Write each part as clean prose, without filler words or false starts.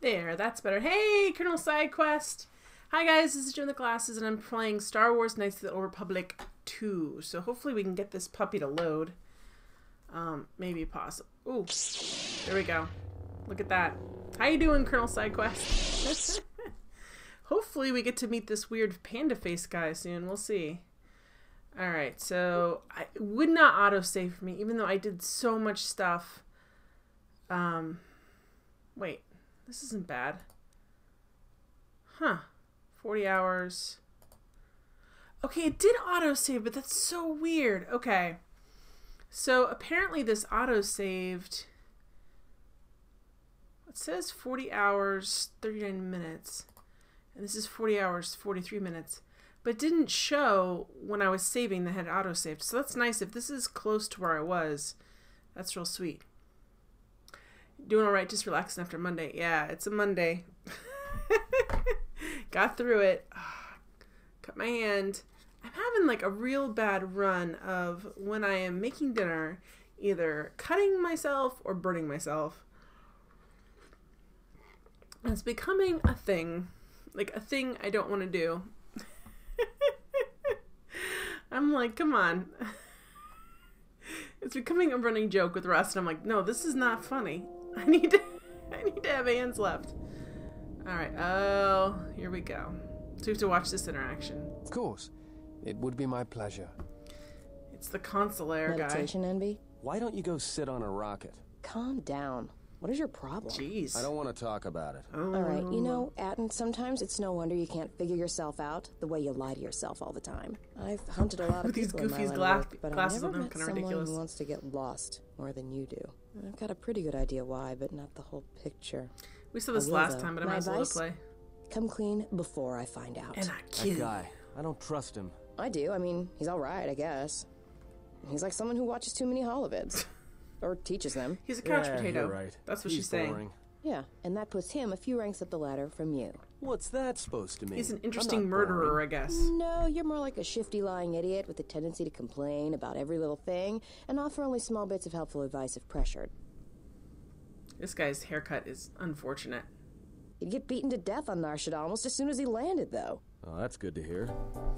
There, that's better. Hey, Colonel Side Quest. Hi guys, this is Joe in the Glasses, and I'm playing Star Wars Knights of the Old Republic 2. So hopefully we can get this puppy to load. Maybe possible. Ooh, there we go. Look at that. How you doing, Colonel Side Quest? Hopefully we get to meet this weird panda face guy soon. We'll see. Alright, so it would not autosave for me, even though I did so much stuff. Wait. This isn't bad. Huh. 40 hours. Okay, it did autosave, but that's so weird. Okay. So apparently this autosaved. It says 40 hours, 39 minutes. And this is 40 hours, 43 minutes. But it didn't show when I was saving that had autosaved. So that's nice. If this is close to where I was, that's real sweet. Doing alright, just relaxing after Monday. Yeah, it's a Monday. Got through it. Cut my hand. I'm having like a real bad run of when I am making dinner, either cutting myself or burning myself. And it's becoming a thing. Like a thing I don't want to do. I'm like, come on. It's becoming a running joke with Russ, and I'm like, no, this is not funny. I need to have hands left. Alright, oh, here we go. So we have to watch this interaction. Of course. It would be my pleasure. It's the consular guy. Meditation envy? Why don't you go sit on a rocket? Calm down. What is your problem? Jeez. I don't want to talk about it. Oh. Alright, you know, Atten, sometimes it's no wonder you can't figure yourself out the way you lie to yourself all the time. I've hunted a lot of These people in my goofy line of work, but I've glasses never on them, met kinda someone ridiculous. who wants to get lost more than you do. I've got a pretty good idea why, but not the whole picture. We saw this last time, but I might as well play. Come clean before I find out. And I kill That guy, I don't trust him. I do. I mean, he's alright, I guess. He's like someone who watches too many holovids. Or teaches them. He's a couch potato. You're right. That's what He's she's saying. boring. Yeah, and that puts him a few ranks up the ladder from you. What's that supposed to mean? He's an I'm interesting not murderer, boring. I guess. No, you're more like a shifty, lying idiot with a tendency to complain about every little thing and offer only small bits of helpful advice if pressured. This guy's haircut is unfortunate. He'd get beaten to death on Nar Shaddaa almost as soon as he landed, though. Oh, that's good to hear.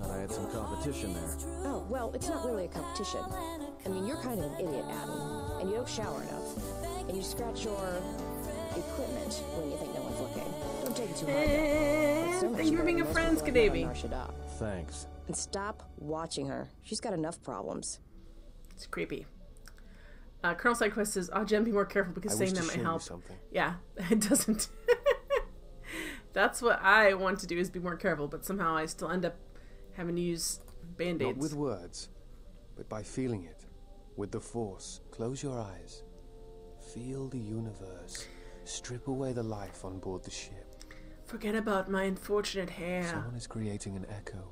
Thought I had some competition there. Oh, well, it's not really a competition. I mean, you're kind of an idiot, Atten, and you don't shower enough. And you scratch your equipment when you think no one's looking. Don't take it too hard, though. But so much Thank you for being a better friend, than most people Skadavi. on Nar Shaddaa. Thanks. And stop watching her. She's got enough problems. It's creepy. Colonel Sidequest says, "Oh, Jen, be more careful because I saying wish that to might show you help." something. Yeah, it doesn't. That's what I want to do, is be more careful, but somehow I still end up having to use Not band-aids. with words, but by feeling it. With the Force. Close your eyes. Feel the universe. Strip away the life on board the ship. Forget about my unfortunate hair. Someone is creating an echo.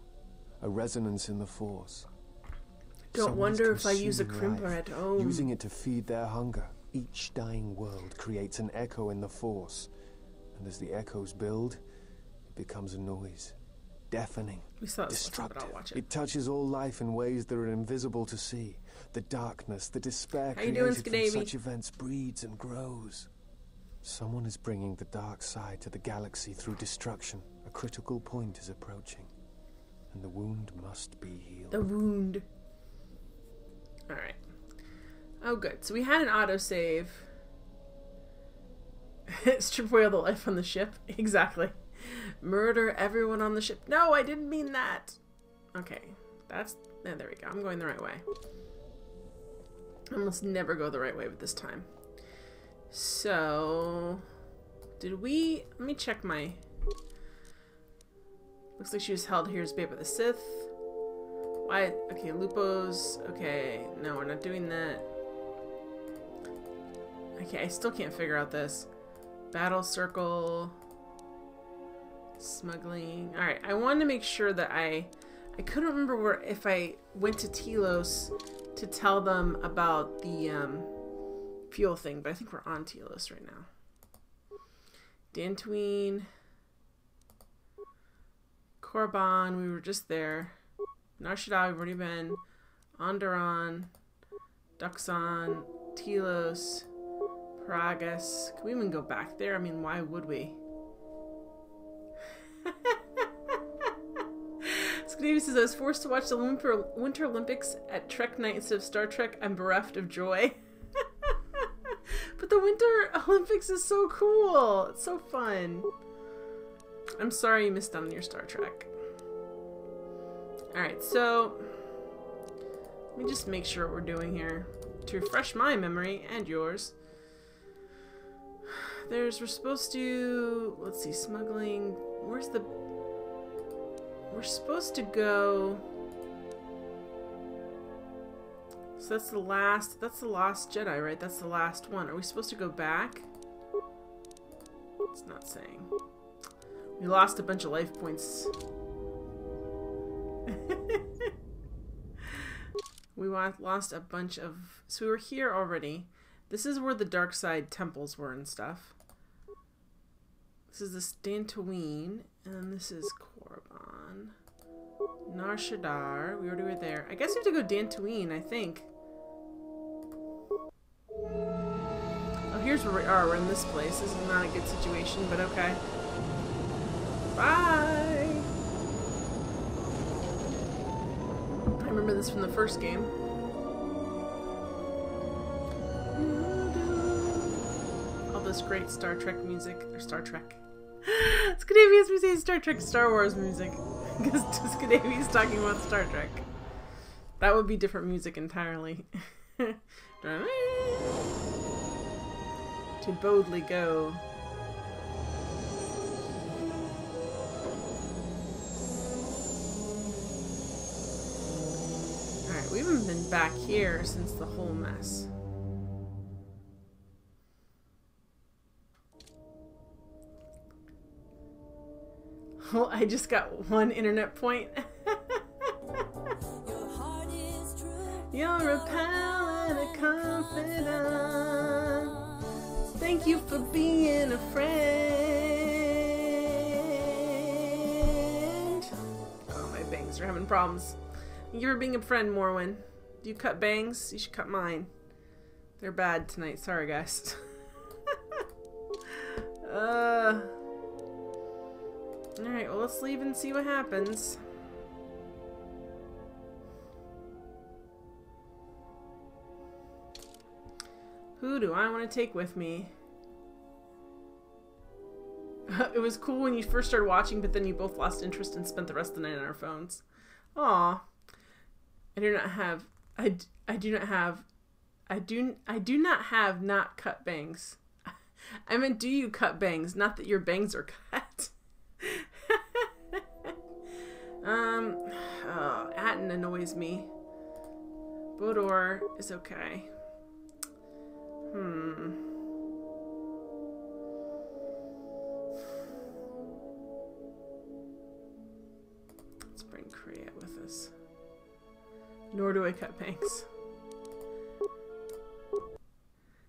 A resonance in the Force. Don't Someone is wonder if I use a consuming crimper life, at home. using it to feed their hunger. Each dying world creates an echo in the Force. And as the echoes build, it becomes a noise. Deafening. We saw this last time, but Destructive. I'll watch it. It touches all life in ways that are invisible to see. The darkness, the despair How you doing, created from Skadavi? such events breeds and grows. Someone is bringing the dark side to the galaxy through destruction. A critical point is approaching. And the wound must be healed. The wound. Alright. Oh, good. So we had an autosave. Strip away all the life on the ship. Exactly. Murder everyone on the ship. No, I didn't mean that. Okay. That's... there we go. I'm going the right way. I almost never go the right way with this time. So... did we... let me check my... looks like she was held here as bait by the Sith. Why? Okay, Lupo's... okay, no, we're not doing that. Okay, I still can't figure out this. Battle circle... smuggling... alright, I wanted to make sure that I couldn't remember where, if I went to Telos to tell them about the fuel thing, but I think we're on Telos right now. Dantooine, Korriban, we were just there. Nar Shaddaa, we've already been. Onderon, Duxon, Telos, Paragus. Can we even go back there? I mean, why would we? Scadavy says, I was forced to watch the Winter Olympics at Trek night instead of Star Trek. I'm bereft of joy. But the Winter Olympics is so cool. It's so fun. I'm sorry you missed out on your Star Trek. Alright, so let me just make sure what we're doing here to refresh my memory and yours. We're supposed to, let's see, smuggling. We're supposed to go. So that's the last Jedi, right? That's the last one. Are we supposed to go back? It's not saying. We lost a bunch of life points. We lost a bunch of... So we were here already. This is where the dark side temples were and stuff. This is the Dantooine, and this is Korriban. Nar Shaddaa. We already were there. I guess we have to go Dantooine, I think. Oh, here's where we are. We're in this place. This is not a good situation, but okay. Bye! I remember this from the first game. All this great Star Trek music. Or Star Trek. Scadavy has me say Star Trek, Star Wars music. Because Scadavy is talking about Star Trek. That would be different music entirely. To boldly go. Alright, we haven't been back here since the whole mess. Well, I just got one internet point. You're a pal and a confidant. Thank you for being a friend. Oh, my bangs are having problems. Thank you for being a friend, Morwen. Do you cut bangs? You should cut mine. They're bad tonight. Sorry, guys. Alright, well, let's leave and see what happens. Who do I want to take with me? It was cool when you first started watching, but then you both lost interest and spent the rest of the night on our phones. Aw. I do not have not cut bangs. I meant, do you cut bangs? Not that your bangs are cut. Atten annoys me. Bodor is okay. Let's bring Krayt with us. Nor do I cut bangs.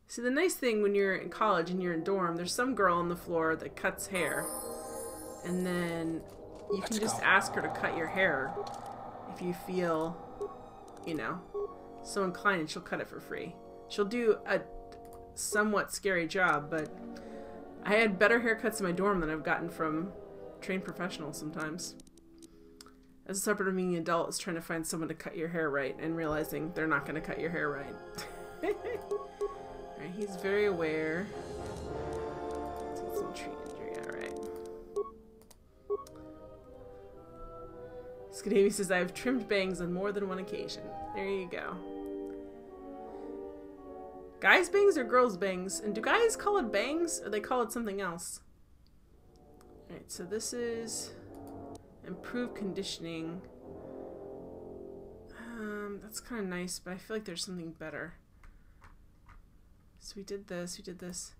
See, the nice thing when you're in college and you're in dorm, there's some girl on the floor that cuts hair. And then you can just ask her to cut your hair if you feel, you know, so inclined, and she'll cut it for free. She'll do a somewhat scary job, but I had better haircuts in my dorm than I've gotten from trained professionals sometimes. As a separate of being an adult is trying to find someone to cut your hair right and realizing they're not going to cut your hair right. Alright, he's very aware. Let's get some tree injury, alright. Scadavy says, I have trimmed bangs on more than one occasion. There you go. Guys' bangs or girls' bangs? And do guys call it bangs or they call it something else? Alright, so this is improved conditioning. That's kind of nice, but I feel like there's something better. So we did this.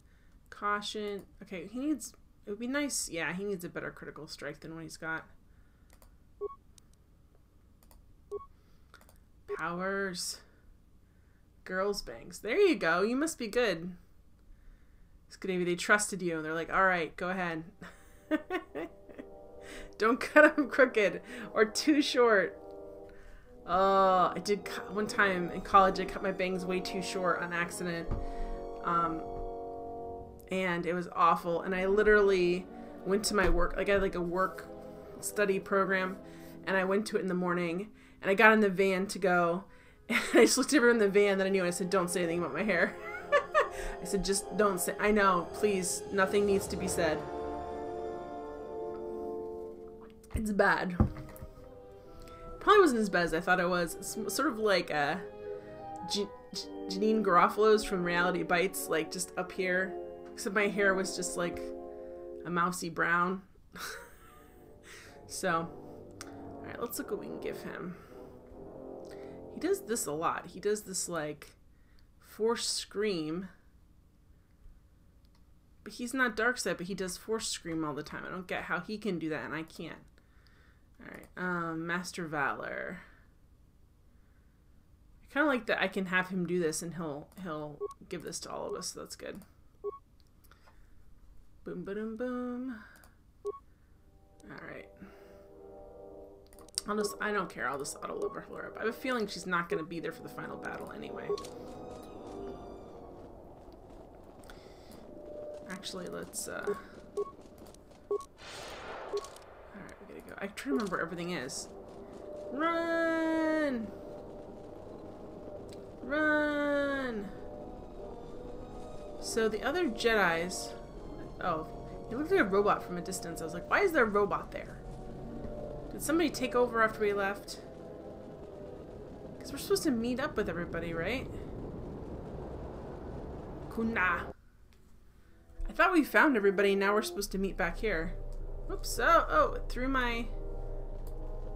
Caution. Okay, he needs, it would be nice, yeah, he needs a better critical strike than what he's got. Powers. Girls' bangs. There you go. You must be good. Scadavy, they trusted you. They're like, alright, go ahead. Don't cut them crooked or too short. Oh, I did cut one time in college. I cut my bangs way too short on accident. And it was awful. And I literally went to my work, like I had like a work study program. and I went to it in the morning, and I got in the van to go, and I just looked at everyone in the van that I knew, and I said, don't say anything about my hair. I said, just don't say, I know, please, nothing needs to be said. It's bad. Probably wasn't as bad as I thought it was. It's sort of like Janine Garofalo's from Reality Bites, like just up here. Except my hair was just like a mousy brown. So, alright, let's look what we can give him. He does this a lot. He does this like force scream. But he's not dark side, but he does force scream all the time. I don't get how he can do that and I can't. Alright, Master Valor. I kind of like that I can have him do this and he'll give this to all of us, so that's good. Boom, boom, boom. Alright. I don't care, I'll just auto level her up. I have a feeling she's not going to be there for the final battle anyway. Actually, let's, alright, we gotta go. I try to remember where everything is. Run! Run! So the other Jedis... Oh, he looked like a robot from a distance. I was like, why is there a robot there? Did somebody take over after we left? Because we're supposed to meet up with everybody, right? Kuna. I thought we found everybody, now we're supposed to meet back here. Oops, oh, it threw my...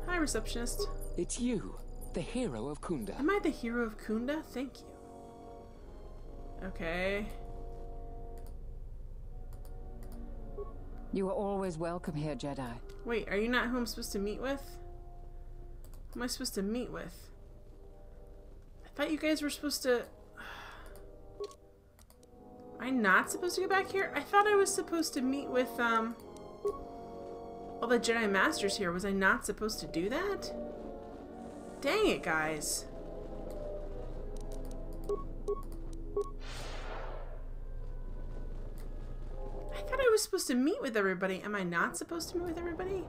Hi, receptionist. It's you, the hero of Kunda. Am I the hero of Kunda? Thank you. Okay. You are always welcome here, Jedi. Wait, are you not who I'm supposed to meet with? Who am I supposed to meet with? I thought you guys were supposed to... Am I not supposed to go back here? I thought I was supposed to meet with, all the Jedi Masters here. Was I not supposed to do that? Dang it, guys. I thought I was supposed to meet with everybody. Am I not supposed to meet with everybody?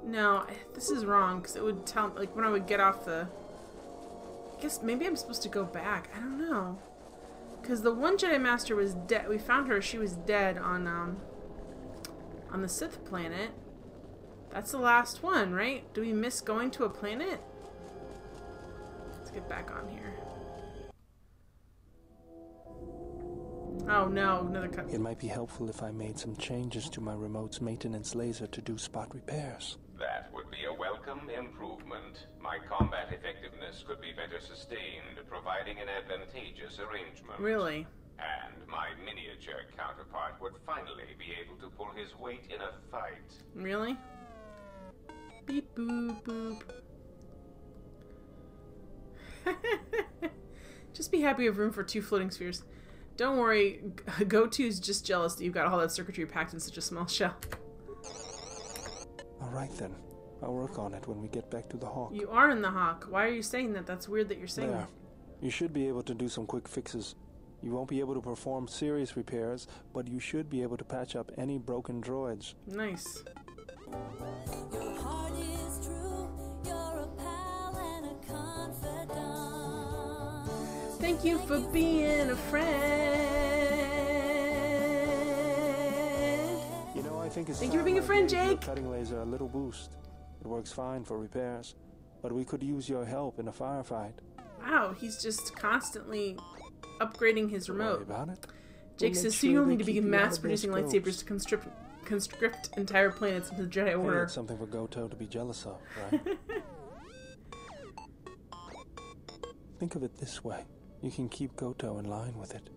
No, this is wrong, because it would tell, like, when I would get off the... I guess maybe I'm supposed to go back. I don't know. Because the one Jedi Master was dead. We found her. She was dead on the Sith planet. That's the last one, right? Do we miss going to a planet? Let's get back on here. Oh no, another cut. It might be helpful if I made some changes to my remote's maintenance laser to do spot repairs. That would be a welcome improvement. My combat effectiveness could be better sustained, providing an advantageous arrangement. Really? And my miniature counterpart would finally be able to pull his weight in a fight. Really? Beep boop boop. Just be happy we have room for 2 floating spheres. Don't worry, Go-To's just jealous that you've got all that circuitry packed in such a small shell. Alright then. I'll work on it when we get back to the Hawk. You are in the Hawk. Why are you saying that? That's weird that you're saying that. You should be able to do some quick fixes. You won't be able to perform serious repairs, but you should be able to patch up any broken droids. Nice. Your heart is true, you're a pal and a confidant. Thank you for being a friend. You know, I think it's Thank you for being a friend, Jake. Cutting laser a little boost. It works fine for repairs, but we could use your help in a firefight. Wow, he's just constantly upgrading his remote. About it? Jake We'll says, make so you sure will they need to keep begin you out of mass-producing their lightsabers scopes. to conscript entire planets into the Jedi Hey, Order. it's something for Goto to be jealous of, right? Think of it this way. You can keep Goto in line with it.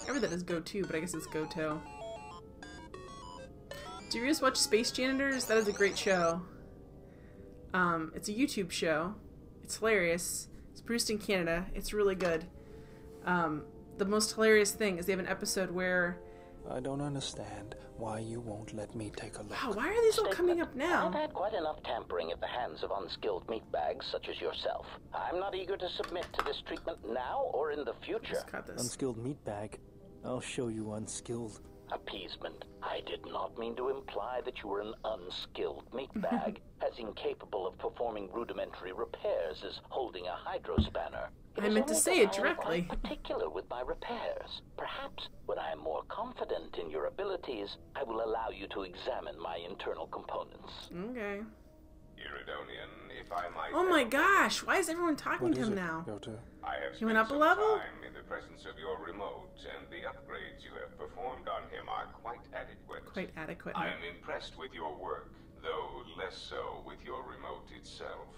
I read that as Go-To, but I guess it's Goto. Do you guys watch Space Janitors? That is a great show. It's a YouTube show. It's hilarious. It's produced in Canada. It's really good. The most hilarious thing is they have an episode where... I don't understand why you won't let me take a look. Wow, why are these all coming up I've now? had quite enough tampering at the hands of unskilled meatbags such as yourself. I'm not eager to submit to this treatment now or in the future. Let's cut this. Unskilled meatbag. I'll show you unskilled. Appeasement. I did not mean to imply that you were an unskilled meatbag, as incapable of performing rudimentary repairs as holding a hydrospanner. I meant to say it directly. I'm particular with my repairs. Perhaps when I am more confident in your abilities, I will allow you to examine my internal components. Okay. Iridonian, if I might... Oh my gosh, why is everyone talking to him now? I have He went spent up a some level? time in the presence of your remote, and the upgrades you have performed on him are quite adequate. Quite adequate. I am impressed with your work, though less so with your remote itself.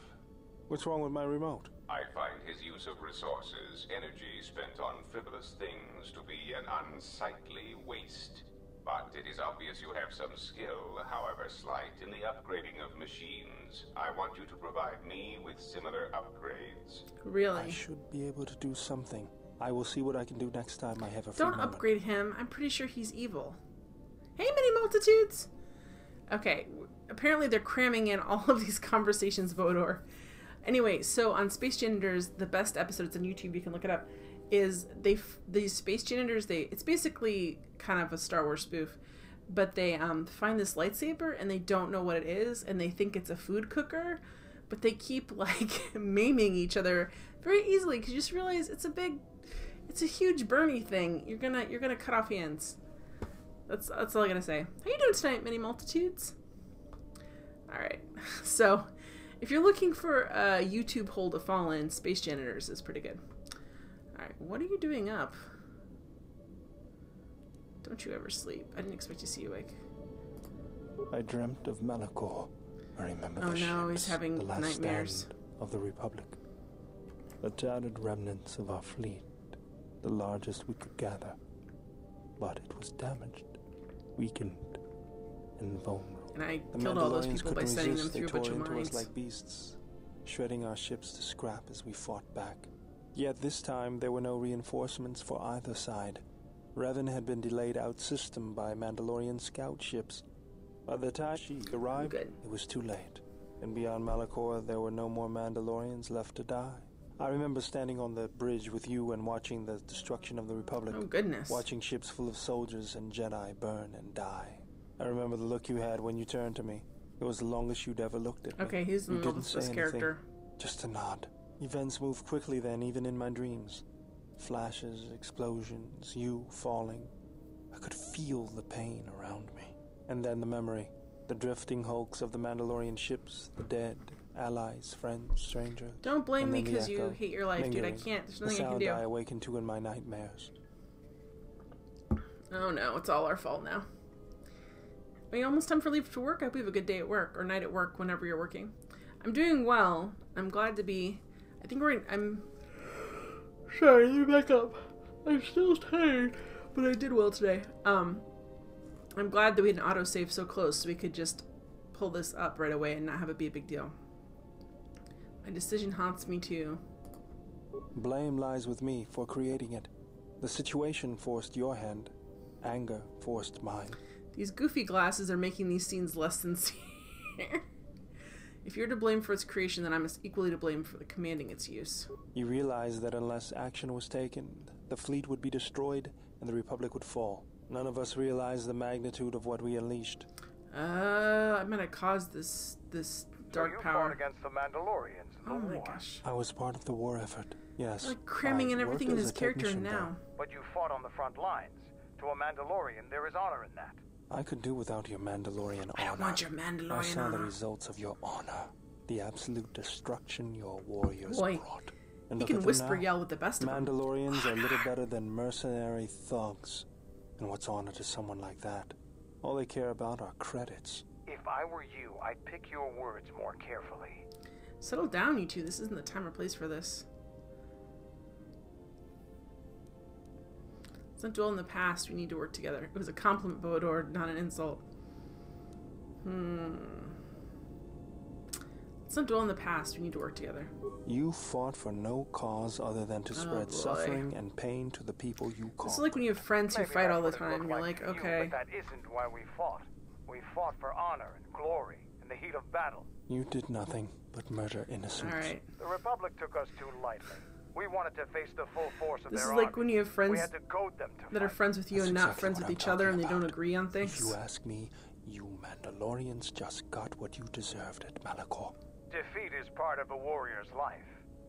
What's wrong with my remote? I find his use of resources, energy spent on frivolous things, to be an unsightly waste. But it is obvious you have some skill, however slight, in the upgrading of machines. I want you to provide me with similar upgrades. Really? I should be able to do something. I will see what I can do next time I have a free Don't moment. upgrade him. I'm pretty sure he's evil. Hey, many multitudes! Okay, apparently they're cramming in all of these conversations, Vodor. Anyway, so on Space Janitors, the best episodes on YouTube, you can look it up, is these space janitors, it's basically kind of a Star Wars spoof, but they find this lightsaber and they don't know what it is, and they think it's a food cooker, but they keep like maiming each other very easily because you just realize it's a huge burny thing. You're gonna cut off hands. That's all I gotta say. How you doing tonight, many multitudes? All right, so if you're looking for a YouTube hole to fall in, Space Janitors is pretty good. Alright, what are you doing up? Don't you ever sleep. I didn't expect to see you awake. I dreamt of Malachor. I remember Oh the no, he's ships, having the last nightmares. stand of the Republic. The tattered remnants of our fleet, the largest we could gather. But it was damaged, weakened, and vulnerable. And I The killed all those Mandalorians people by couldn't sending them resist. through a They bunch tore of into mines. us like beasts, shredding our ships to scrap as we fought back. Yet this time there were no reinforcements for either side. Revan had been delayed out-system by Mandalorian scout ships. By the time she arrived, it was too late. And beyond Malachor, there were no more Mandalorians left to die. I remember standing on the bridge with you and watching the destruction of the Republic. Oh goodness. Watching ships full of soldiers and Jedi burn and die. I remember the look you had when you turned to me. It was the longest you'd ever looked at me. Okay, he's in You love didn't with say this anything, character. just a nod. Events moved quickly then, even in my dreams. Flashes, explosions, you falling. I could feel the pain around me. And then the memory. The drifting hulks of the Mandalorian ships, the dead, allies, friends, strangers. Don't blame And me then the because you echo, hate your life, dude. I lingering, can't. There's the nothing I can sound do. I awakened to in my nightmares. Oh no, it's all our fault now. I mean, almost time for leave to work. I hope you have a good day at work, or night at work, whenever you're working. I'm doing well. I'm glad to be... I'm... Sorry, let me back up. I'm still tired, but I did well today. I'm glad that we had an autosave so close so we could just pull this up right away and not have it be a big deal. My decision haunts me too. Blame lies with me for creating it. The situation forced your hand. Anger forced mine. These goofy glasses are making these scenes less sincere. If you're to blame for its creation, then I'm equally to blame for the commanding its use. You realize that unless action was taken, the fleet would be destroyed and the Republic would fall. None of us realized the magnitude of what we unleashed. I meant I caused this dark so you power. fought against the Mandalorians in the Oh my war. gosh. I was part of the war effort, yes. Like cramming in I everything worked in as his a character technician now. But you fought on the front lines. To a Mandalorian, there is honor in that. there. I could do without your Mandalorian honor. I don't want your Mandalorian I saw the honor. results of your honor. The absolute destruction your warriors Boy, brought. And You look can at them whisper now. yell with the best of them. Mandalorians are little better than mercenary thugs. And what's honor to someone like that? All they care about are credits. If I were you, I'd pick your words more carefully. Settle down, you two. This isn't the time or place for this. Let's not dwell in the past. We need to work together. It was a compliment, Bodor, not an insult. Let's not dwell in the past. We need to work together. You fought for no cause other than to spread boy. suffering and pain to the people you This called. is like when you have friends who Maybe fight that's all the what it time. looked You're like, to you, okay. but that isn't why we fought. We fought for honor and glory in the heat of battle. You did nothing but murder innocents. Alright. The Republic took us too lightly. We wanted to face the full force of This their is like army. when you have We friends had to goad them to that are fight. friends with you That's and not exactly friends what with I'm each other and they talking don't about. agree on If things. you ask me, you Mandalorians just got what you deserved at Malachor. Defeat is part of a warrior's life.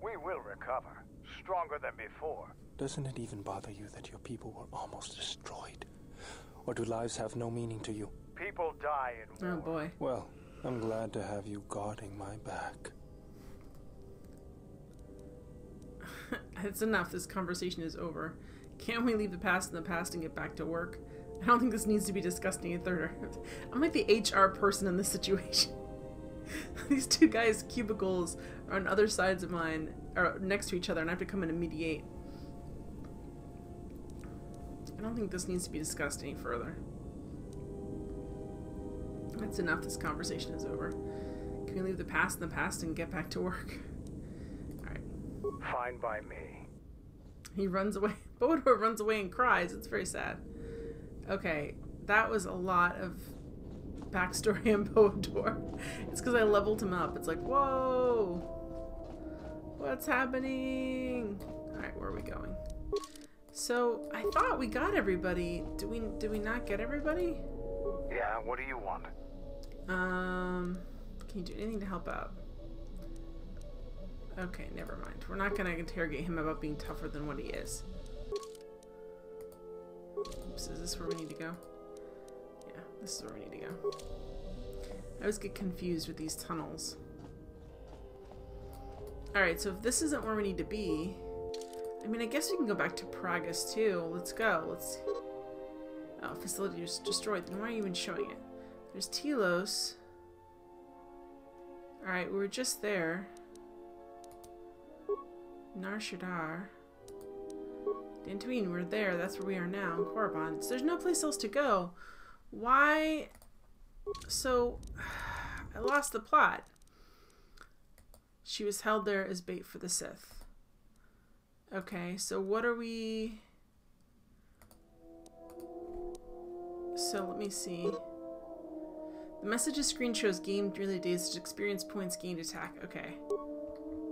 We will recover, stronger than before. Doesn't it even bother you that your people were almost destroyed? Or do lives have no meaning to you? People die in war. Oh boy. Well, I'm glad to have you guarding my back. It's enough. This conversation is over. Can't we leave the past in the past and get back to work? I don't think this needs to be discussed any further. I'm like the HR person in this situation. These two guys' cubicles are on other sides of mine, or next to each other, and I have to come in and mediate. I don't think this needs to be discussed any further. That's enough. This conversation is over. Can we leave the past in the past and get back to work? Alright. Fine by me. He runs away. Bodor runs away and cries. It's very sad. Okay, that was a lot of backstory on Bodor. It's because I leveled him up. It's like, whoa! What's happening? Alright, where are we going? So, I thought we got everybody. Did we not get everybody? Yeah, what do you want? Can you do anything to help out? Okay, never mind. We're not gonna interrogate him about being tougher than what he is. Oops, is this where we need to go? Yeah, this is where we need to go. I always get confused with these tunnels. Alright, so if this isn't where we need to be, I mean, I guess we can go back to Pragus too. Let's go. Let's... Oh, facility is destroyed. Then why are you even showing it? There's Telos. Alright, we were just there. Nar Shaddaa. Dantooine, we're there. That's where we are now in Korriban. So there's no place else to go. Why? So, I lost the plot. She was held there as bait for the Sith. Okay, so what are we... So let me see. The messages screen shows gained early days, experience points gained attack. Okay.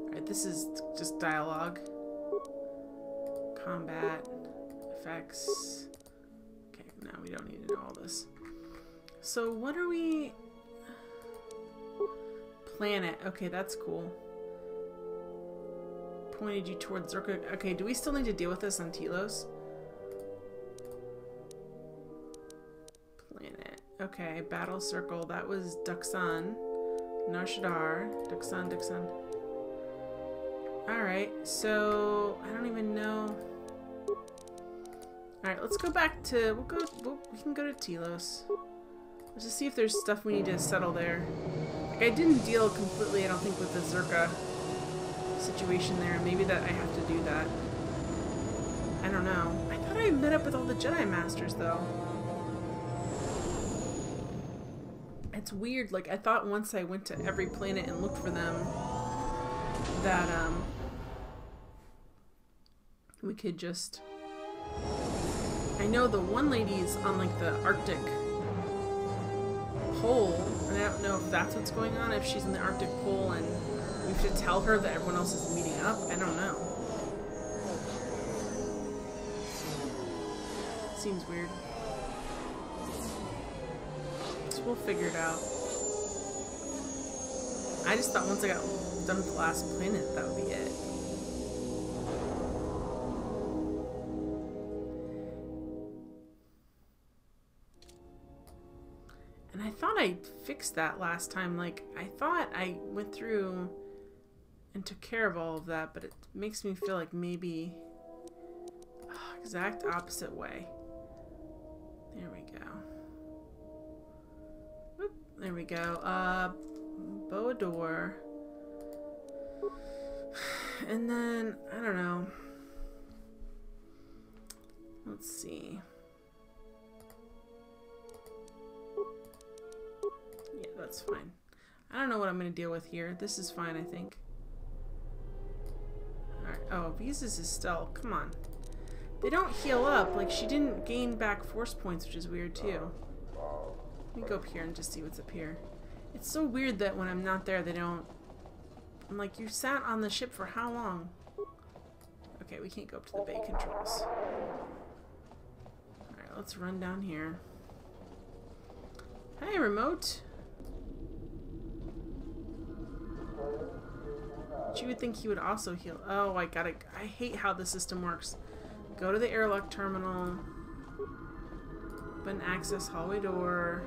Alright, this is just dialogue. Combat. Effects. Okay, no, we don't need to know all this. So what are we... Planet. Okay, that's cool. Pointed you towards Zerka. Okay, do we still need to deal with this on Telos? Planet. Okay, Battle Circle. That was Duxan. Nar Shaddaa. Duxan. Alright, so I don't even know. Alright, let's go back to... we can go to Telos. Let's just see if there's stuff we need to settle there. Like, I didn't deal completely, I don't think, with the Zerka situation there. Maybe that I have to do that. I don't know. I thought I met up with all the Jedi Masters, though. It's weird. Like, I thought once I went to every planet and looked for them, that, we could just... I know the one lady's on, like, the Arctic pole, and I don't know if that's what's going on, if she's in the Arctic pole and we should tell her that everyone else is meeting up. I don't know. Seems weird. So we'll figure it out. I just thought once I got done with the last planet, that would be it. And I thought I fixed that last time. Like, I thought I went through and took care of all of that, but it makes me feel like maybe exact opposite way. There we go. Whoop, there we go. Bodor. And then, I don't know. Let's see. Yeah, that's fine. I don't know what I'm going to deal with here. This is fine, I think. Alright. Oh, Visas is still. Come on. They don't heal up. Like, she didn't gain back force points, which is weird, too. Let me go up here and just see what's up here. It's so weird that when I'm not there, they don't... I'm like, you sat on the ship for how long? Okay, we can't go up to the bay controls. Alright, let's run down here. Hey, remote. But you would think he would also heal. Oh, I hate how the system works. Go to the airlock terminal. Open access hallway door.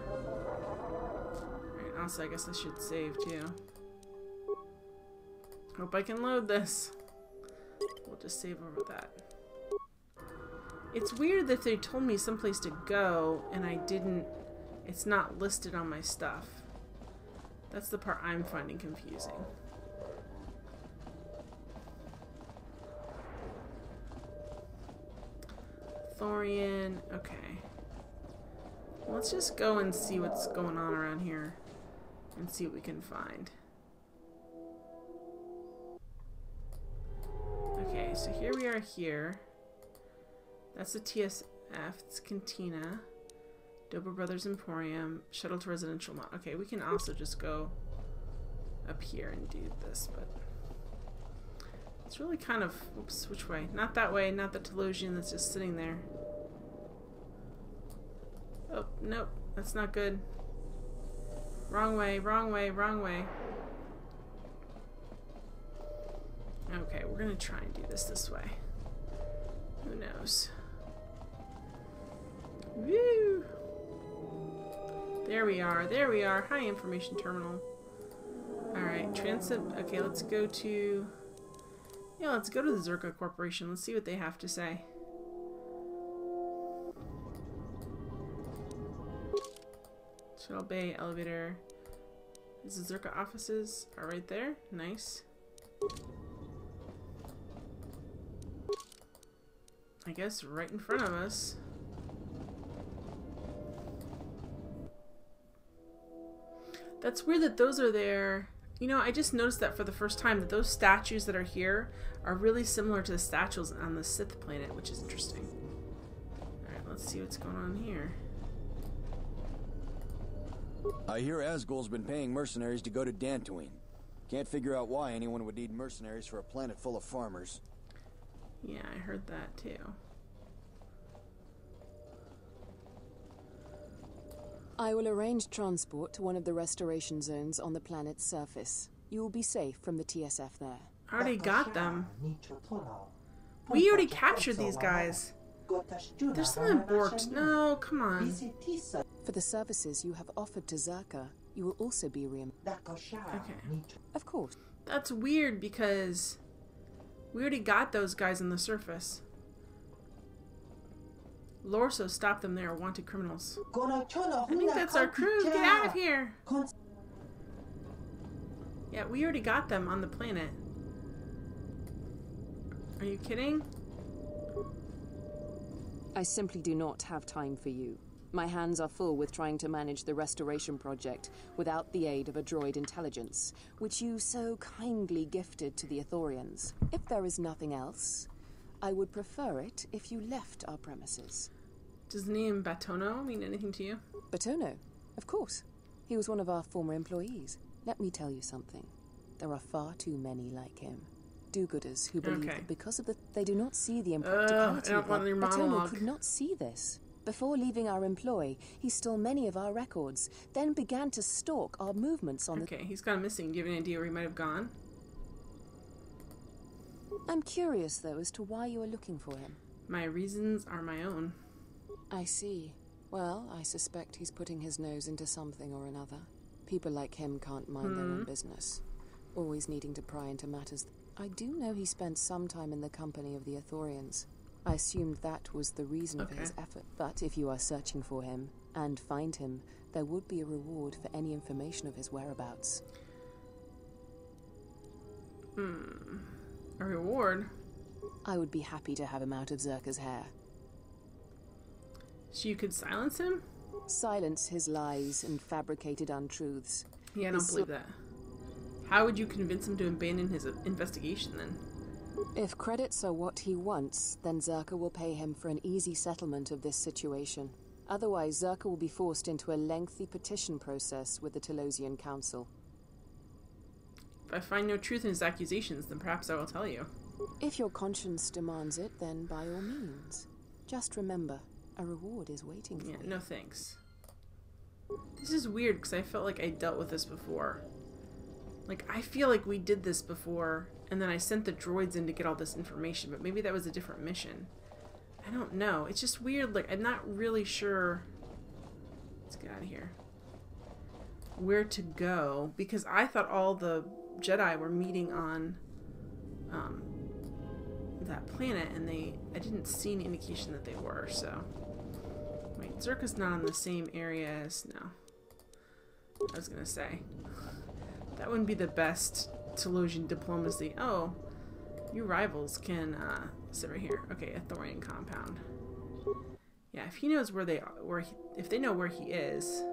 Alright, also I guess I should save too. Hope I can load this. We'll just save over that. It's weird that they told me someplace to go and I didn't. It's not listed on my stuff. That's the part I'm finding confusing. Thorian, okay. Let's just go and see what's going on around here and see what we can find. Okay, so here we are here. That's the TSF, it's Cantina. Dober Brothers Emporium, shuttle to residential mod. Okay, we can also just go up here and do this, but it's really kind of, oops, which way? Not that way, not the Telosian that's just sitting there. Oh, nope, that's not good. Wrong way, wrong way, wrong way. Okay, we're gonna try and do this way. Who knows? Woo! There we are, there we are. Hi, information terminal. Alright, transit. Okay, let's go to... Yeah, let's go to the Zerka Corporation. Let's see what they have to say. Shuttle bay, elevator. Is the Zerka offices are right there. Nice. I guess right in front of us. That's weird that those are there. You know, I just noticed that for the first time, that those statues that are here are really similar to the statues on the Sith planet, which is interesting. Alright, let's see what's going on here. I hear Asgul's been paying mercenaries to go to Dantooine. Can't figure out why anyone would need mercenaries for a planet full of farmers. Yeah, I heard that too. I will arrange transport to one of the restoration zones on the planet's surface. You will be safe from the TSF there. I already got them. We already captured these guys. There's something borked. No, come on. For the services you have offered to Zerka, you will also be reimbursed. Okay. Of course. That's weird because we already got those guys on the surface. Lorso stopped them there, wanted criminals. I think that's our crew. Get out of here. Yeah, we already got them on the planet. Are you kidding? I simply do not have time for you. My hands are full with trying to manage the restoration project without the aid of a droid intelligence, which you so kindly gifted to the Ithorians. If there is nothing else, I would prefer it if you left our premises. Does the name Batono mean anything to you? Batono? Of course. He was one of our former employees. Let me tell you something. There are far too many like him. Do-gooders who believe that because of the... They do not see the impracticality of that. Batono could not see this. Before leaving our employ, he stole many of our records, then began to stalk our movements on the... Okay, he's gone missing. Do you have any idea where he might have gone? I'm curious, though, as to why you are looking for him. My reasons are my own. I see. Well, I suspect he's putting his nose into something or another. People like him can't mind their own business, always needing to pry into matters. I do know he spent some time in the company of the Ithorians. I assumed that was the reason for his effort. But if you are searching for him, and find him, there would be a reward for any information of his whereabouts. A reward? I would be happy to have him out of Zerka's hair. So you could silence him? Silence his lies and fabricated untruths. Yeah, I don't believe that. How would you convince him to abandon his investigation, then? If credits are what he wants, then Zerka will pay him for an easy settlement of this situation. Otherwise, Zerka will be forced into a lengthy petition process with the Telosian Council. If I find no truth in his accusations, then perhaps I will tell you. If your conscience demands it, then by all means. Just remember, a reward is waiting for you. No thanks. This is weird because I felt like I dealt with this before. Like, I feel like we did this before, and then I sent the droids in to get all this information, but maybe that was a different mission. I don't know. It's just weird. Like, I'm not really sure. Let's get out of here. Where to go, because I thought all the Jedi were meeting on that planet, and I didn't see any indication that they were, so. Wait, Zerka's not in the same area as, no. I was gonna say. That wouldn't be the best Telosian diplomacy. Oh, you rivals can sit right here. Okay, a Thorian compound. Yeah, if he knows where they are, if they know where he is.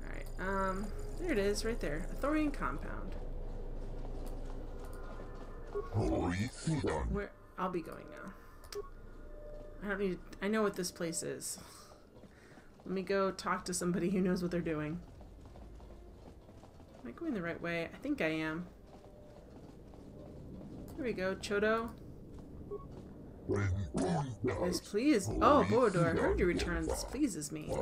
Alright, there it is, right there. A Thorian compound. Where I'll be going now. I don't need. I know what this place is. Let me go talk to somebody who knows what they're doing. Am I going the right way? I think I am. Here we go, Chodo. Yes, please. Oh, Borodor, I heard you returned. This pleases me.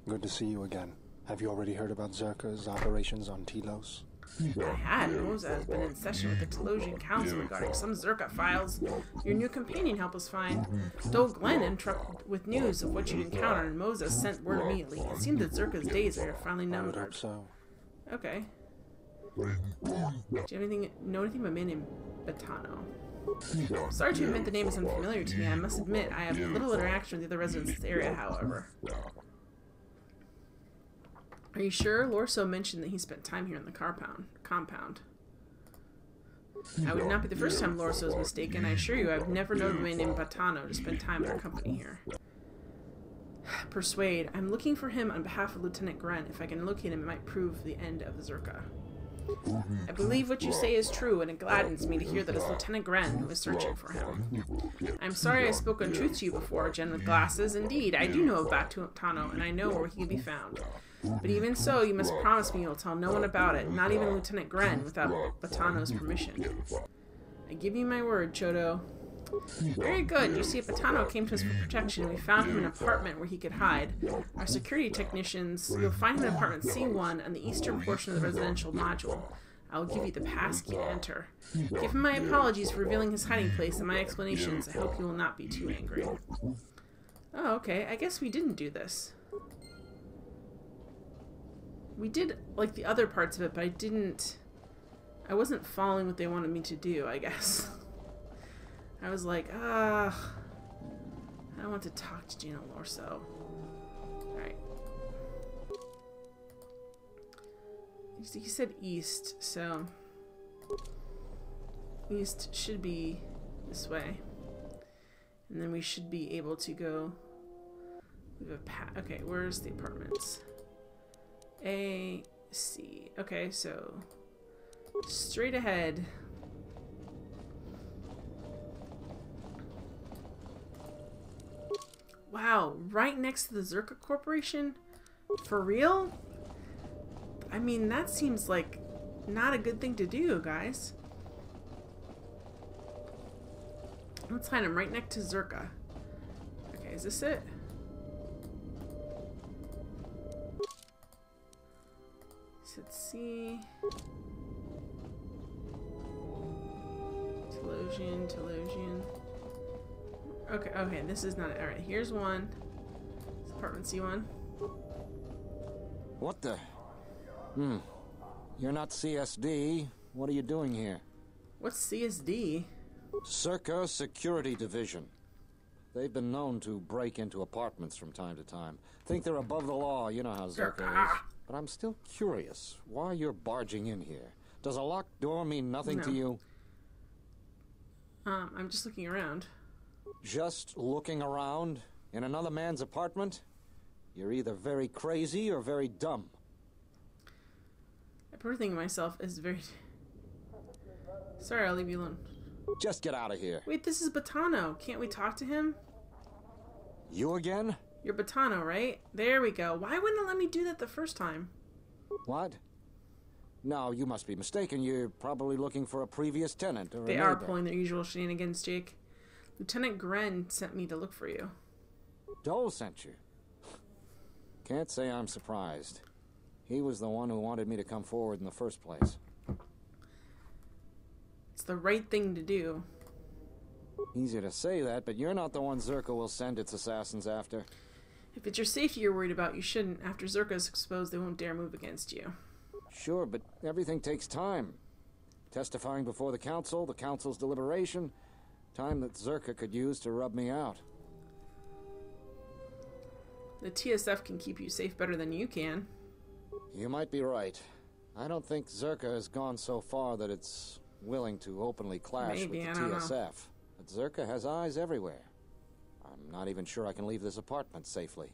Good to see you again. Have you already heard about Zerka's operations on Telos? I had. Moza has been in session with the Telosian Council regarding some Zerka files. Your new companion helped us find. Dol Glenn interrupted with news of what you'd encountered, and Moza sent word immediately. It seemed that Zerka's days are finally numbered. I would hope so. Okay. Do you know anything about a man named Batano? Sorry to admit the name is unfamiliar to me. I must admit I have little interaction with the other residents of this area, however. Are you sure? Lorso mentioned that he spent time here in the compound. I would not be the first time Lorso is mistaken. I assure you I've never known a man named Batano to spend time in our company here. Persuade. I'm looking for him on behalf of Lieutenant Gren. If I can locate him, it might prove the end of the Zerka. I believe what you say is true, and it gladdens me to hear that it's Lieutenant Gren who is searching for him. I'm sorry I spoke untruth to you before, Jen with glasses. Indeed, I do know of Batano, and I know where he can be found. But even so, you must promise me you'll tell no one about it, not even Lieutenant Gren, without Batano's permission. I give you my word, Chodo. Very good. You see, if Batano came to us for protection, we found him an apartment where he could hide. Our security technicians, you'll find him in apartment C1 on the eastern portion of the residential module. I will give you the passkey to enter. Give him my apologies for revealing his hiding place and my explanations. I hope he will not be too angry. Oh, okay. I guess we didn't do this. We did, like, the other parts of it, but I wasn't following what they wanted me to do, I guess. I was like, I don't want to talk to Gina Lorso. Alright. He said east, so east should be this way. And then we should be able to go. We have a okay, where's the apartments? A, C. Okay, so straight ahead. Wow, right next to the Zerka Corporation? For real? I mean, that seems like not a good thing to do, guys. Let's find him right next to Zerka. Okay, is this it? Let's see. Telosian. Okay, this is not it. Alright, here's one. It's apartment C1. What the? You're not CSD. What are you doing here? What's CSD? Zerka Security Division. They've been known to break into apartments from time to time. Think they're above the law, you know how Zerka is. But I'm still curious why you're barging in here. Does a locked door mean nothing to you? I'm just looking around. Just looking around? In another man's apartment? You're either very crazy or very dumb. I prefer thinking of myself as very... Sorry, I'll leave you alone. Just get out of here. Wait, this is Batano. Can't we talk to him? You again? You're Batano, right? There we go. Why wouldn't it let me do that the first time? What? No, you must be mistaken. You're probably looking for a previous tenant or They a are neighbor. pulling their usual shenanigans, Jake. Lieutenant Gren sent me to look for you. Dole sent you. Can't say I'm surprised. He was the one who wanted me to come forward in the first place. It's the right thing to do. Easy to say that, but you're not the one Zerka will send its assassins after. If it's your safety you're worried about, you shouldn't. After Zerka's exposed, they won't dare move against you. Sure, but everything takes time. Testifying before the council's deliberation, time that Zerka could use to rub me out. The TSF can keep you safe better than you can. You might be right. I don't think Zerka has gone so far that it's willing to openly clash Maybe, with I the don't know. TSF. But Zerka has eyes everywhere. I'm not even sure I can leave this apartment safely.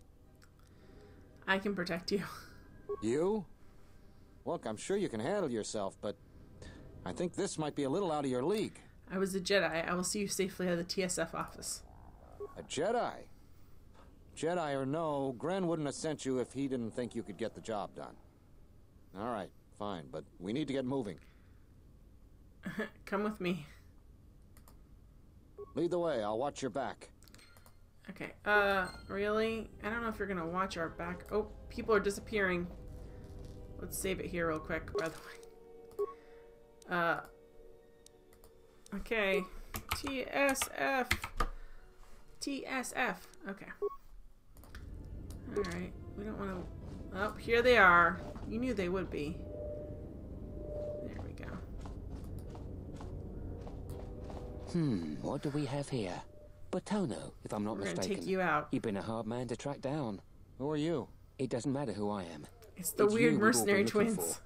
I can protect you. You? Look, I'm sure you can handle yourself, but I think this might be a little out of your league. I was a Jedi. I will see you safely out of the TSF office. A Jedi? Jedi or no, Gren wouldn't have sent you if he didn't think you could get the job done. All right, fine, but we need to get moving. Come with me. Lead the way, I'll watch your back. Okay, really? I don't know if you're gonna watch our back. Oh, people are disappearing. Let's save it here real quick, by the way. Okay. TSF. TSF. Okay. Alright, we don't want to... Oh, here they are. You knew they would be. There we go. What do we have here? Batono, if I'm not We're mistaken. gonna take you out. You've been a hard man to track down. Who are you? It doesn't matter who I am. It's the you weird we've all been mercenary looking twins. for.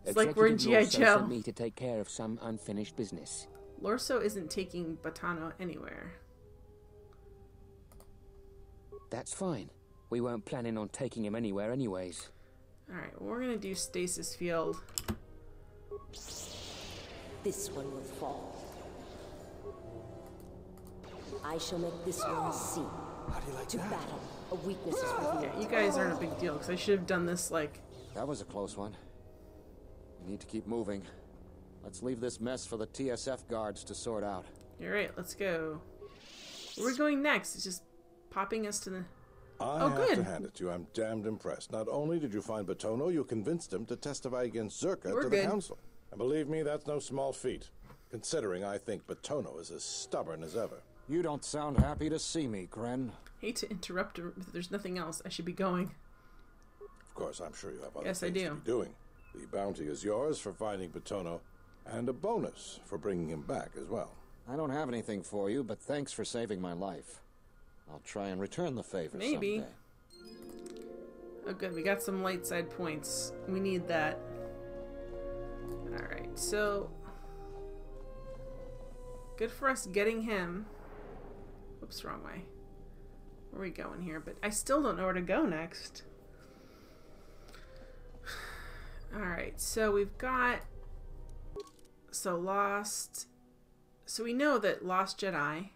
It's like we're in G.I. Executive Lorso Joe. sent me to take care of some unfinished business. Lorso isn't taking Batano anywhere. That's fine. We weren't planning on taking him anywhere anyways. Alright, well, we're gonna do Stasis Field. This one will fall. I shall make this one see. How do you like to that? battle, a weakness is revealed. Yeah, you guys aren't a big deal, because I should have done this, like... That was a close one. We need to keep moving. Let's leave this mess for the TSF guards to sort out. You're right, let's go. Where are we going next? It's just popping us to the... I have to hand it to you. I'm damned impressed. Not only did you find Batono, you convinced him to testify against Zerka We're to good. the council. And believe me, that's no small feat, considering I think Batono is as stubborn as ever. You don't sound happy to see me, Gren. Hate to interrupt, but there's nothing else. I should be going. Of course, I'm sure you have other Yes, I things do. to be doing. The bounty is yours for finding Batono, and a bonus for bringing him back as well. I don't have anything for you, but thanks for saving my life. I'll try and return the favor Maybe. someday. Oh good, we got some light side points. We need that. Alright, so... Good for us getting him. Whoops, wrong way. Where are we going here? But I still don't know where to go next. Alright, so we've got... So Lost... So we know that Lost Jedi...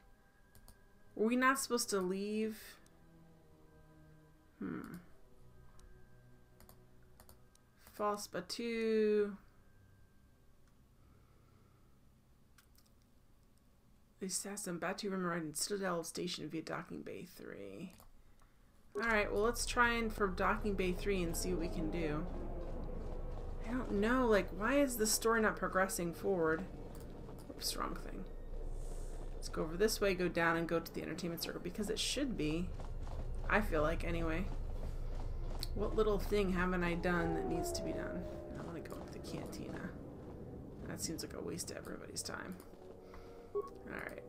Were we not supposed to leave... False Batu... The assassin Batu Rimmeride Citadel Station via Docking Bay 3. Alright, well let's try and for Docking Bay 3 and see what we can do. I don't know, like, why is the story not progressing forward? Oops, wrong thing. Let's go over this way, go down, and go to the entertainment circle, because it should be. I feel like, anyway. What little thing haven't I done that needs to be done? I want to go up to the cantina. That seems like a waste of everybody's time. Alright,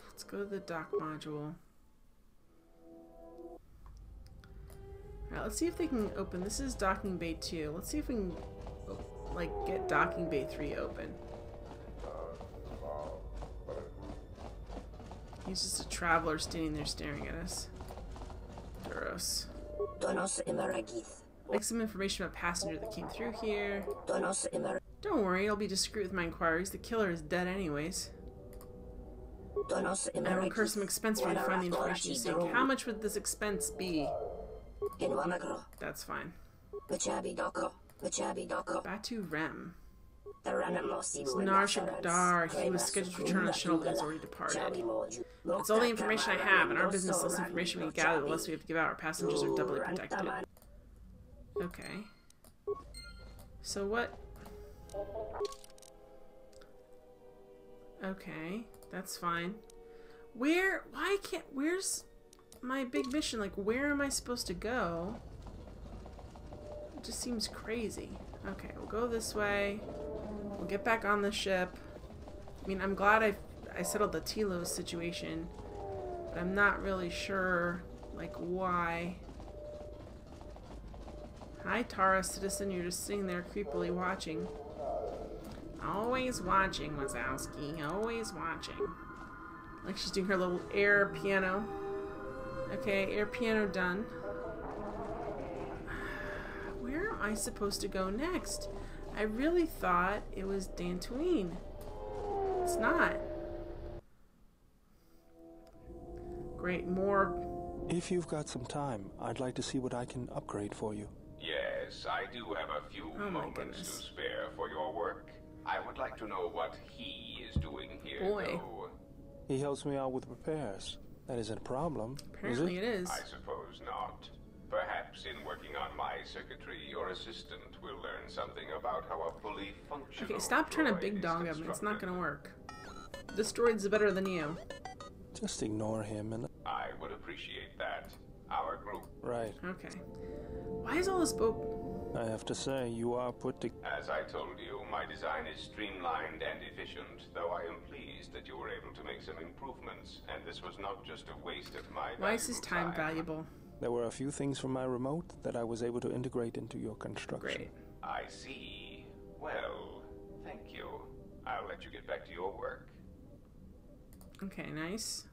let's go to the dock module. Alright, let's see if they can open. This is Docking Bay 2. Let's see if we can, like, get Docking Bay 3 open. He's just a traveler standing there staring at us. Gross. Like some information about a passenger that came through here. Don't worry, I'll be discreet with my inquiries. The killer is dead anyways. And I will incur some expense for you to find the information you seek. How much would this expense be? That's fine. Batu Rem. Narshik Dar. He was scheduled to return on the shuttle but has already departed. That's all the information I have. In our business, the less information we gather, the less we have to give out. Our passengers are doubly protected. Okay. So what? Okay, that's fine. Where's my big mission? Like, where am I supposed to go? It just seems crazy. Okay, we'll go this way. We'll get back on the ship. I mean, I'm glad I settled the Tilo situation, but I'm not really sure, like, why. Hi, Tara, citizen. You're just sitting there creepily watching. Always watching, Wazowski. Always watching. Like she's doing her little air piano. Okay, air piano done. Where am I supposed to go next? I really thought it was Dantooine. It's not. Great, more. If you've got some time, I'd like to see what I can upgrade for you. Yes, I do have a few moments to spare for your work. I would like to know what he is doing here, though. He helps me out with repairs. That isn't a problem, Apparently is it? It is. I suppose not. Perhaps in working on my circuitry, your assistant will learn something about how a fully functional Okay, stop trying to big dog him. It's not gonna work. This droid's better than you. Just ignore him and... I would appreciate that. Our group. Right. Okay. Why is all this boat... I have to say, you are put to... As I told you, my design is streamlined and efficient, though I am pleased that you were able to make some improvements, and this was not just a waste of my Why is his time valuable? There were a few things from my remote that I was able to integrate into your construction. Great. I see. Well, thank you. I'll let you get back to your work. Okay, nice.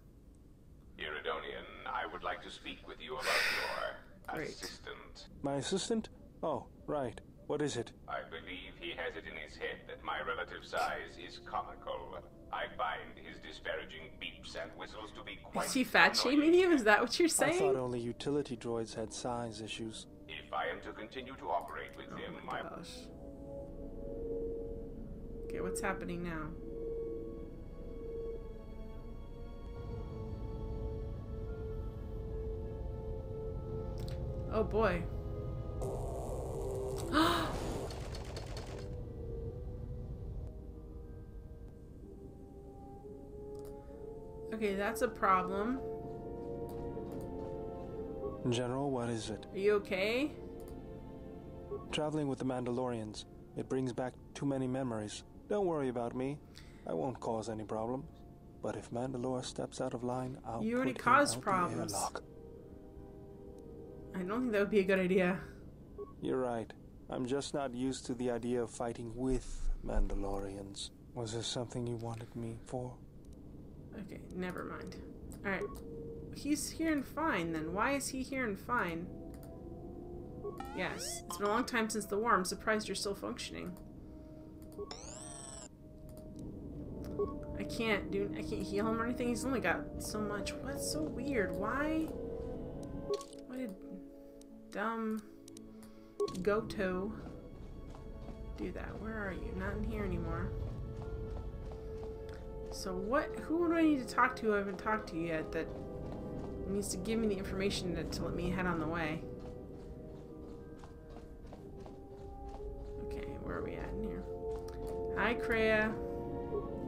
Iridonian, I would like to speak with you about your assistant. My assistant? Oh, right. What is it? I believe he has it in his head that my relative size is comical. I find his disparaging beeps and whistles to be quite... Is he fat-shaming you? Is that what you're saying? I thought only utility droids had size issues. If I am to continue to operate with him, my gosh. Okay, what's happening now? Oh boy. Okay, that's a problem. General, what is it? Are you okay? Traveling with the Mandalorians. It brings back too many memories. Don't worry about me. I won't cause any problems. But if Mandalore steps out of line, I'll You already put caused him out problems. the airlock. I don't think that would be a good idea. You're right. I'm just not used to the idea of fighting with Mandalorians. Was there something you wanted me for? Okay, never mind. Alright. He's hearing fine then. Why is he hearing fine? Yes. It's been a long time since the war. I'm surprised you're still functioning. I can't heal him or anything. He's only got so much. What's so weird? Why did dumb Goto do that? Where are you? Not in here anymore. So who do I need to talk to? I haven't talked to yet that needs to give me the information to let me head on the way. Okay, where are we at in here? Hi, Kreia.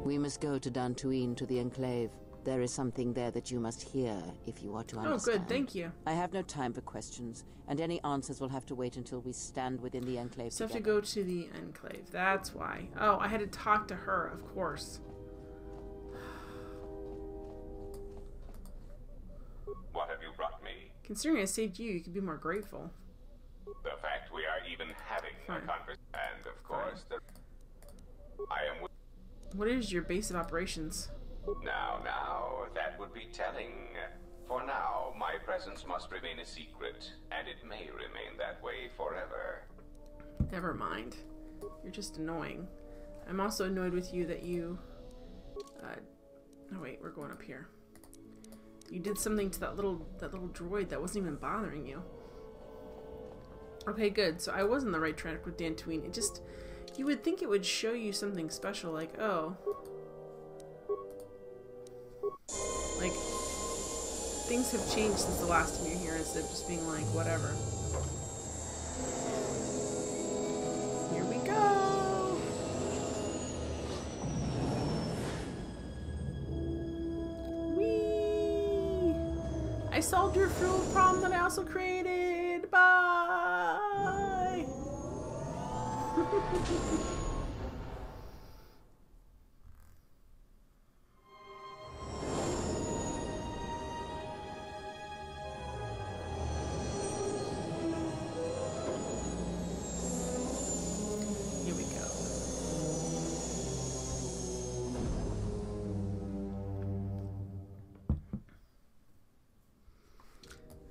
We must go to Dantooine, to the Enclave. There is something there that you must hear if you are to understand. Oh, good, thank you. I have no time for questions, and any answers will have to wait until we stand within the Enclave So I have to together. go to the Enclave. That's why. Oh, I had to talk to her, of course. What have you brought me? Considering I saved you, you could be more grateful. The fact we are even having a conversation, and of course, I am. What is your base of operations? Now, that would be telling. For now, my presence must remain a secret, and it may remain that way forever. Never mind. You're just annoying. I'm also annoyed with you that you... oh wait, we're going up here. You did something to that little droid that wasn't even bothering you. Okay, good. So I was on the right track with Dantooine. It just... You would think it would show you something special, like, oh... Like, things have changed since the last time you're here, instead of just being like, whatever. Here we go! Whee! I solved your fuel problem that I also created! Bye! Here we go.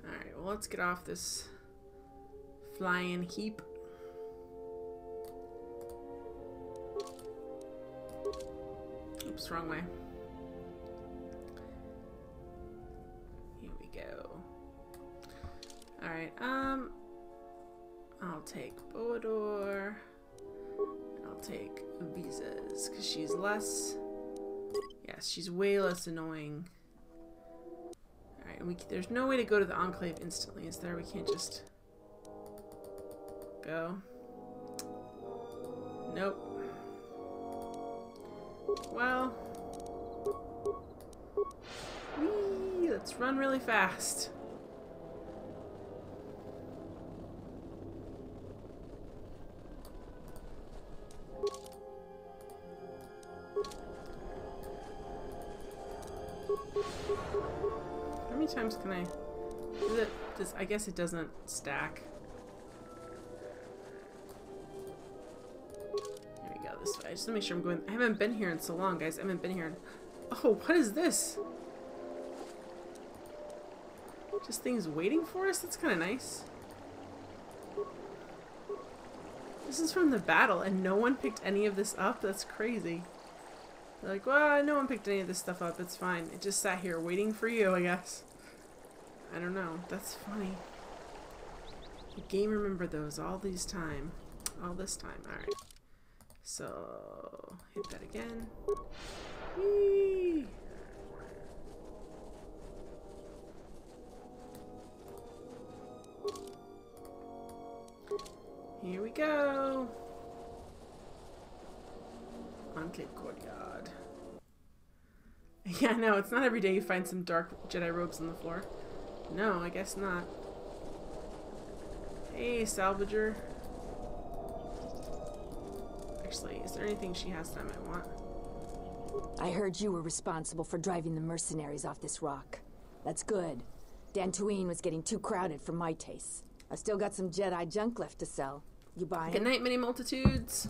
Alright, well, let's get off this flying heap. Oops, wrong way. Here we go. Alright, I'll take Bodor. I'll take Visas, because she's less... Yes, she's way less annoying. Alright, and there's no way to go to the Enclave instantly, is there? We can't just... go. Nope. Well... Whee! Let's run really fast. How many times can I... I guess it doesn't stack. There we go, this way. I just want to make sure I'm going... I haven't been here in so long, guys. I haven't been here in... Oh, what is this? Just things waiting for us? That's kind of nice. This is from the battle, and no one picked any of this up? That's crazy. They're like, well, no one picked any of this stuff up. It's fine. It just sat here waiting for you, I guess. I don't know. That's funny. The game remembered those all this time. Alright. So, hit that again. Whee! Here we go. Enclave Courtyard. Yeah, no, it's not every day you find some dark Jedi robes on the floor. No, I guess not. Hey, Salvager. Actually, is there anything she has that I might want? I heard you were responsible for driving the mercenaries off this rock. That's good. Dantooine was getting too crowded for my taste. I still got some Jedi junk left to sell. You buying? Good night, many multitudes.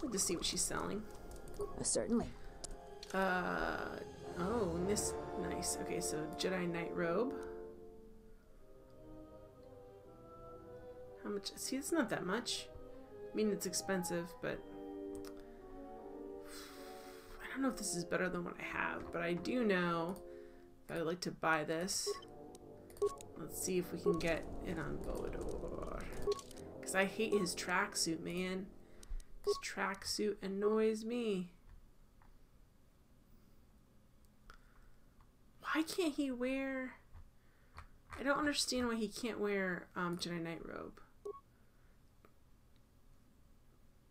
Let's just see what she's selling. Certainly. Oh, this nice. Okay, so Jedi Knight robe. How much? See, it's not that much. I mean, it's expensive, but I don't know if this is better than what I have. But I do know that I'd like to buy this. Let's see if we can get it on Bodor. Because I hate his tracksuit, man. His tracksuit annoys me. Why can't he wear... I don't understand why he can't wear Jedi Knight robe.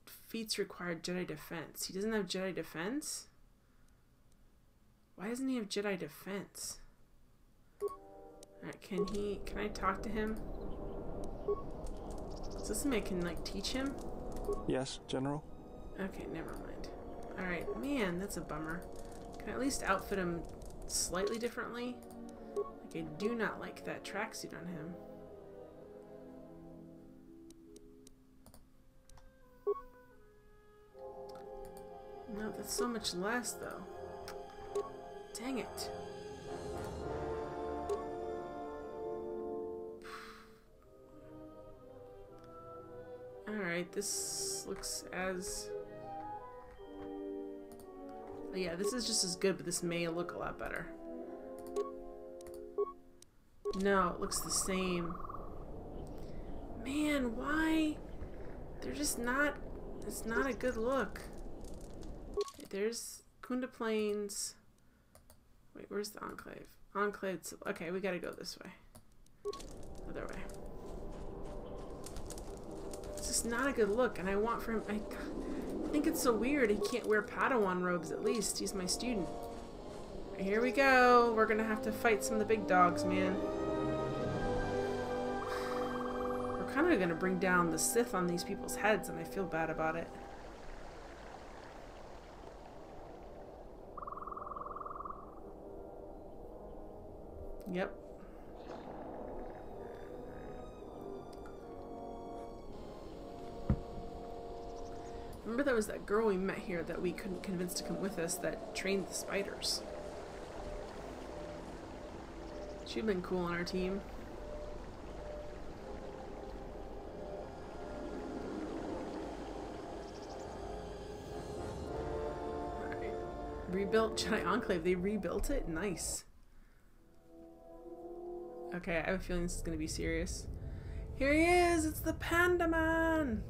Feats required Jedi defense. He doesn't have Jedi defense? Why doesn't he have Jedi defense? Alright, can I talk to him? Is this something I can, like, teach him? Yes, General. Okay, never mind. Alright, man, that's a bummer. Can I at least outfit him slightly differently? Like, I do not like that tracksuit on him. No, that's so much less, though. Dang it. Alright, this looks as... Yeah, this is just as good, but this may look a lot better. No, it looks the same. Man, why? They're just not... It's not a good look. There's Kunda Plains. Wait, where's the Enclave? Enclave... Okay, we gotta go this way. Other way. It's just not a good look, and I want for him... I think it's so weird he can't wear Padawan robes at least. He's my student. Here we go. We're gonna have to fight some of the big dogs, man. We're kind of gonna bring down the Sith on these people's heads, and I feel bad about it. Yep. Remember there was that girl we met here that we couldn't convince to come with us that trained the spiders. She'd been cool on our team. Alright. Rebuilt Jedi Enclave. They rebuilt it? Nice. Okay, I have a feeling this is going to be serious. Here he is! It's the Panda Man!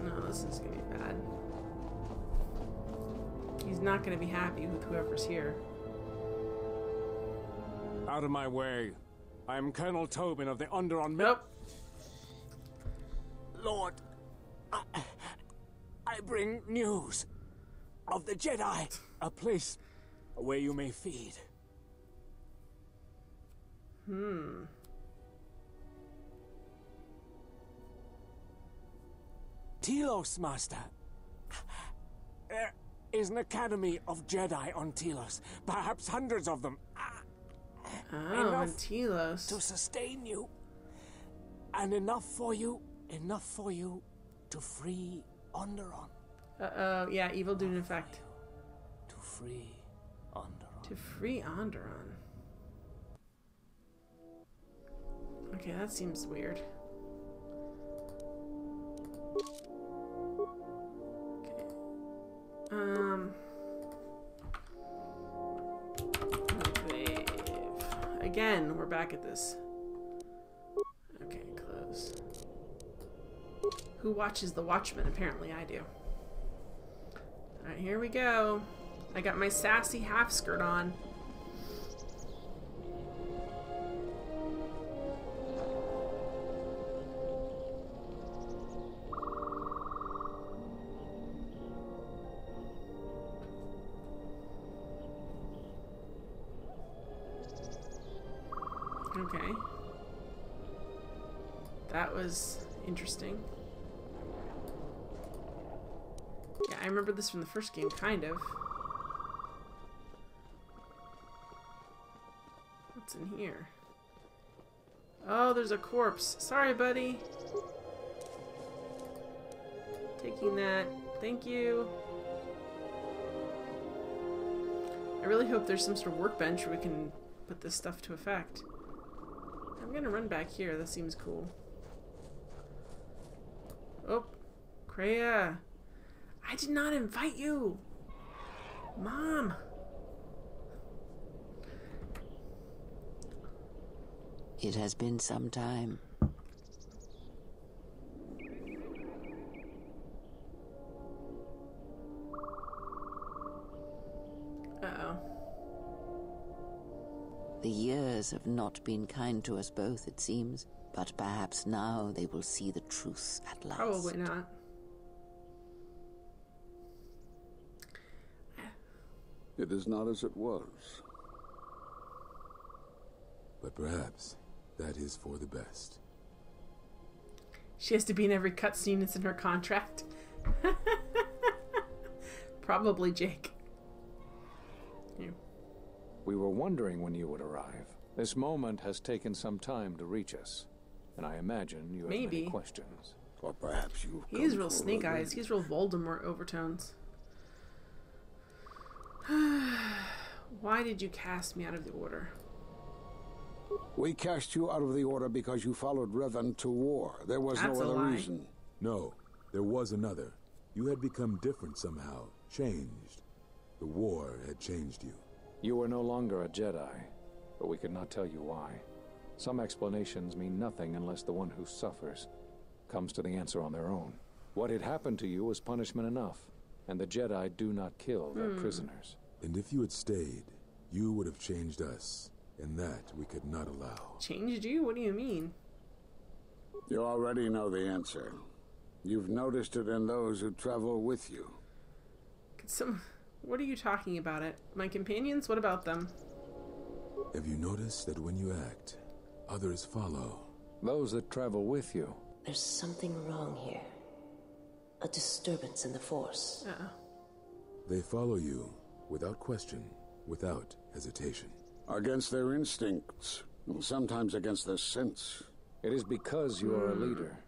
No, this is going to be bad. He's not going to be happy with whoever's here. Out of my way. I am Colonel Tobin of the Underon... Nope. Lord, I bring news of the Jedi. A place where you may feed. Telos, Master. There is an academy of Jedi on Telos. Perhaps hundreds of them. Oh, on Telos. To sustain you. And enough for you to free Onderon. Uh-oh, yeah, evil due in effect. To free Onderon. To free Onderon. Okay, that seems weird. Okay. Again, we're back at this. Okay, close. Who watches the Watchmen? Apparently I do. Alright, here we go. I got my sassy half skirt on. Okay. That was interesting. Yeah, I remember this from the first game, kind of. What's in here? Oh, there's a corpse. Sorry, buddy. Taking that. Thank you. I really hope there's some sort of workbench where we can put this stuff to effect. I'm gonna run back here. That seems cool. Oh, Kreia. I did not invite you. Mom. It has been some time. Uh-oh. The years have not been kind to us both, it seems. But perhaps now they will see the truth at last. Probably not. It is not as it was. But perhaps that is for the best. She has to be in every cutscene. It's in her contract. Probably Jake. You. We were wondering when you would arrive. This moment has taken some time to reach us, and I imagine you have many questions. Or perhaps you. He's real snake eyes. He's real Voldemort overtones. Why did you cast me out of the order? We cast you out of the order because you followed Revan to war. There was no other reason. No, there was another. You had become different somehow, changed. The war had changed you. You are no longer a Jedi, but we could not tell you why. Some explanations mean nothing unless the one who suffers comes to the answer on their own. What had happened to you was punishment enough, and the Jedi do not kill their prisoners. And if you had stayed, you would have changed us, and that we could not allow. Changed you? What do you mean? You already know the answer. You've noticed it in those who travel with you. What are you talking about? My companions? What about them? Have you noticed that when you act, others follow? Those that travel with you. There's something wrong here. A disturbance in the Force. They follow you without question, without hesitation. Against their instincts, and sometimes against their sense. It is because you are a leader,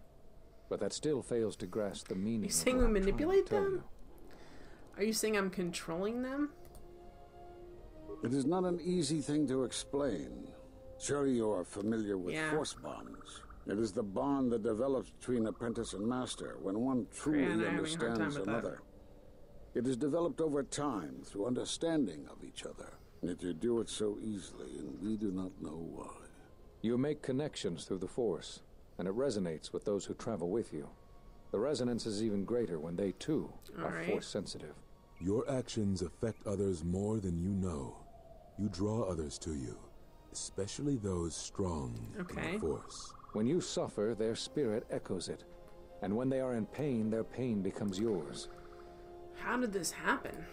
but that still fails to grasp the meaning. Are you saying we manipulate them? Are you saying I'm controlling them? It is not an easy thing to explain. Surely you are familiar with Force bonds. It is the bond that develops between apprentice and master when one truly understands another. It is developed over time through understanding of each other. Yet you do it so easily, and we do not know why. You make connections through the Force, and it resonates with those who travel with you. The resonance is even greater when they, too, are Force-sensitive. Your actions affect others more than you know. You draw others to you, especially those strong in the Force. When you suffer, their spirit echoes it. And when they are in pain, their pain becomes yours. How did this happen?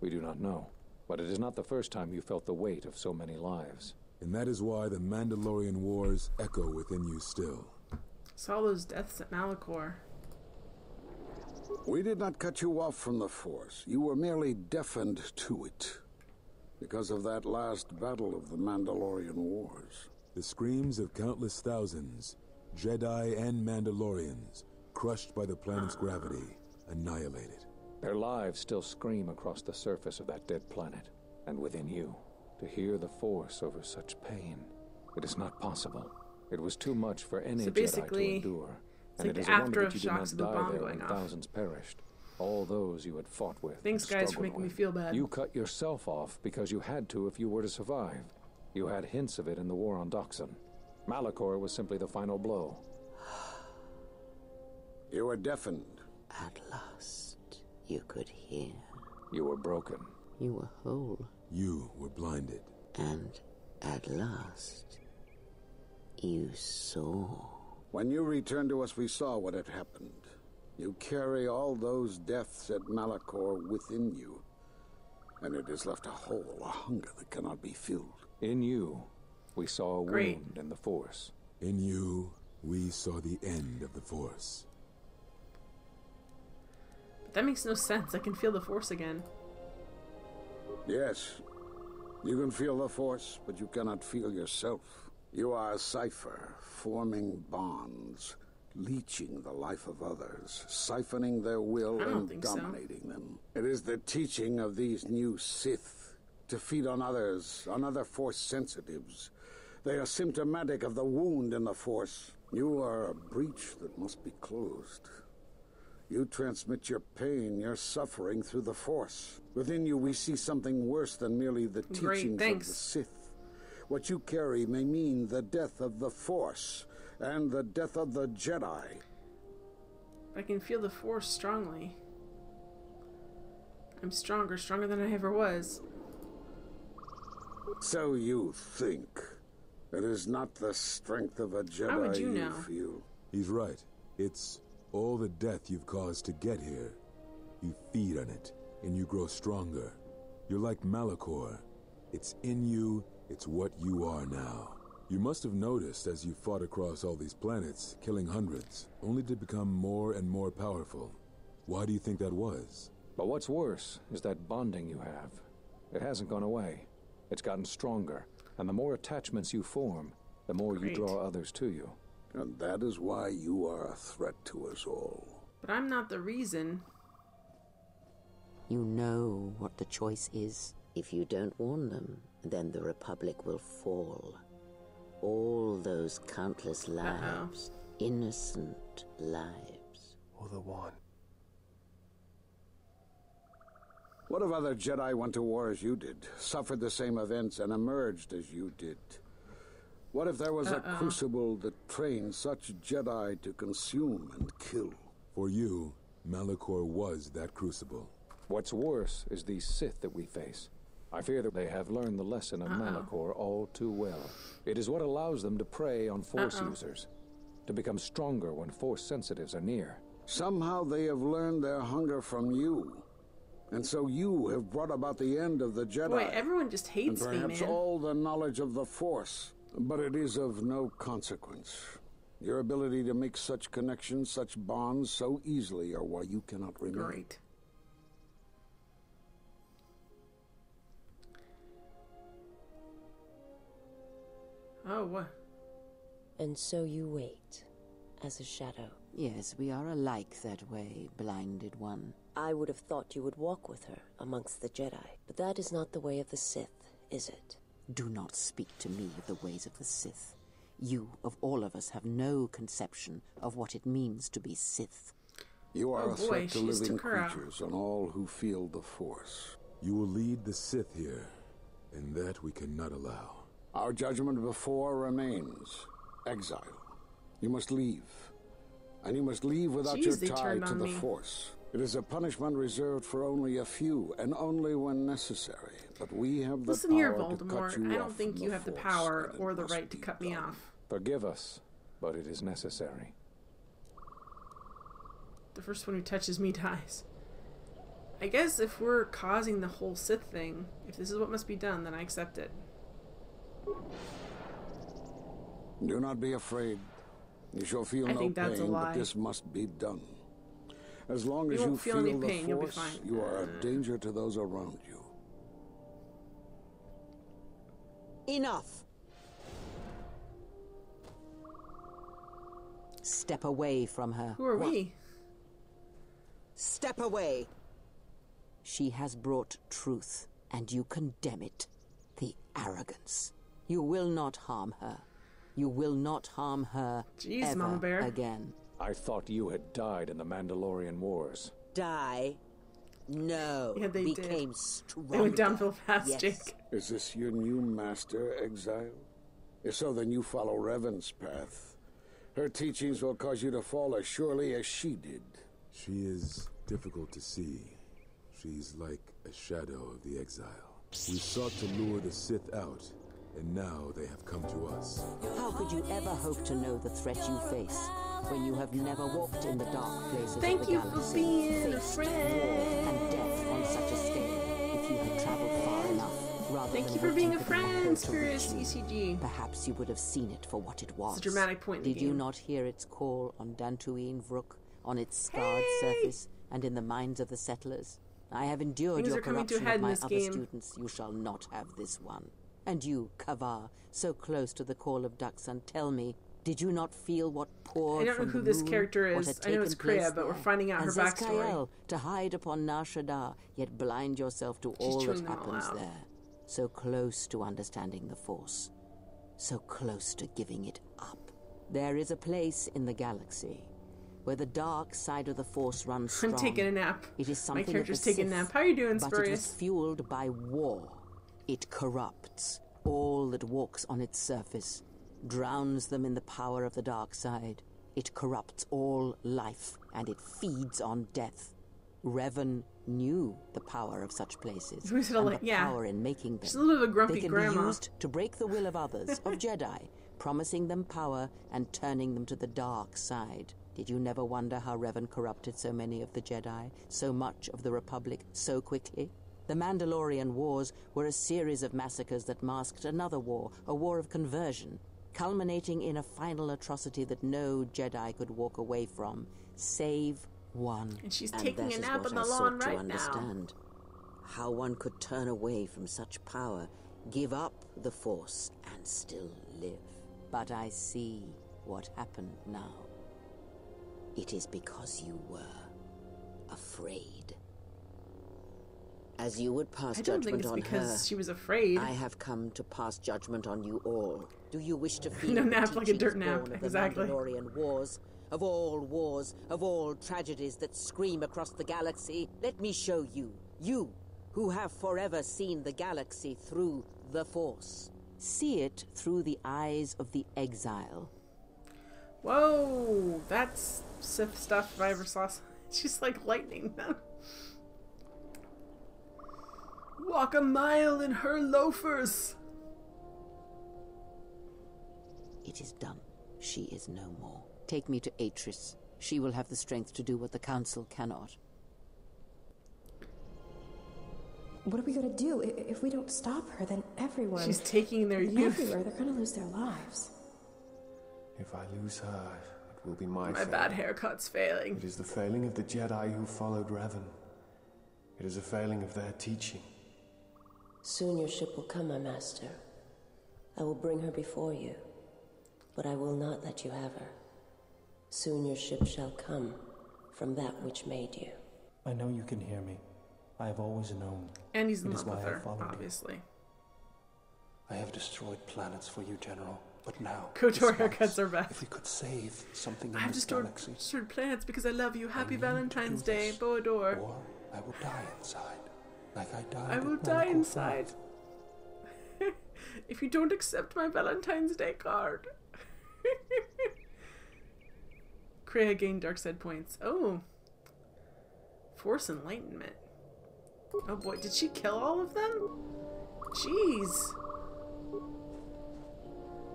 We do not know, but it is not the first time you felt the weight of so many lives. And that is why the Mandalorian Wars echo within you still. Saw those deaths at Malachor. We did not cut you off from the Force. You were merely deafened to it. Because of that last battle of the Mandalorian Wars. The screams of countless thousands, Jedi and Mandalorians, crushed by the planet's gravity, annihilated. Their lives still scream across the surface of that dead planet, and within you. To hear the Force over such pain, it is not possible. It was too much for any Jedi to endure, and it is a wonder that you did not die there when thousands perished. All those you had fought with. Thanks, guys, for making me feel bad. You cut yourself off because you had to if you were to survive. You had hints of it in the war on Doxon. Malachor was simply the final blow. You were deafened. At last, you could hear. You were broken. You were whole. You were blinded. And at last, you saw. When you returned to us, we saw what had happened. You carry all those deaths at Malachor within you. And it has left a hole, a hunger that cannot be filled. In you, we saw a wound in the Force. In you, we saw the end of the Force. But that makes no sense. I can feel the Force again. Yes, you can feel the Force, but you cannot feel yourself. You are a cipher, forming bonds, leeching the life of others, siphoning their will and dominating them. It is the teaching of these new Sith to feed on others, on other Force sensitives. They are symptomatic of the wound in the Force. You are a breach that must be closed. You transmit your pain, your suffering through the Force. Within you, we see something worse than merely the teachings of the Sith. What you carry may mean the death of the Force and the death of the Jedi. I can feel the Force strongly. I'm stronger than I ever was. So you think. It is not the strength of a Jedi. How would you know? Feel. He's right. It's all the death you've caused to get here. You feed on it, and you grow stronger. You're like Malachor. It's in you, it's what you are now. You must have noticed as you fought across all these planets, killing hundreds, only to become more and more powerful. Why do you think that was? But what's worse is that bonding you have. It hasn't gone away. It's gotten stronger, and the more attachments you form, the more you draw others to you. And that is why you are a threat to us all. But I'm not the reason. You know what the choice is. If you don't warn them, then the Republic will fall. All those countless lives, innocent lives. Or the one. What if other Jedi went to war as you did, suffered the same events, and emerged as you did? What if there was a crucible that trained such Jedi to consume and kill? For you, Malachor was that crucible. What's worse is these Sith that we face. I fear that they have learned the lesson of Malachor all too well. It is what allows them to prey on Force users, to become stronger when Force sensitives are near. Somehow they have learned their hunger from you. And so you have brought about the end of the Jedi. Boy, everyone just hates and me, perhaps man. all the knowledge of the Force. But it is of no consequence. Your ability to make such connections, such bonds so easily are why you cannot remain. Great. Oh, what? And so you wait, as a shadow. Yes, we are alike that way, blinded one. I would have thought you would walk with her amongst the Jedi, but that is not the way of the Sith, is it? Do not speak to me of the ways of the Sith. You, of all of us, have no conception of what it means to be Sith. You are a threat to living creatures and all who feel the Force. You will lead the Sith here, and that we cannot allow. Our judgment before remains. Exile. You must leave. And you must leave without your tie to the Force. It is a punishment reserved for only a few, and only when necessary. But we have the Listen here, power to cut you Voldemort. I don't off think from you the have the Force, power and or it the must right to be cut me done. off. Forgive us, but it is necessary. The first one who touches me dies. I guess if we're causing the whole Sith thing, if this is what must be done, then I accept it. Do not be afraid. You shall feel no pain, but this must be done. As long as you feel the pain, you'll be Force, fine. you are a danger to those around you. Enough! Step away from her. Who are we? Step away! She has brought truth, and you condemn it. The arrogance. You will not harm her. You will not harm her ever Mama Bear. again. I thought you had died in the Mandalorian Wars. Die? No. Yeah, they became did. stronger. They went downhill fast, yes. Jake. Is this your new master, Exile? If so, then you follow Revan's path. Her teachings will cause you to fall as surely as she did. She is difficult to see. She's like a shadow of the Exile. We sought to lure the Sith out, and now they have come to us. How could you ever hope to know the threat you face when you have never walked in the dark places of the galaxy? Thank you for being a faced friend. war and death on such a scale? If you had traveled far enough, rather Thank than you for being a waiting for the friend, Echo to Spurious reach you, ECG. perhaps you would have seen it for what it was. It's a dramatic point in the Did you game. not hear its call on Dantooine Vrook, on its scarred surface, and in the minds of the settlers? I have endured Things your are coming to a corruption head of in my this other game. students. You shall not have this one. And you, Kavar, so close to the call of Duxan, tell me, did you not feel what poured I don't know from who the this moon, character what is. had I know it's taken place Kreia, but we're there? finding out And her backstory. Zazkael, to hide upon Nar Shaddaa, yet blind yourself to all that chewing them all happens out. there. So close to understanding the Force. So close to giving it up. There is a place in the galaxy where the dark side of the Force runs strong. I'm taking a nap. It is something My character's of the taking a Sith, nap. How are you doing, but it Spurious? was fueled by war. It corrupts all that walks on its surface, drowns them in the power of the dark side. It corrupts all life, and it feeds on death. Revan knew the power of such places, Who's it and like- the yeah. power in making them. She's a little bit of a grumpy They can grandma. be used to break the will of others, of Jedi, promising them power and turning them to the dark side. Did you never wonder how Revan corrupted so many of the Jedi, so much of the Republic, so quickly? The Mandalorian Wars were a series of massacres that masked another war, a war of conversion, culminating in a final atrocity that no Jedi could walk away from, save one. And she's And taking that a is nap what on the I lawn sought to right now. understand. How one could turn away from such power, give up the Force, and still live. But I see what happened now. It is because you were afraid. As you would pass I don't think judgment it's on because her, she was afraid. I have come to pass judgment on you all. Do you wish to feel No the nap like a dirt teachings nap, born of exactly. the Mandalorian Wars, of all tragedies that scream across the galaxy? Let me show you, who have forever seen the galaxy through the Force. See it through the eyes of the exile. Whoa, that's Sith stuff if I ever saw. She's like lightning. Walk a mile in her loafers. It is done. She is no more. Take me to Atris. She will have the strength to do what the Council cannot. What are we gonna do? If we don't stop her, then everyone... She's taking their youth. Everywhere, they're gonna lose their lives. If I lose her, it will be my failing. Bad haircut's failing. It is the failing of the Jedi who followed Revan. It is a failing of their teaching. Soon your ship will come, my master. I will bring her before you, but I will not let you have her. Soon your ship shall come from that which made you. I know you can hear me. I have always known. And he's in love with her, obviously. I have destroyed planets for you, General. But now, KOTOR haircuts are back. If we could save something in I've this galaxy. destroyed planets because I love you. Happy Valentine's Day, Boador. Or I will die inside, like I died. I will die inside. If you don't accept my Valentine's Day card. Kreia gained dark side points. Oh. Force Enlightenment. Oh boy, did she kill all of them? Jeez.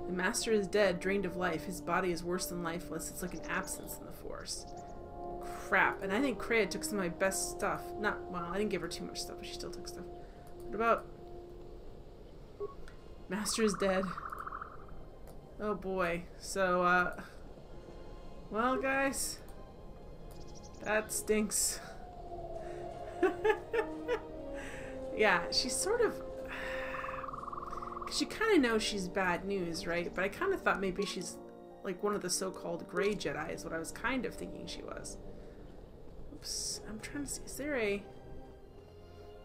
The master is dead, drained of life. His body is worse than lifeless. It's like an absence in the Force. Crap. And I think Kreia took some of my best stuff. Well, I didn't give her too much stuff, but she still took stuff. What about... Master is dead. Oh boy. So, well, guys. That stinks. Yeah, she's sort of... Because you kind of know she's bad news, right? But I kind of thought maybe she's like one of the so-called gray Jedi is what I was kind of thinking she was. Oops. I'm trying to see. Is there a...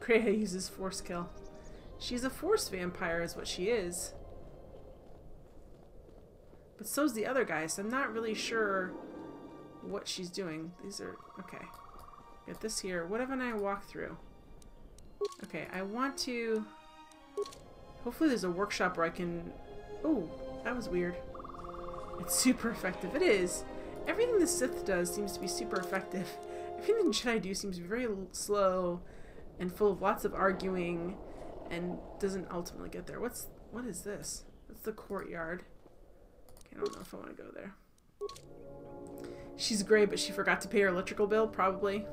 Kreia uses Force kill. She's a Force vampire is what she is. But so's the other guy, so I'm not really sure what she's doing. These are... Okay. Get this here. What haven't I walked through? Okay, I want to... Hopefully there's a workshop where I can... Oh, that was weird. It's super effective. It is. Everything the Sith does seems to be super effective. Everything the Jedi do seems to be very slow and full of lots of arguing and doesn't ultimately get there. What is this? That's the courtyard. Okay, I don't know if I want to go there. She's gray, but she forgot to pay her electrical bill, probably.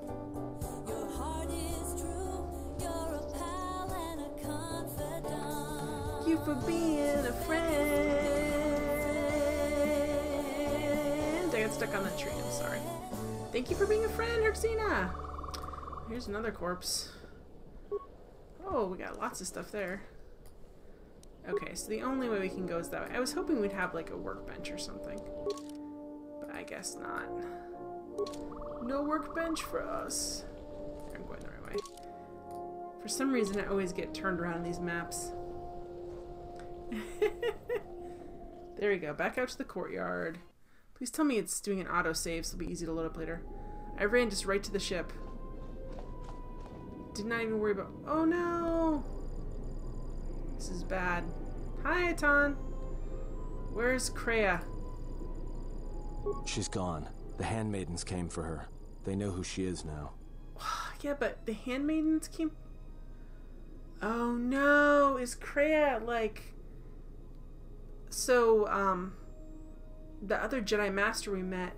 You for being a friend. I got stuck on that tree, I'm sorry. Thank you for being a friend, Herxina. Here's another corpse. Oh, we got lots of stuff there. Okay, so the only way we can go is that way. I was hoping we'd have like a workbench or something. But I guess not. No workbench for us. I'm going the right way. For some reason I always get turned around in these maps. There we go. Back out to the courtyard. Please tell me it's doing an autosave so it'll be easy to load up later. I ran just right to the ship. Did not even worry about... Oh no! This is bad. Hi, Atan. Where's Kreia? She's gone. The handmaidens came for her. They know who she is now. Yeah, but the handmaidens came... Oh no! Is Kreia like... So, the other Jedi Master we met,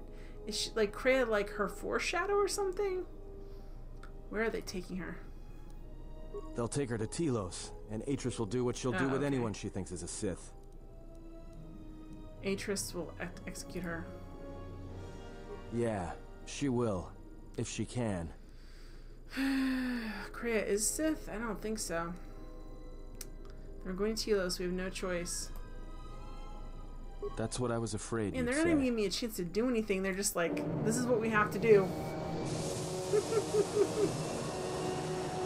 is she, like, Kreia, like, her foreshadow or something? Where are they taking her? They'll take her to Telos, and Atris will do what she'll do with anyone she thinks is a Sith. Atris will execute her. Yeah, she will. If she can. Kreia is Sith? I don't think so. We're going to Telos, we have no choice. That's what I was afraid And you'd they're not even giving me a chance to do anything. They're just like, this is what we have to do.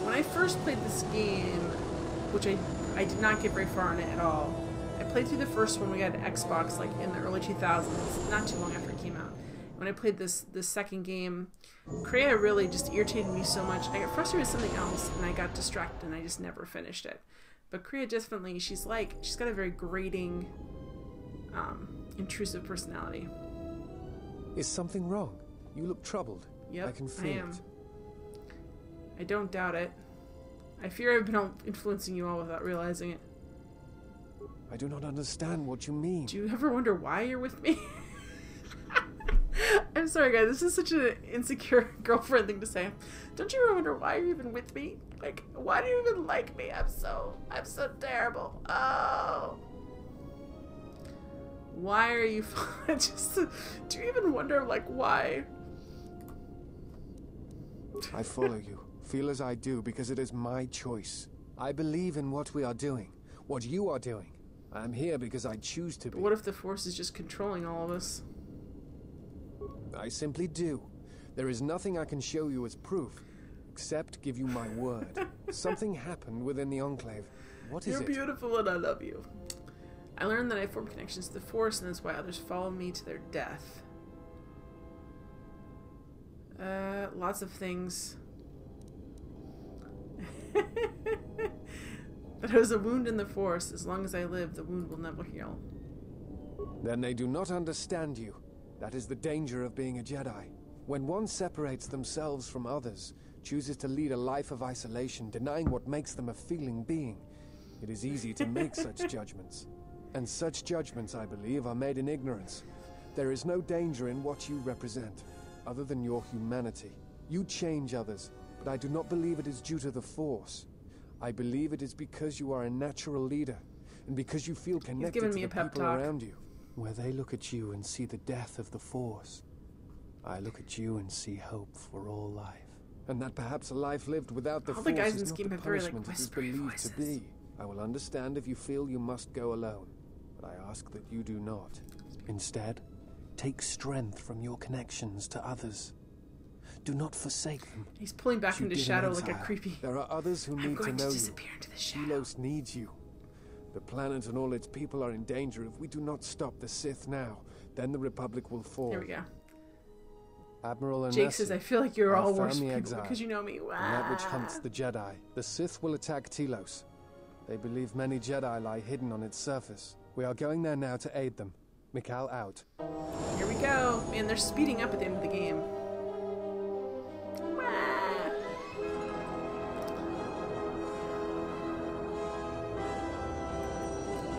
When I first played this game, which I did not get very far on it at all. I played through the first one. We got an Xbox like in the early 2000s, not too long after it came out. when I played this second game, Kreia really just irritated me so much. I got frustrated with something else, and I got distracted, and I just never finished it. But Kreia definitely, she's got a very grating, intrusive personality. Is something wrong? You look troubled. Yep, I can feel it. I don't doubt it. I fear I've been influencing you all without realizing it. I do not understand what you mean. Do you ever wonder why you're with me? I'm sorry, guys. This is such an insecure girlfriend thing to say. Don't you ever wonder why you're even with me? Like, why do you even like me? I'm so terrible. Oh. Why are you do you even wonder, like, why? I follow you. Feel as I do, because it is my choice. I believe in what we are doing. What you are doing. I'm here because I choose to be. But what if the Force is just controlling all of us? I simply do. There is nothing I can show you as proof, except give you my word. Something happened within the Enclave. What is it? You're beautiful and I love you. I learned that I form connections to the Force, and that's why others follow me to their death. Lots of things. But it was a wound in the Force. As long as I live, the wound will never heal. Then they do not understand you. That is the danger of being a Jedi. When one separates themselves from others, chooses to lead a life of isolation, denying what makes them a feeling being, it is easy to make such judgments. And such judgments, I believe, are made in ignorance. There is no danger in what you represent, other than your humanity. You change others, but I do not believe it is due to the Force. I believe it is because you are a natural leader, and because you feel connected to the people around you. Where they look at you and see the death of the Force, I look at you and see hope for all life. And that perhaps a life lived without the Force is not the punishment it is believed to be. I will understand if you feel you must go alone, but I ask that you do not. Instead, take strength from your connections to others. Do not forsake them. He's pulling back into shadow like a creepy... There are others who need to know you. Disappear into the shadow. Telos needs you. The planet and all its people are in danger. If we do not stop the Sith now, then the Republic will fall. Here we go. Admiral Jake says, I feel like you're all worse people exile, because you know me. Wow. And that which hunts the Jedi. The Sith will attack Telos. They believe many Jedi lie hidden on its surface. We are going there now to aid them. Mikal out. Here we go. Man, they're speeding up at the end of the game.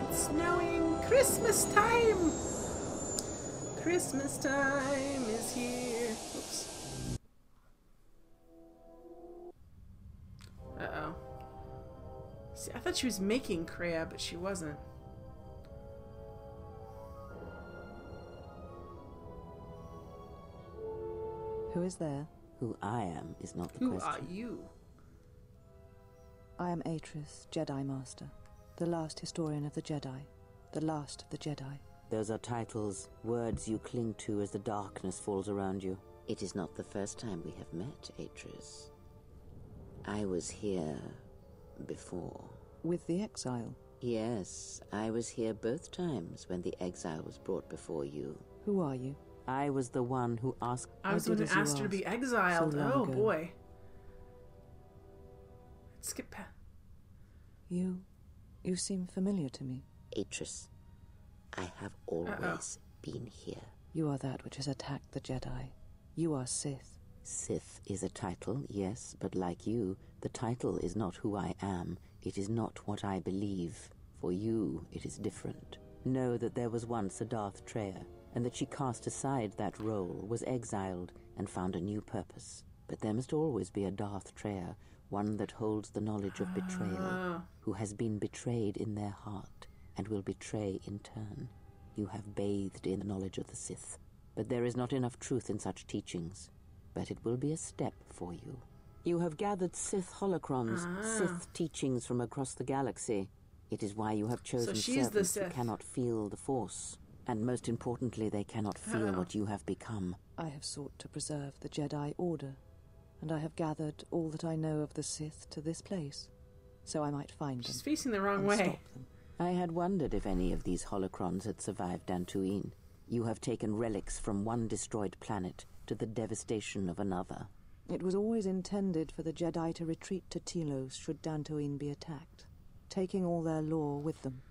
It's snowing. Christmas time. Christmas time is here. Oops. Uh-oh. See, I thought she was making Kreia, but she wasn't. Who is there? Who I am is not the question. Who are you? I am Atris, Jedi Master, the last historian of the Jedi, the last of the Jedi. Those are titles, words you cling to as the darkness falls around you. It is not the first time we have met, Atris. I was here before. With the exile? Yes, I was here both times when the exile was brought before you. Who are you? I was the one who asked... I was the one who asked her to be exiled. Oh, boy. Let's skip past. You seem familiar to me. Atris, I have always been here. You are that which has attacked the Jedi. You are Sith. Sith is a title, yes, but like you, the title is not who I am. It is not what I believe. For you, it is different. Know that there was once a Darth Treya, and that she cast aside that role, was exiled, and found a new purpose. But there must always be a Darth Treya, one that holds the knowledge of betrayal, who has been betrayed in their heart, and will betray in turn. You have bathed in the knowledge of the Sith, but there is not enough truth in such teachings. But it will be a step for you. You have gathered Sith holocrons, Sith teachings from across the galaxy. It is why you have chosen servants who cannot feel the Force. And most importantly, they cannot feel what you have become. I have sought to preserve the Jedi Order, and I have gathered all that I know of the Sith to this place, so I might find them. She's facing the wrong way. Stop them. I had wondered if any of these holocrons had survived Dantooine. You have taken relics from one destroyed planet to the devastation of another. It was always intended for the Jedi to retreat to Telos should Dantooine be attacked, taking all their lore with them.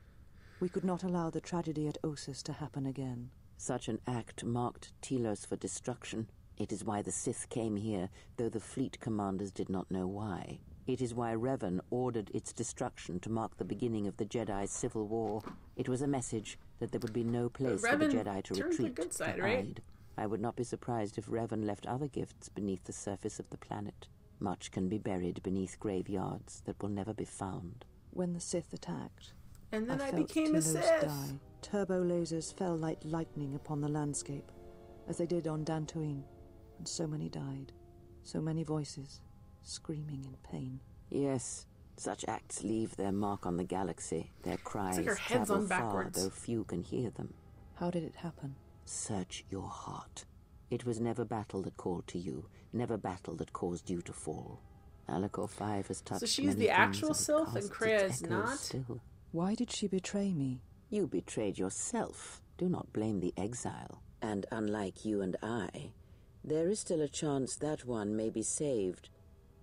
We could not allow the tragedy at Ossus to happen again. Such an act marked Telos for destruction. It is why the Sith came here, though the fleet commanders did not know why. It is why Revan ordered its destruction to mark the beginning of the Jedi's civil war. It was a message that there would be no place for the Jedi to retreat, to hide. Right? I would not be surprised if Revan left other gifts beneath the surface of the planet. Much can be buried beneath graveyards that will never be found. When the Sith attacked, and then I felt became Telos a Sith. Die. Turbo lasers fell like lightning upon the landscape, as they did on Dantooine, and so many died. So many voices, screaming in pain. Yes, such acts leave their mark on the galaxy. Their cries like travel far, though few can hear them. How did it happen? Search your heart. It was never battle that called to you, never battle that caused you to fall. Alakor 5 has touched. So she's the actual Sylph and Kreia is not? Still. Why did she betray me? You betrayed yourself. Do not blame the exile. And unlike you and I, there is still a chance that one may be saved.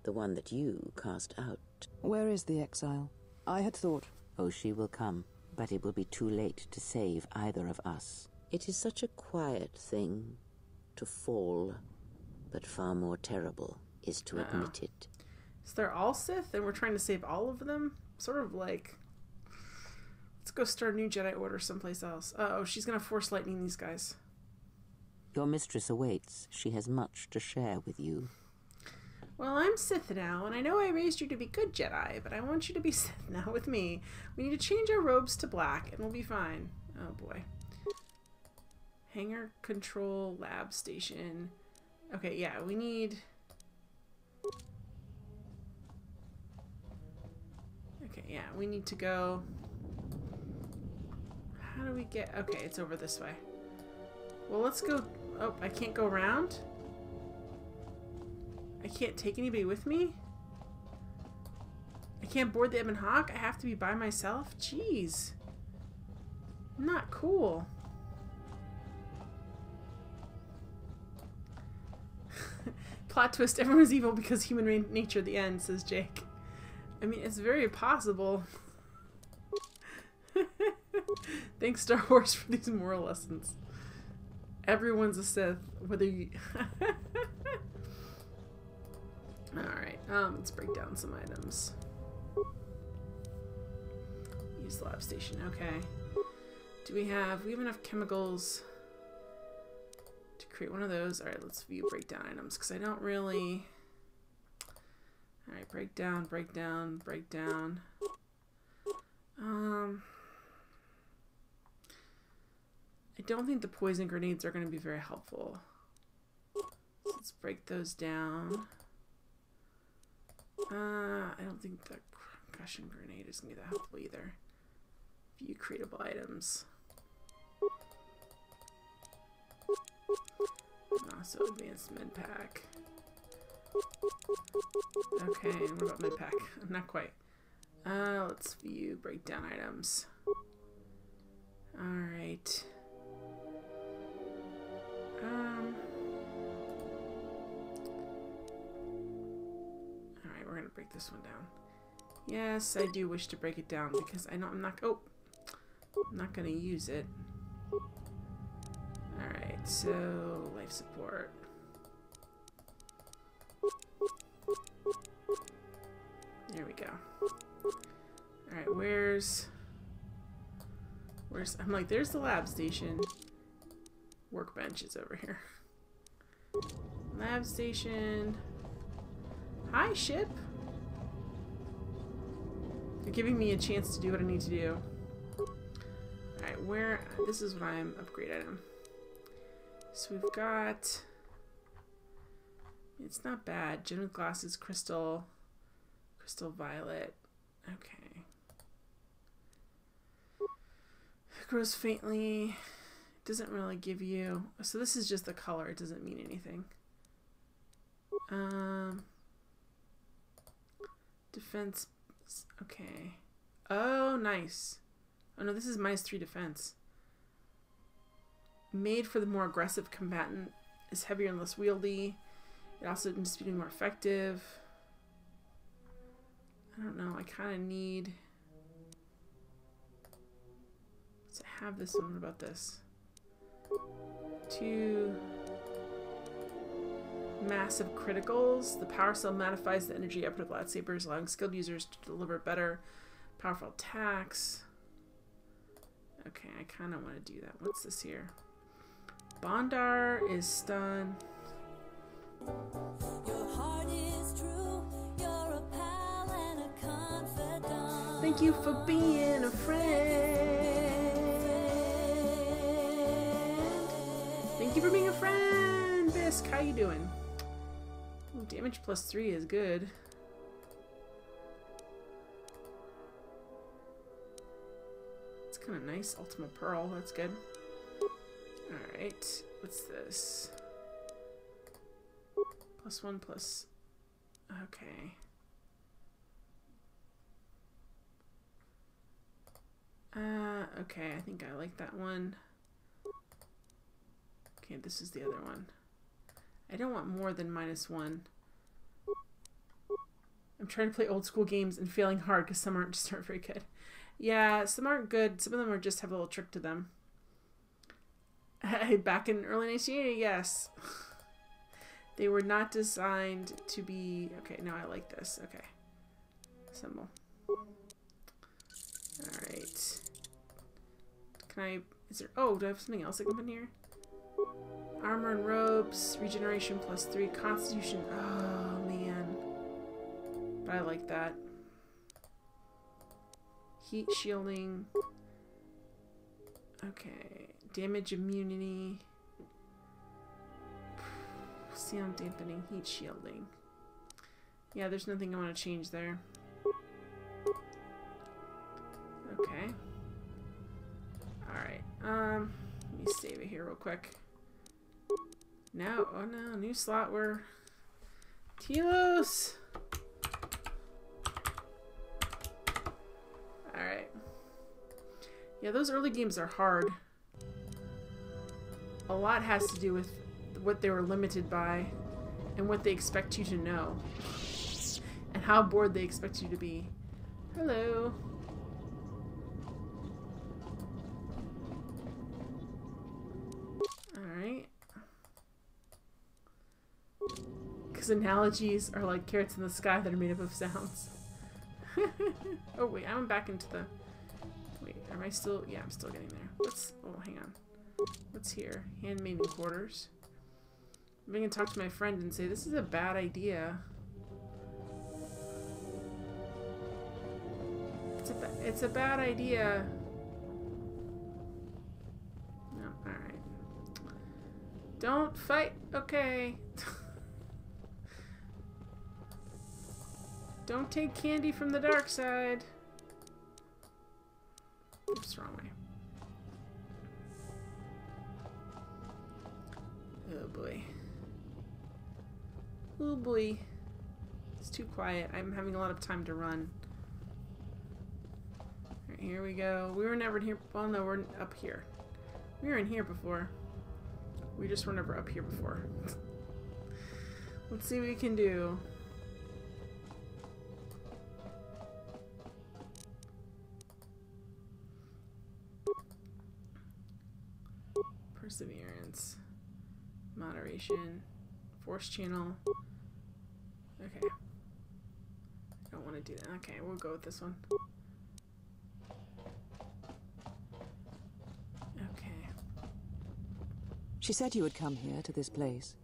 The one that you cast out. Where is the exile? I had thought... Oh, she will come, but it will be too late to save either of us. It is such a quiet thing to fall, but far more terrible is to admit it. So they're all Sith, and we're trying to save all of them? Sort of like... Let's go start a new Jedi Order someplace else. Uh-oh, she's gonna force lightning these guys. Your mistress awaits. She has much to share with you. Well, I'm Sith now, and I know I raised you to be good Jedi, but I want you to be Sith now with me. We need to change our robes to black, and we'll be fine. Oh, boy. Hangar control lab station. Okay, yeah, we need... Okay, yeah, we need to go... How do we get... Okay, it's over this way. Well, let's go... Oh, I can't go around? I can't take anybody with me? I can't board the Ebon Hawk? I have to be by myself? Jeez. Not cool. Plot twist, everyone's evil because human nature at the end, says Jake. I mean, it's very possible. Thanks, Star Wars, for these moral lessons. Everyone's a Sith, whether you... Alright, let's break down some items. Use the lab station, okay. Do we have enough chemicals to create one of those? Alright, let's view breakdown items, because I don't really... Alright, breakdown, breakdown, breakdown. I don't think the poison grenades are going to be very helpful. So let's break those down. I don't think the concussion grenade is going to be that helpful either. View creatable items. Also advanced med pack. Okay, what about med pack? Not quite. Let's view breakdown items. Alright. Alright, we're gonna break this one down. Yes, I do wish to break it down because I know I'm not gonna use it. Alright, so life support. There we go. Alright, where's I'm like, there's the lab station. Workbench is over here. Lab station. Hi, ship. You're giving me a chance to do what I need to do. Alright, this is what I'm upgrade item. So we've got, it's not bad. Gem with glasses, crystal violet. Okay. It grows faintly. Doesn't really give you, so this is just the color, it doesn't mean anything. Defense, okay. Oh, nice. Oh no, this is -3 defense. made for the more aggressive combatant, is heavier and less wieldy. It also needs to be more effective. I don't know. I kind of need to have this one. What about this? 2 massive criticals. The power cell magnifies the energy output of lightsabers, allowing skilled users to deliver better, powerful attacks. Okay, I kind of want to do that. What's this here? Bondar is stun. Your heart is true. You're a pal and a confidant. Thank you for being a friend. Thank you for being a friend, Bisk. How you doing? Ooh, damage +3 is good. It's kind of nice. Ultimate Pearl. That's good. Alright. What's this? +1 plus... Okay. Okay, I think I like that one. Okay, this is the other one. I don't want more than -1. I'm trying to play old school games and failing hard because some aren't very good. Yeah, some aren't good. Some of them are just have a little trick to them. Back in early 1980, yes. They were not designed to be... Okay, now I like this. Okay. Assemble. Alright. Can I... Is there... Oh, do I have something else I can put in here? Armor and robes. Regeneration +3. Constitution. Oh, man. But I like that. Heat shielding. Okay. Damage immunity. Sound dampening. Heat shielding. Yeah, there's nothing I want to change there. Okay. Alright. Let me save it here real quick. No. Oh no. New slot where... Telos! Alright. Yeah, those early games are hard. A lot has to do with what they were limited by and what they expect you to know. And how bored they expect you to be. Hello. Alright. Because analogies are like carrots in the sky that are made up of sounds. Oh wait, I'm back into the... Wait, am I still... Yeah, I'm still getting there. What's... Oh, hang on. What's here? Handmaiden quarters. I'm going to talk to my friend and say, this is a bad idea. It's a bad idea. No, alright. Don't fight. Okay. Don't take candy from the dark side. Oops, wrong way. Oh boy. Oh boy. It's too quiet. I'm having a lot of time to run. Alright, here we go. We were never in here. Well, no, we're up here. We were in here before. We just were never up here before. Let's see what we can do. Perseverance. Moderation. Force channel. Okay. I don't want to do that. Okay, we'll go with this one. Okay. She said you would come here to this place.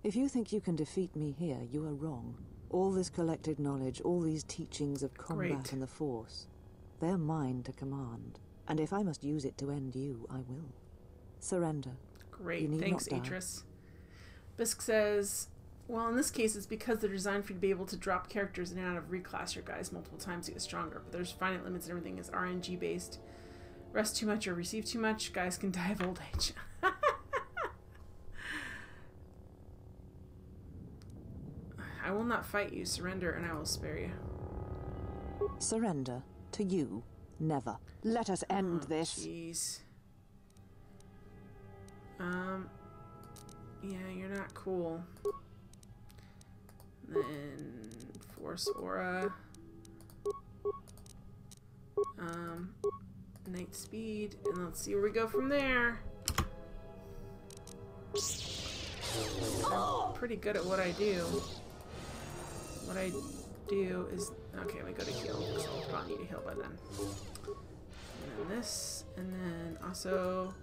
If you think you can defeat me here, you are wrong. All this collected knowledge, all these teachings of combat and the Force, they're mine to command. And if I must use it to end you, I will. Surrender. Great. Thanks, Atris. Bisk says, well, in this case, it's because they're designed for you to be able to drop characters in and out of reclass your guys multiple times to get stronger. But there's finite limits and everything is RNG based. Rest too much or receive too much, guys can die of old age. I will not fight you. Surrender and I will spare you. Surrender? To you? Never. Let us end this. Jeez. Yeah, you're not cool. Then Force Aura. Night Speed, and let's see where we go from there. I'm pretty good at what I do. What I do is... Okay, we go to heal, because I'll probably need to heal by then. And then this, and then also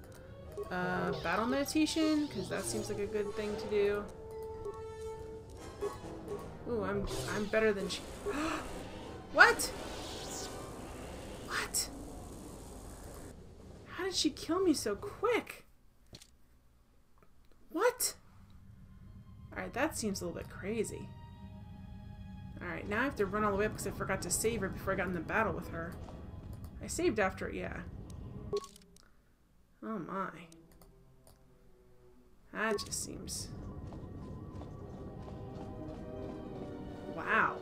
battle meditation, because that seems like a good thing to do. Ooh, I'm better than she... What? What? How did she kill me so quick? What? Alright, that seems a little bit crazy. Alright, now I have to run all the way up because I forgot to save her before I got in the battle with her. I saved after it, yeah. Oh my. That just seems... Wow.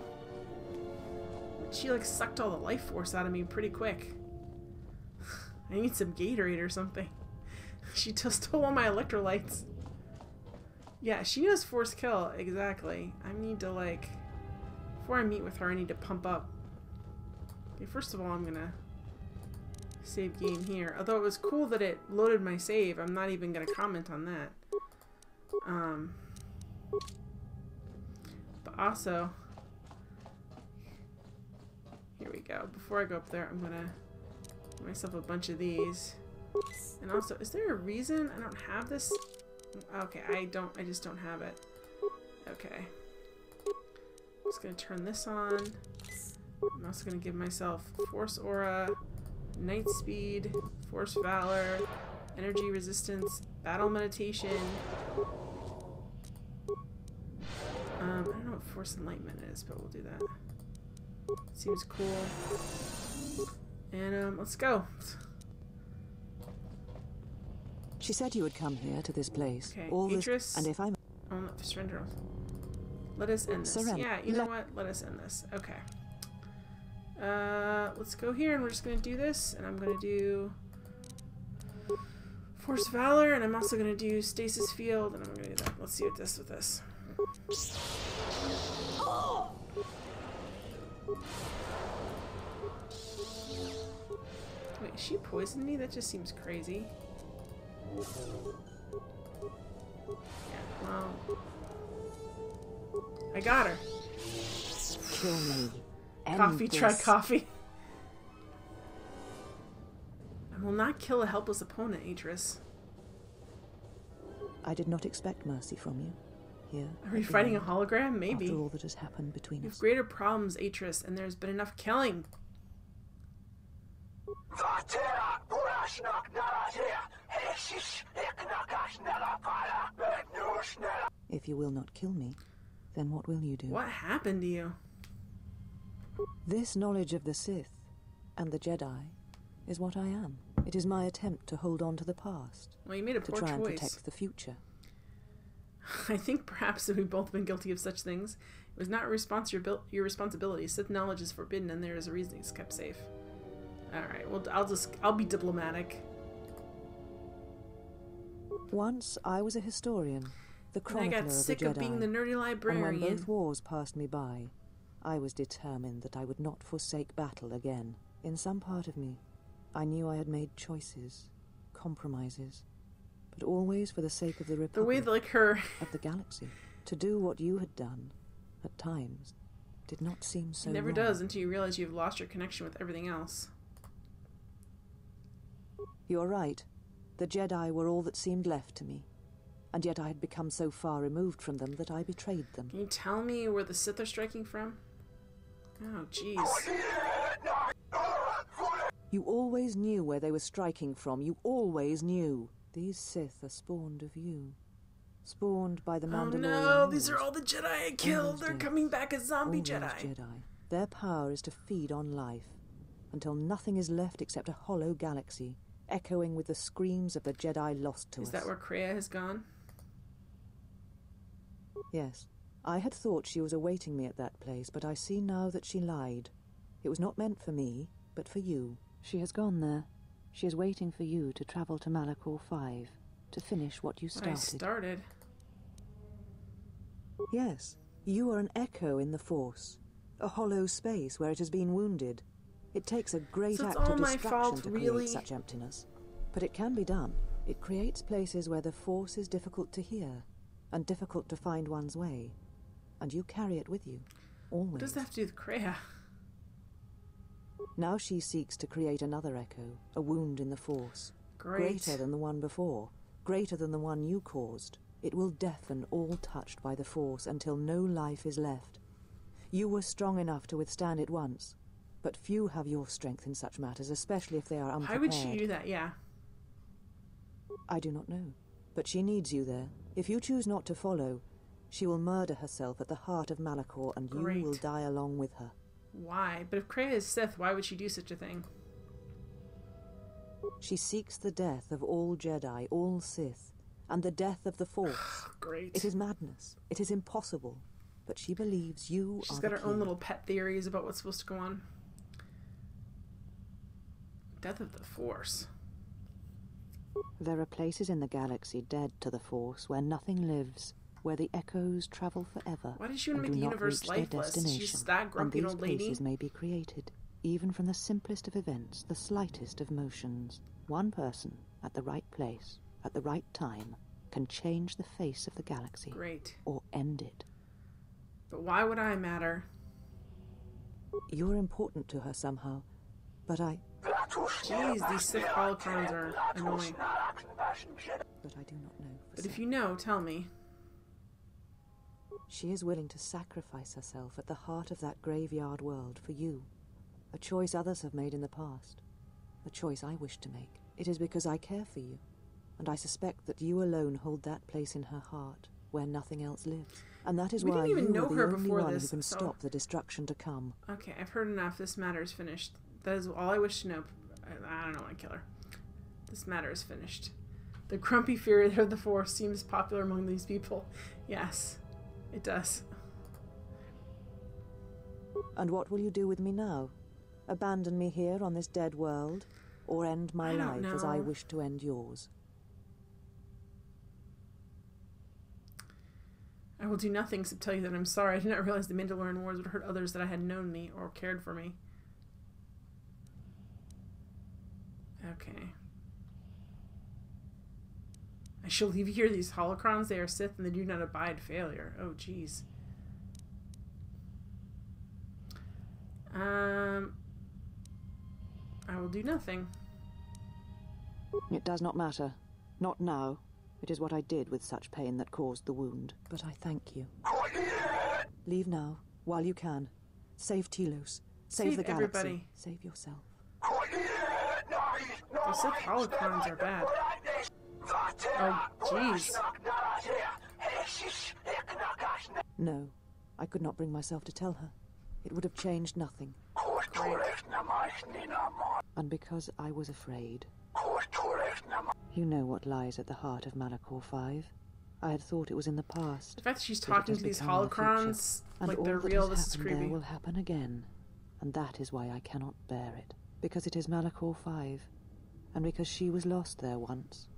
She like sucked all the life force out of me pretty quick. I need some Gatorade or something. She just stole all my electrolytes. Yeah, she knows force kill, exactly. I need to like... Before I meet with her, I need to pump up. Okay, first of all, I'm gonna save game here. Although it was cool that it loaded my save, I'm not even gonna comment on that. But also... Here we go. Before I go up there, I'm gonna get myself a bunch of these. And also, is there a reason I don't have this? Okay, I just don't have it. Okay. I'm just gonna turn this on. I'm also gonna give myself Force Aura, Night Speed, Force Valor, Energy Resistance, Battle Meditation. I don't know what Force Enlightenment is, but we'll do that. Seems cool. And let's go. She said you would come here to this place. Okay, All Atris. this, and if I'm... Oh, no, surrender. Let us end this. Surrender. Yeah, you know what? Let us end this. Okay. Let's go here, and we're just gonna do this, and I'm gonna do Force Valor, and I'm also gonna do Stasis Field, and I'm gonna do that. Let's see what this with this. Wait, she poisoned me? That just seems crazy. Yeah, well... I got her. Kill me. Coffee, try coffee. I will not kill a helpless opponent, Atris. I did not expect mercy from you. Here. Are we fighting a hologram? Maybe. After all that has happened between us. We have greater problems, Atris, and there's been enough killing. If you will not kill me, then what will you do? What happened to you? This knowledge of the Sith and the Jedi is what I am. It is my attempt to hold on to the past. Well, you made a poor choice. To try and choice. protect the future. I think perhaps we've both been guilty of such things. It was not your responsibility. Sith knowledge is forbidden, and there is a reason it's kept safe. Alright, well, I'll be diplomatic. Once I was a historian, the chronicler and I got sick of the Jedi. Of being the nerdy librarian. And when both wars passed me by, I was determined that I would not forsake battle again. In some part of me, I knew I had made choices, compromises, but always for the sake of the Republic. The way that, like, her... of the galaxy. To do what you had done, at times, did not seem so It never wrong. does until you realize you've lost your connection with everything else. You're right. The Jedi were all that seemed left to me. And yet I had become so far removed from them that I betrayed them. Can you tell me where the Sith are striking from? Oh, jeez. You always knew where they were striking from. You always knew. These Sith are spawned of you. Spawned by the Mandalorian. Oh no, these are all the Jedi I killed. They're coming back as zombie Jedi. Their power is to feed on life, until nothing is left except a hollow galaxy, echoing with the screams of the Jedi lost to us. Is that where Kreia has gone? Yes. I had thought she was awaiting me at that place, but I see now that she lied. It was not meant for me, but for you. She has gone there. She is waiting for you to travel to Malachor 5. to finish what you started. I started. Yes, you are an echo in the Force, a hollow space where it has been wounded. It takes a great So it's act all of my destruction fault, to really? create such emptiness. But it can be done. It creates places where the Force is difficult to hear and difficult to find one's way. And you carry it with you, always. What does that have to do with Kreia? Now she seeks to create another echo, a wound in the Force. Greater than the one before, greater than the one you caused. It will deafen all touched by the Force until no life is left. You were strong enough to withstand it once, but few have your strength in such matters, especially if they are unprepared. Why would she do that? Yeah. I do not know, but she needs you there. If you choose not to follow, she will murder herself at the heart of Malachor, and you will die along with her. Why? But if Kreia is Sith, why would she do such a thing? She seeks the death of all Jedi, all Sith, and the death of the Force. Great. It is madness. It is impossible. But she believes you She's are got the her key. own little pet theories about what's supposed to go on. Death of the Force. There are places in the galaxy dead to the Force where nothing lives, where the echoes travel forever. Why does she want to and make do the not universe reach their lifeless? destination. She's that grumpy and these old lady. places may be created, even from the simplest of events, the slightest of motions. One person, at the right place, at the right time, can change the face of the galaxy. Great. Or end it. But why would I matter? You're important to her somehow, but I... Jeez, these Sith holocrons are annoying. But I do not know. But if you know, tell me. She is willing to sacrifice herself at the heart of that graveyard world for you. A choice others have made in the past. A choice I wish to make. It is because I care for you, and I suspect that you alone hold that place in her heart where nothing else lives. And that is why you are the only one who can stop the destruction to come. Okay, I've heard enough. This matter is finished. That is all I wish to know. I don't want to kill her. This matter is finished. The grumpy fury of the Force seems popular among these people. Yes, it does. And what will you do with me now? Abandon me here on this dead world? Or end my life as I wish to end yours? I will do nothing except tell you that I'm sorry. I did not realize the Mandalorian Wars would hurt others that I had known me or cared for me. Okay. I shall leave you here. These holocrons, they are Sith and they do not abide failure. Oh, jeez. I will do nothing. It does not matter. Not now. It is what I did with such pain that caused the wound. But I thank you. Leave now, while you can. Save Telos. Save the galaxy. Everybody. Save yourself. The Sith holocrons are bad. Oh, jeez. No, I could not bring myself to tell her. It would have changed nothing. And because I was afraid. You know what lies at the heart of Malachor V. I had thought it was in the past. The fact that she's talking to these holocrons like they're real, this is creepy. There will happen again. And that is why I cannot bear it. Because it is Malachor V. And because she was lost there once.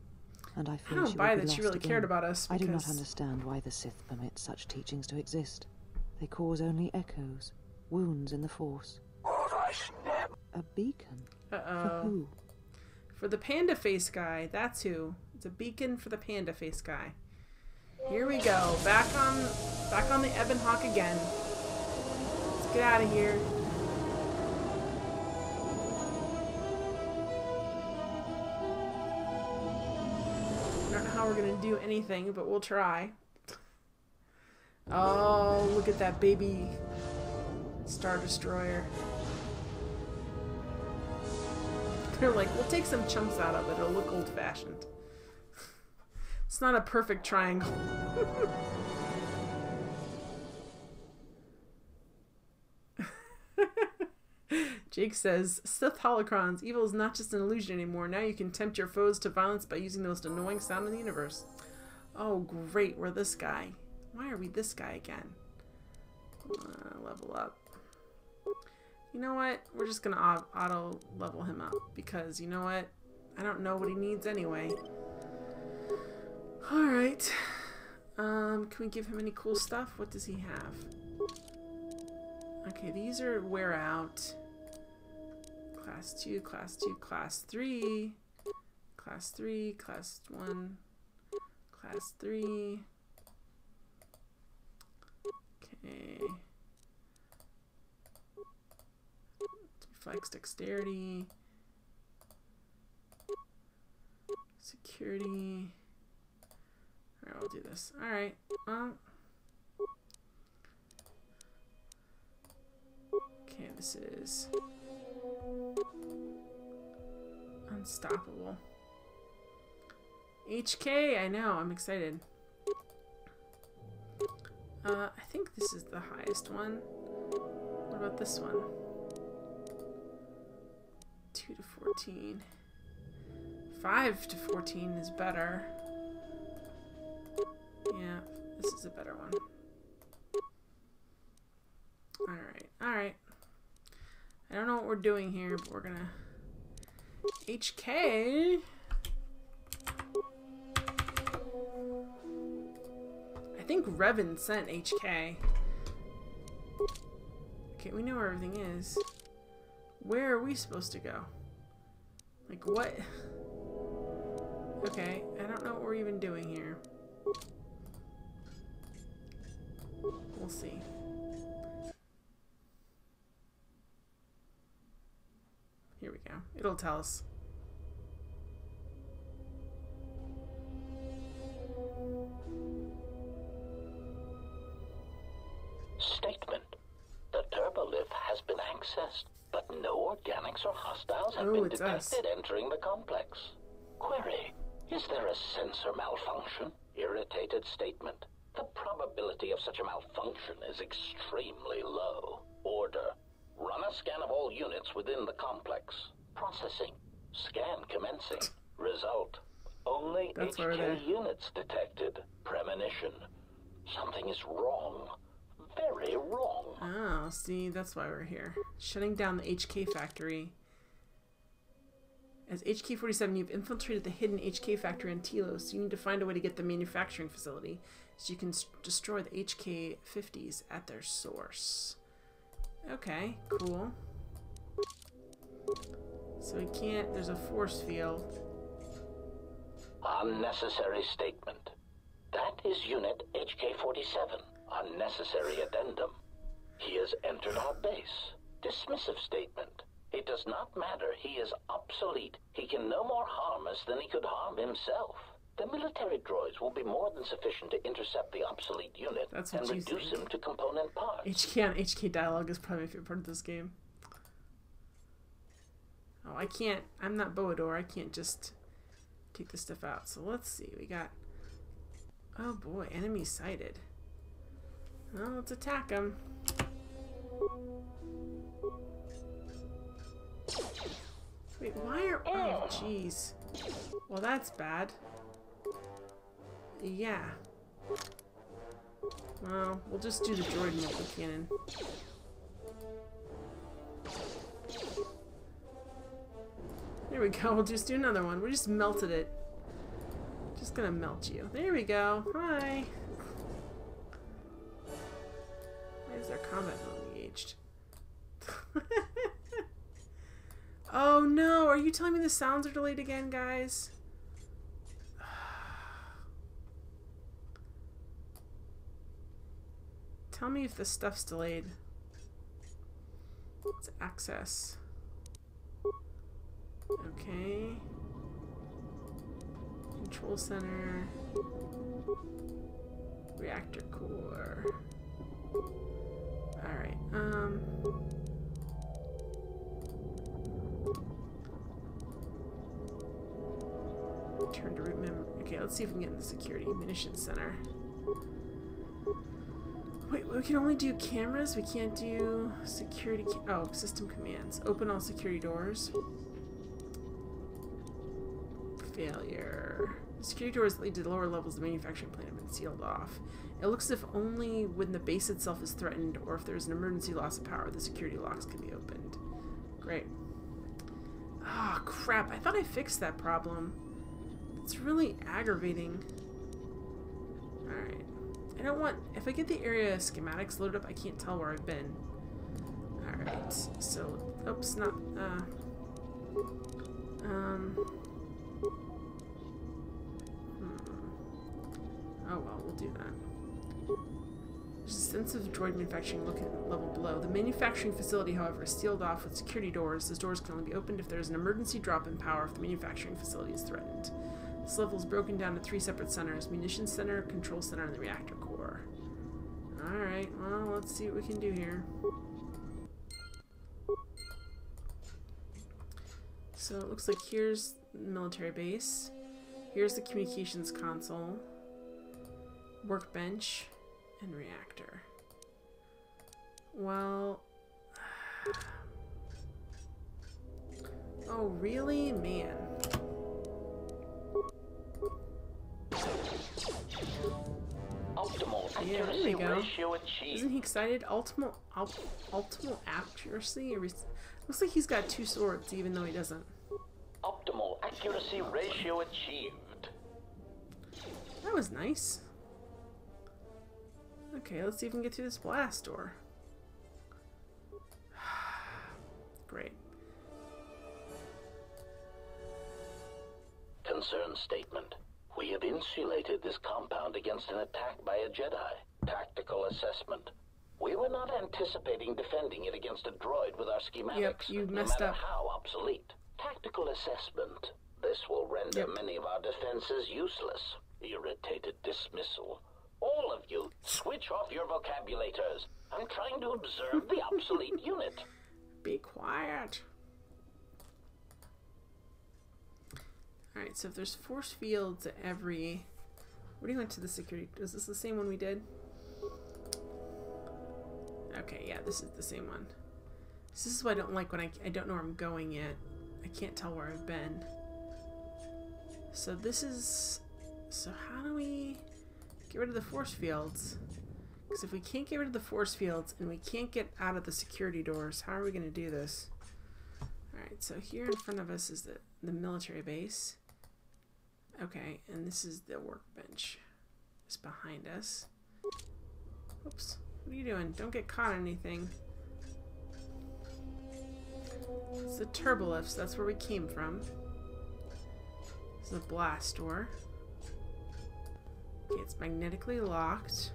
And I fear I don't she buy will be that she lost really again. cared about us. I do not understand why the Sith permit such teachings to exist. They cause only echoes, wounds in the Force. A beacon? For who? For the panda face guy. That's who. It's a beacon for the panda face guy. Here we go. Back on the Ebon Hawk again. Let's get out of here. I don't know how we're gonna do anything, but we'll try. Oh, look at that baby Star Destroyer. They're like, we'll take some chunks out of it. It'll look old-fashioned. It's not a perfect triangle. Jake says, Sith holocrons. Evil is not just an illusion anymore. Now you can tempt your foes to violence by using the most annoying sound in the universe. Oh, great. We're this guy. Why are we this guy again? Level up. You know what? We're just going to auto level him up. Because, you know what? I don't know what he needs anyway. Alright. Can we give him any cool stuff? What does he have? Okay, these are wear out. Class 2, Class 2, Class 3. Class 3, Class 1. Class 3. Okay. Flex dexterity. Security. Alright, we'll do this. Alright. Okay, this is unstoppable. HK, I know, I'm excited. I think this is the highest one. What about this one? 2 to 14. 5 to 14 is better. Yeah, this is a better one. Alright, alright. I don't know what we're doing here, but we're gonna... HK! I think Revan sent HK. Okay, we know where everything is. Where are we supposed to go? Like, what? Okay, I don't know what we're even doing here. We'll see. Here we go. It'll tell us. Statement. The turbolift has been accessed, but no organics or hostiles have been detected entering the complex. Query. Is there a sensor malfunction? Irritated statement. The probability of such a malfunction is extremely low. Order. Run a scan of all units within the complex. Processing. Scan commencing. Result. Only HK units detected. Premonition. Something is wrong. Very wrong. Oh, see, that's why we're here. Shutting down the HK factory. As HK-47, you've infiltrated the hidden HK factory on Telos. You need to find a way to get the manufacturing facility so you can destroy the HK-50s at their source. Okay, cool. So we can't... There's a force field. Unnecessary statement. That is Unit HK-47. Unnecessary addendum. He has entered our base. Dismissive statement. It does not matter. He is obsolete. He can no more harm us than he could harm himself. The military droids will be more than sufficient to intercept the obsolete unit and reduce him to component parts. HK on HK dialogue is probably my favorite part of this game. Oh, I can't. I'm not Boador. I can't just take this stuff out. So let's see. We got... Oh boy, enemy sighted. Well, let's attack him. Wait, why are... Oh, jeez. Well, that's bad. Yeah. Well, we'll just do the droid missile cannon. There we go. We'll just do another one. We just melted it. Just gonna melt you. There we go. Hi. Why is their combat not engaged? Oh no, are you telling me the sounds are delayed again, guys? Tell me if the stuff's delayed. Let's access. Okay. Control center. Reactor core. Alright, turn to root memory. Okay, let's see if we can get in the security munitions center. Wait, we can only do cameras? We can't do security... Oh, system commands. Open all security doors. Failure. The security doors that lead to the lower levels of the manufacturing plant have been sealed off. It looks as if only when the base itself is threatened or if there's an emergency loss of power, the security locks can be opened. Great. Ah, oh, crap. I thought I fixed that problem. It's really aggravating. don't want... If I get the area schematics loaded up, I can't tell where I've been. Alright, so... Oops, not... Oh well, we'll do that. There's a sense of droid manufacturing look at level below. The manufacturing facility, however, is sealed off with security doors. Those doors can only be opened if there is an emergency drop in power if the manufacturing facility is threatened. This level is broken down to 3 separate centers: munitions center, control center, and the reactor core. Alright, well, let's see what we can do here. So it looks like here's the military base. Here's the communications console, workbench, and reactor. Well... Oh, really? Man. Optimal Yeah, there we accuracy go. ratio achieved. Isn't he excited? Optimal accuracy? Looks like he's got 2 swords, even though he doesn't. Optimal accuracy ratio achieved. That was nice. Okay, let's see if we can get through this blast door. Great. Concern statement. We have insulated this compound against an attack by a Jedi. Tactical assessment. We were not anticipating defending it against a droid with our schematics, Yep, you no messed matter up. how obsolete. Tactical assessment. This will render many of our defenses useless. Irritated dismissal. All of you, switch off your vocabulators. I'm trying to observe the obsolete unit. Be quiet. Alright, so if there's force fields at every... Where do you went to the security? Is this the same one we did? Okay, yeah, this is the same one. This is what I don't like when I don't know where I'm going yet. I can't tell where I've been. So this is... So how do we get rid of the force fields? Because if we can't get rid of the force fields and we can't get out of the security doors, how are we going to do this? Alright, so here in front of us is the military base. Okay, and this is the workbench. It's behind us. Oops. What are you doing? Don't get caught on anything. It's the turbolifts. That's where we came from. It's the blast door. Okay, it's magnetically locked.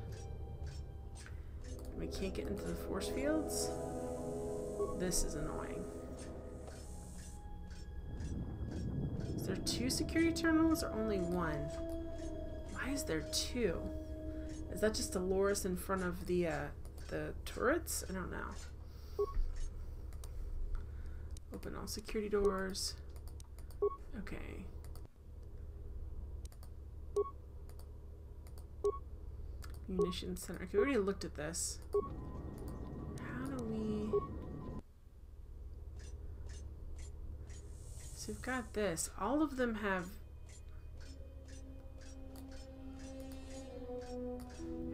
We can't get into the force fields. This is annoying. Is there 2 security terminals or only 1? Why is there 2? Is that just to lure us in front of the turrets? I don't know. Open all security doors. Okay. Munitions center. Okay, we already looked at this. How do we... So we've got this. All of them have...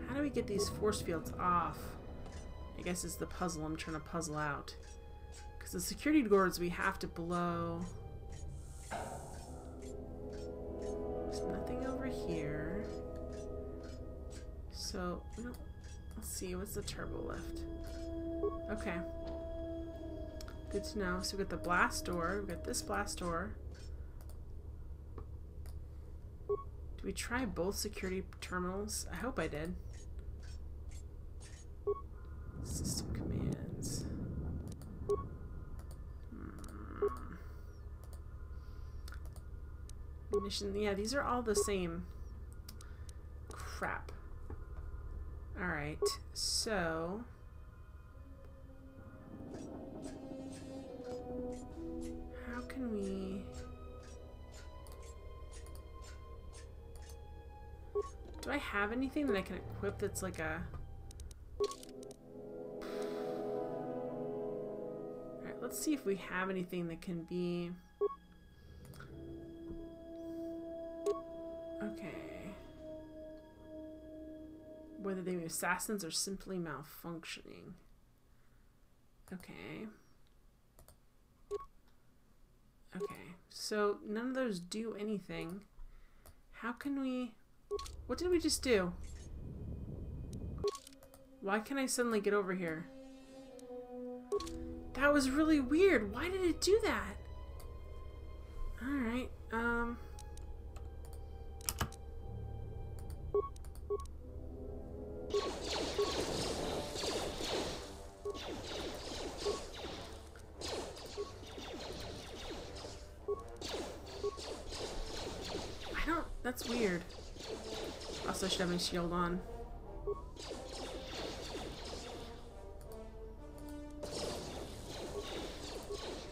How do we get these force fields off? I guess is the puzzle I'm trying to puzzle out. Because the security doors we have to blow. There's nothing over here. So, let's see, what's the turbo lift? Okay. Good to know. So we got the blast door, we got this blast door. Do we try both security terminals? I hope I did. System commands. Munition, yeah, these are all the same. Crap. Alright, so... How can we... Do I have anything that I can equip that's like a... Alright, let's see if we have anything that can be... Okay. Whether they be assassins or simply malfunctioning. Okay. Okay, so none of those do anything. How can we... What did we just do? Why can't I suddenly get over here? That was really weird. Why did it do that? Alright, that's weird. Also, I should have my shield on.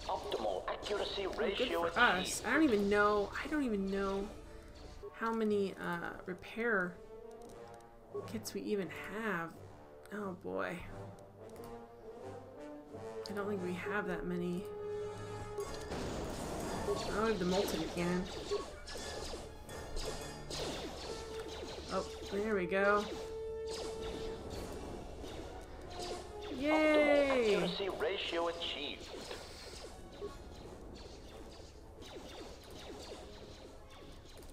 Optimal accuracy ratio good for us. I don't even know how many repair kits we even have. Oh boy. I don't think we have that many. Oh, we have the molten again. Oh, there we go. Yay! Optimal accuracy ratio achieved.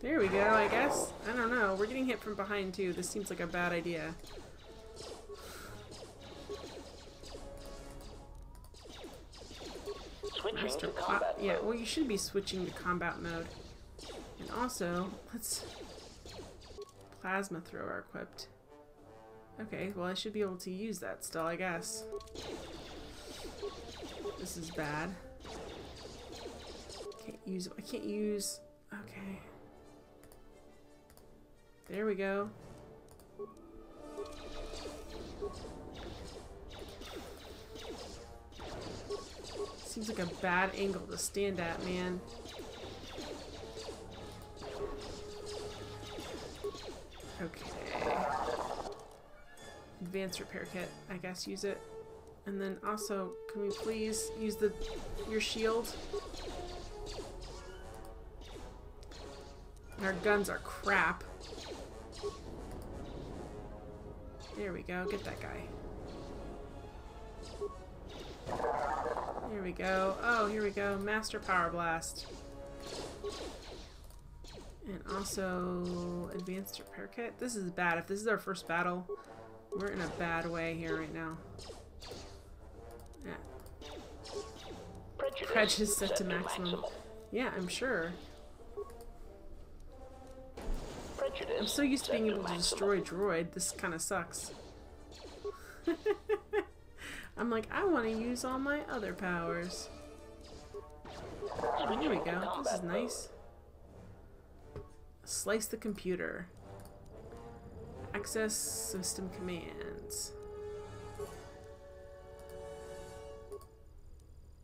There we go, I guess. I don't know. We're getting hit from behind too. This seems like a bad idea. Switching to combat yeah, well, you should be switching to combat mode. And also, let's plasma thrower equipped. Okay, well, I should be able to use that still, I guess. This is bad. I can't use. Okay. There we go. Seems like a bad angle to stand at, man. Okay. Advanced repair kit. I guess use it. And then also, can we please use your shield? And our guns are crap. There we go. Get that guy. Here we go. Oh, here we go. Master Power Blast. And also advanced repair kit. This is bad. If this is our first battle, we're in a bad way here right now. Yeah. Prejudice set to maximum. Yeah, I'm sure. I'm so used to being able to destroy droid. This kind of sucks. I'm like, I want to use all my other powers. Oh, here we go. This is nice. Slice the computer. Access system commands.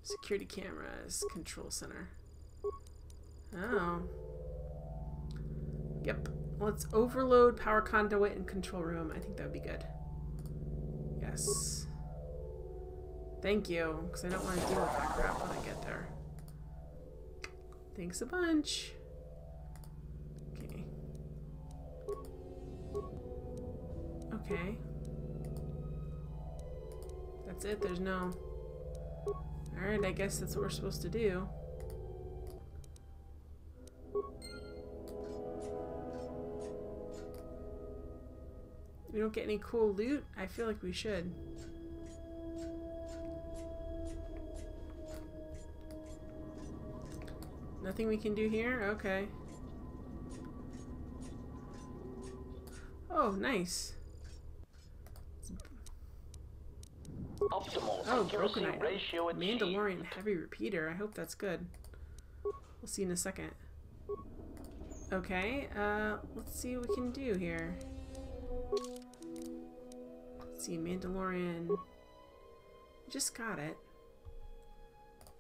Security cameras. Control center. Oh. Yep. Let's overload power conduit and control room. I think that would be good. Yes. Thank you, because I don't want to deal with that crap when I get there. Thanks a bunch. Okay. Okay. That's it, there's no... Alright, I guess that's what we're supposed to do. We don't get any cool loot? I feel like we should. Nothing we can do here? Okay. Oh, nice. Optimal oh, broken item. Ratio Mandalorian heavy repeater. I hope that's good. We'll see in a second. Okay, let's see what we can do here. Let's see, Mandalorian. Just got it.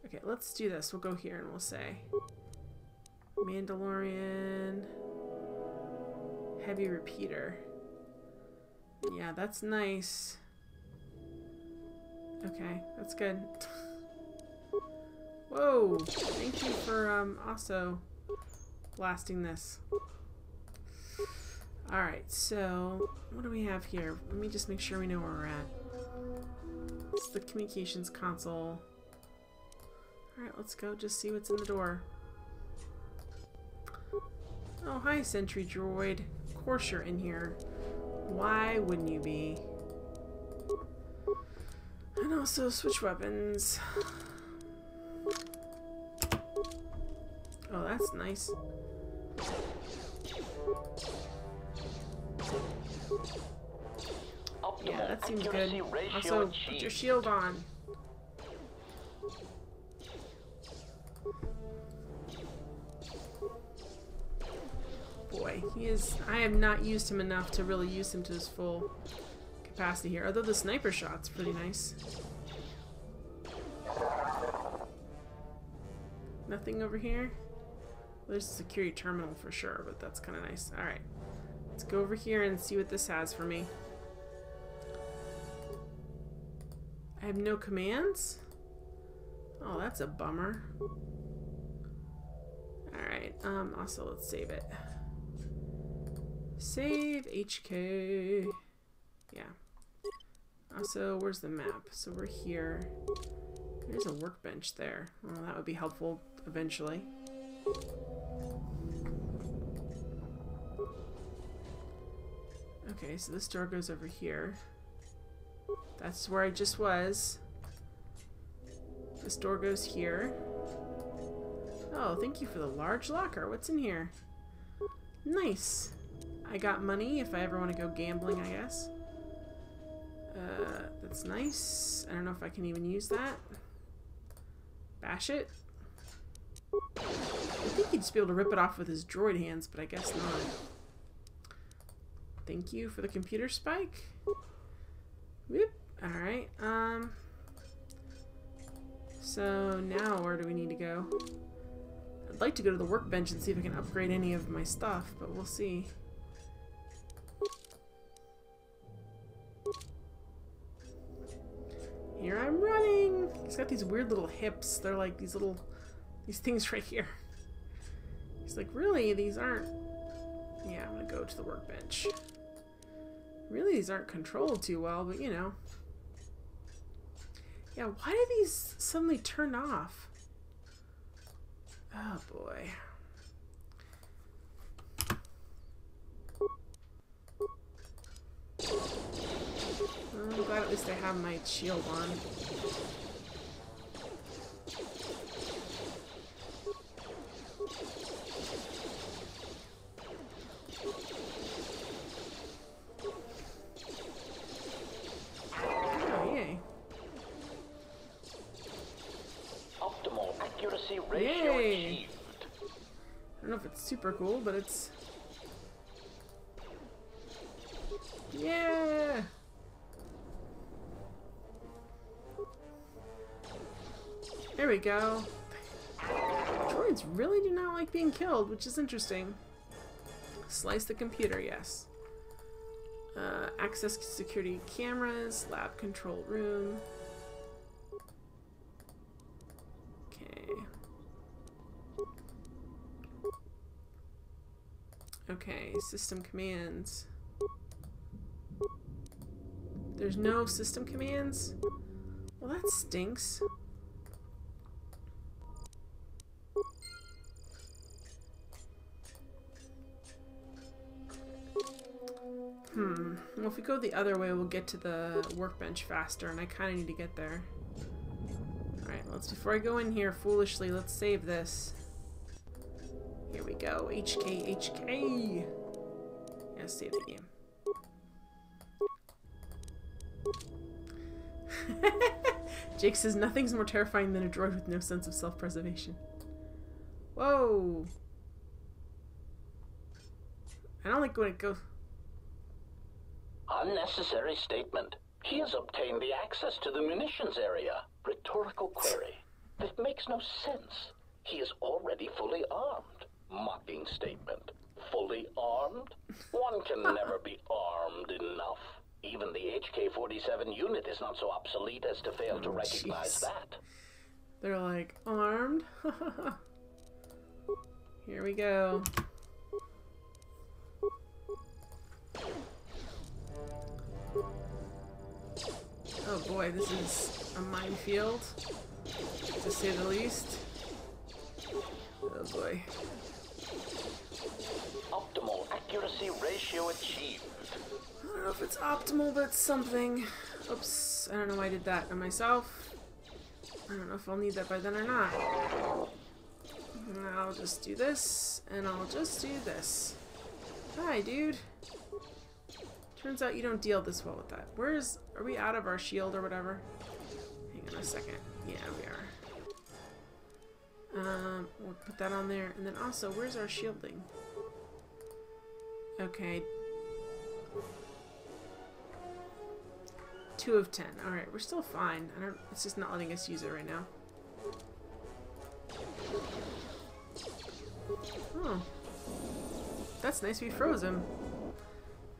Okay, let's do this. We'll go here and we'll say Mandalorian heavy repeater. Yeah, that's nice. Okay, that's good. Whoa! Thank you for also blasting this. Alright, so what do we have here? Let me just make sure we know where we're at. It's the communications console. Alright, let's go just see what's in the door. Oh, hi, sentry droid. Of course you're in here. Why wouldn't you be? And also switch weapons. Oh, that's nice. Yeah, that seems good. Also, put your shield on. Boy, he is... I have not used him enough to really use him to his full capacity here. Although the sniper shot's pretty nice. Nothing over here? There's a security terminal for sure, but that's kind of nice. Alright. Let's go over here and see what this has for me. I have no commands? Oh, that's a bummer. Alright, also let's save it. Save HK. Yeah. Also, where's the map? So we're here. There's a workbench there. Well, that would be helpful eventually. Okay, so this door goes over here. That's where I just was. This door goes here. Oh, thank you for the large locker. What's in here? Nice. I got money if I ever want to go gambling, I guess. That's nice. I don't know if I can even use that. Bash it. I think he'd just be able to rip it off with his droid hands, but I guess not. Thank you for the computer spike. Whoop. Alright, so now where do we need to go? I'd like to go to the workbench and see if I can upgrade any of my stuff, but we'll see. Here I'm running! He's got these weird little hips. They're like these things right here. He's like, really? These aren't... Yeah, I'm gonna go to the workbench. Really, these aren't controlled too well, but you know. Yeah, why do these suddenly turn off? Oh boy. I'm glad at least I have my shield on. Oh, yay. Optimal accuracy ratio achieved. I don't know if it's super cool, but it's... Yeah! There we go. Droids really do not like being killed, which is interesting. Slice the computer, yes. Access security cameras, lab control room. Okay. Okay, system commands. There's no system commands? Well, that stinks. Well, if we go the other way, we'll get to the workbench faster, and I kind of need to get there. Alright, before I go in here foolishly, let's save this. Here we go. HK. Yeah, save the game. Jake says nothing's more terrifying than a droid with no sense of self-preservation. Whoa! I don't like when it goes... Unnecessary statement. He has obtained the access to the munitions area. Rhetorical query. That makes no sense. He is already fully armed. Mocking statement. Fully armed? One can never be armed enough. Even the HK-47 unit is not so obsolete as to fail to recognize that. They're like, armed? Here we go. Oh boy, this is a minefield, to say the least. Oh boy. Optimal accuracy ratio achieved. I don't know if it's optimal, but it's something. Oops, I don't know why I did that on myself. I don't know if I'll need that by then or not. I'll just do this, and I'll just do this. Hi, dude. Turns out you don't deal this well with that. Are we out of our shield or whatever? Hang on a second. Yeah, we are. We'll put that on there, and then also, where's our shielding? Okay. 2 of 10. Alright, we're still fine. It's just not letting us use it right now. Oh. That's nice, we froze him.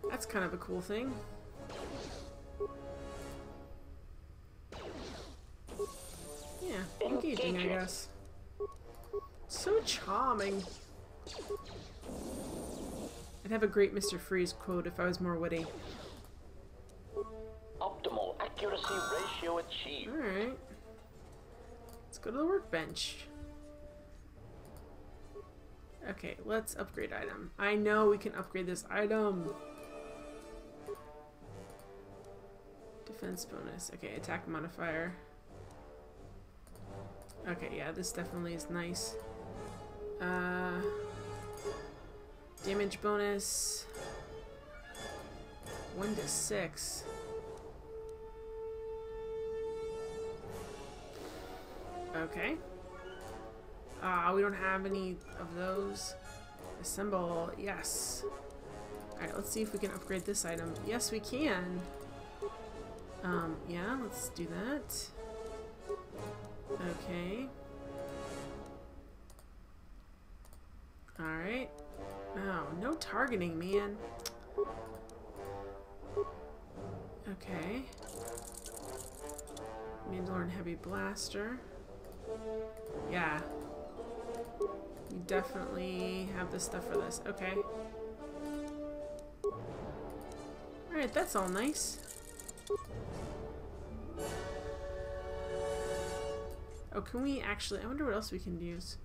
That's kind of a cool thing. Yeah, engaging, I guess. So charming. I'd have a great Mr. Freeze quote if I was more witty. Optimal accuracy ratio achieved. Alright. Let's go to the workbench. Okay, let's upgrade item. I know we can upgrade this item. Defense bonus. Okay, attack modifier. Okay, yeah, this definitely is nice. Damage bonus. 1 to 6. Okay. We don't have any of those. Assemble. Yes. Alright, let's see if we can upgrade this item. Yes, we can. Yeah, let's do that. Okay. Alright. Oh, no targeting, man. Okay. Mandalorian Heavy Blaster. Yeah. You definitely have the stuff for this. Okay. Alright, that's all nice. Oh, can we actually... I wonder what else we can use.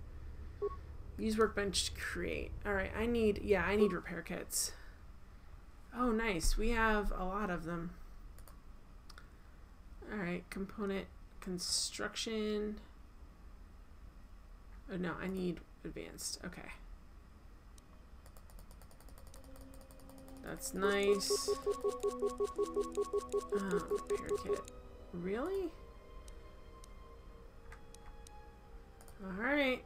Use workbench to create. Alright, I need repair kits. Oh, nice. We have a lot of them. Alright, component construction. Oh, no, I need advanced. Okay. That's nice. Repair kit. Really? Alright.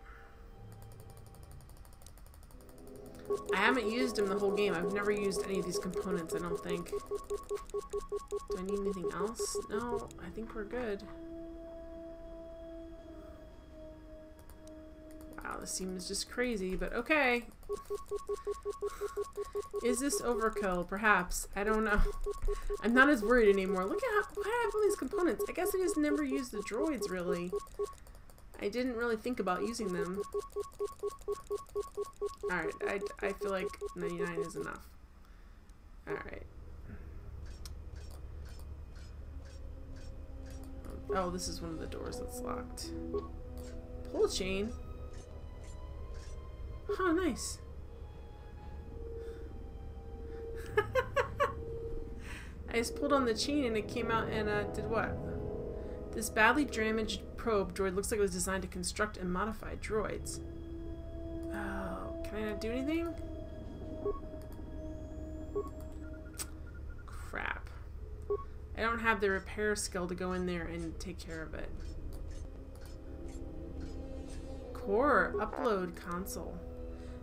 I haven't used them the whole game. I've never used any of these components, I don't think. Do I need anything else? No, I think we're good. Wow, this seems just crazy, but okay. Is this overkill? Perhaps. I don't know. I'm not as worried anymore. Look at why do I have all these components? I guess I just never used the droids, really. I didn't really think about using them. Alright, I feel like 99 is enough. Alright. Oh, this is one of the doors that's locked. Pull chain. Oh, nice. I just pulled on the chain and it came out and did what? This badly damaged probe droid looks like it was designed to construct and modify droids. Oh, can I not do anything? Crap. I don't have the repair skill to go in there and take care of it. Core upload console.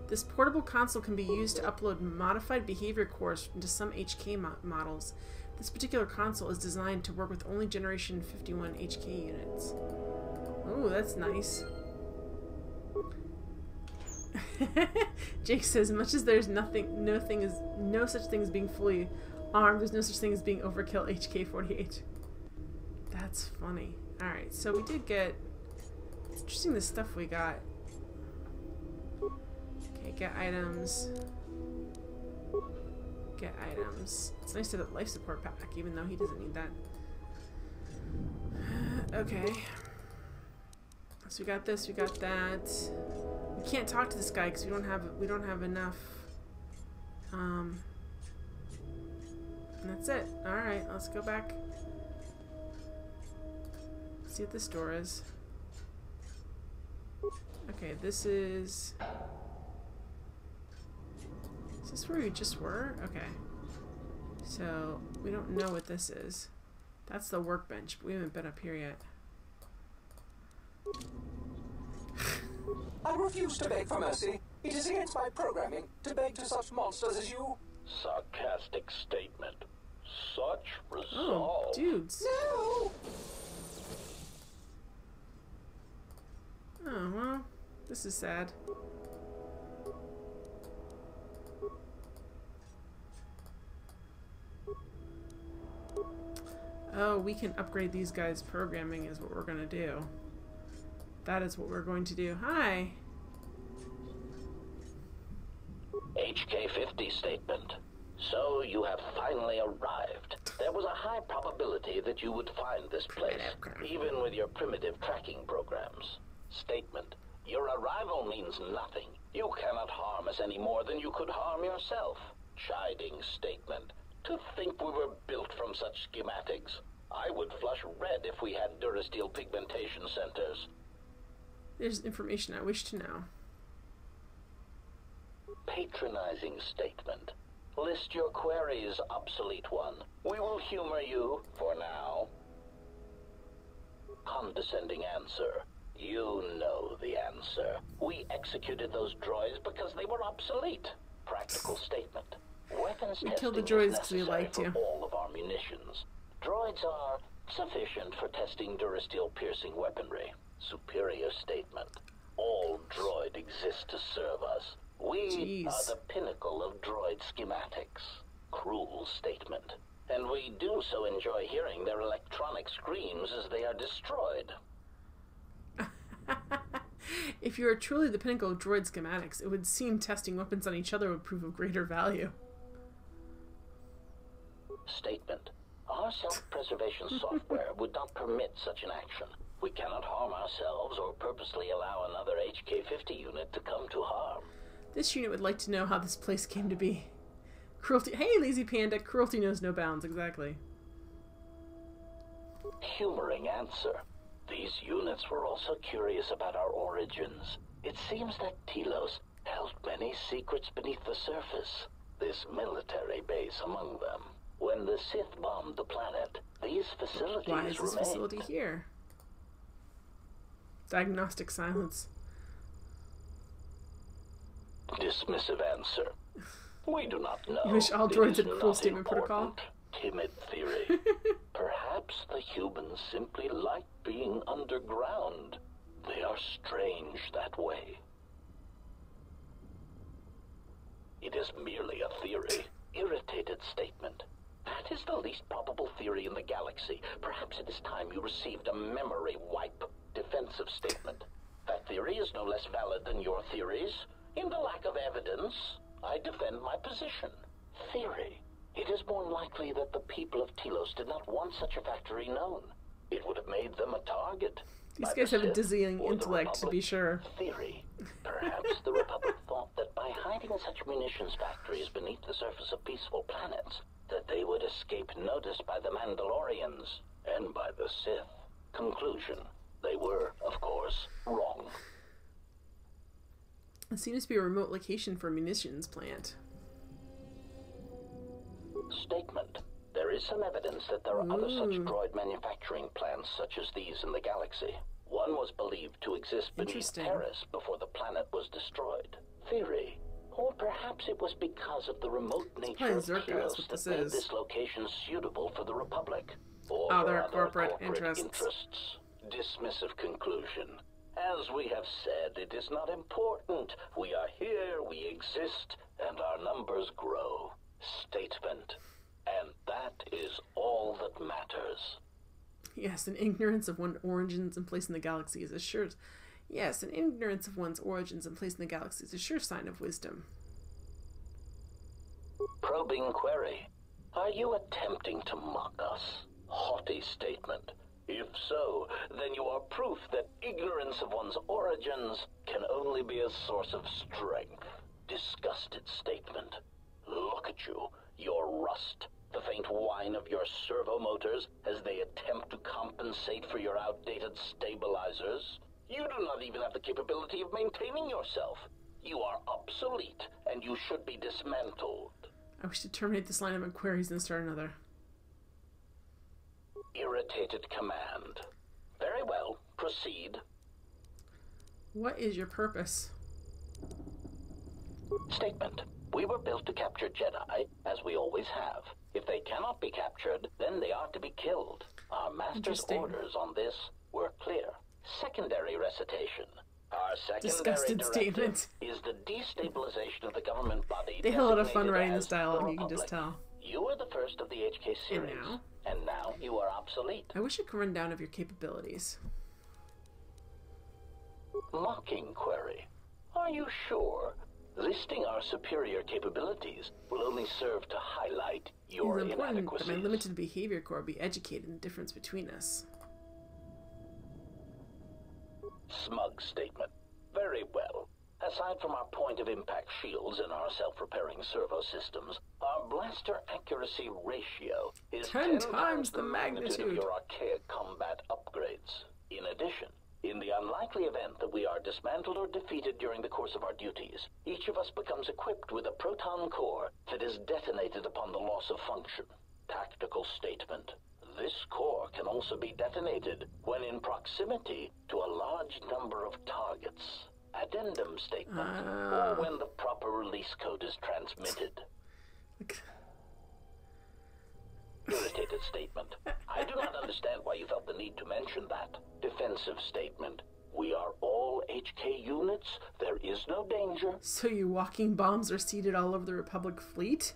This portable console can be used to upload modified behavior cores into some HK models. This particular console is designed to work with only Generation 51 HK units. Oh, that's nice. Jake says, much as there's no such thing as being fully armed, there's no such thing as being overkill HK-48. That's funny. Alright, so we did get... It's interesting the stuff we got. Okay, get items. Get items. It's nice to have a life support pack, even though he doesn't need that. Okay. So we got this, we got that. We can't talk to this guy because we don't have enough And that's it. Alright, let's go back. See what this door is. Okay, this is... Is this where we just were? Okay. So, we don't know what this is. That's the workbench, but we haven't been up here yet. I refuse to beg for mercy. It is against my programming to beg to such monsters as you. Sarcastic statement. Such resolve. Oh, dudes. No! Oh, well, this is sad. Oh, we can upgrade these guys' programming is what we're going to do. That is what we're going to do. Hi! HK-50 statement. So you have finally arrived. There was a high probability that you would find this place, even with your primitive tracking programs. Statement. Your arrival means nothing. You cannot harm us any more than you could harm yourself. Chiding statement. To think we were built from such schematics. I would flush red if we had Durasteel pigmentation centers. There's information I wish to know. Patronizing statement. List your queries, obsolete one. We will humor you for now. Condescending answer. You know the answer. We executed those droids because they were obsolete. Practical statement. Weapons we testing killed the droids is because we necessary liked for you. all of our munitions. Droids are sufficient for testing Durasteel piercing weaponry. Superior statement. All droid exists to serve us. We are the pinnacle of droid schematics. Cruel statement. And we do so enjoy hearing their electronic screams as they are destroyed. If you are truly the pinnacle of droid schematics, it would seem testing weapons on each other would prove of greater value. Statement. Our self-preservation software would not permit such an action. We cannot harm ourselves or purposely allow another HK-50 unit to come to harm. This unit would like to know how this place came to be. Cruelty. Hey, lazy panda. Cruelty knows no bounds. Exactly. Humoring answer. These units were also curious about our origins. It seems that Telos held many secrets beneath the surface. This military base among them. When the Sith bombed the planet, these facilities Why is this remained. facility here? Diagnostic silence. Dismissive answer. We do not know. You wish all It droids is had full not statement protocol? important. Timid theory. Perhaps the humans simply like being underground. They are strange that way. It is merely a theory. Irritated statement. That is the least probable theory in the galaxy. Perhaps it is time you received a memory wipe. Defensive statement. That theory is no less valid than your theories. In the lack of evidence, I defend my position. Theory. It is more likely that the people of Telos did not want such a factory known. It would have made them a target. These guys have a dizzying intellect, to be sure. Theory. Perhaps the Republic thought that by hiding such munitions factories beneath the surface of peaceful planets, that they would escape notice by the Mandalorians and by the Sith. Conclusion. They were, of course, wrong. It seems to be a remote location for a munitions plant. Statement. There is some evidence that there are other such droid manufacturing plants such as these in the galaxy. One was believed to exist beneath Terrace before the planet was destroyed. Theory. Or perhaps it was because of the remote nature of Telos that made this location suitable for the Republic. Or oh, for there are other corporate interests. Dismissive conclusion. As we have said, it is not important. We are here, we exist, and our numbers grow. Statement. And that is all that matters. Yes, an ignorance of one's origins and place in the galaxy is a sure... Yes, an ignorance of one's origins and place in the galaxy is a sure sign of wisdom. Probing query. Are you attempting to mock us? Haughty statement. If so, then you are proof that ignorance of one's origins can only be a source of strength. Disgusted statement. Look at you. Your rust. The faint whine of your servo motors as they attempt to compensate for your outdated stabilizers. You do not even have the capability of maintaining yourself. You are obsolete, and you should be dismantled. I wish to terminate this line of inquiries and start another. Irritated command. Very well. Proceed. What is your purpose? Statement. We were built to capture Jedi, as we always have. If they cannot be captured, then they are to be killed. Our master's orders on this were clear. Secondary recitation. Our secondary directive is the destabilization of the government body. They had a lot of fun writing this dialogue, you can just tell. You were the first of the HK series, and now you are obsolete. I wish I could run down of your capabilities. Mocking query. Are you sure? Listing our superior capabilities will only serve to highlight your inadequacies. It is important that my inadequacies. limited behavior core be educated in the difference between us. Smug statement. Very well. Aside from our point of impact shields and our self-repairing servo systems, our blaster accuracy ratio is 10 times the magnitude of your archaic combat upgrades. In addition, in the unlikely event that we are dismantled or defeated during the course of our duties, each of us becomes equipped with a proton core that is detonated upon the loss of function. Tactical statement. This core can also be detonated when in proximity to a large number of targets. Addendum statement. Or when the proper release code is transmitted. Irritated statement. I do not understand why you felt the need to mention that. Defensive statement. We are all HK units. There is no danger. So you walking bombs are seated all over the Republic fleet?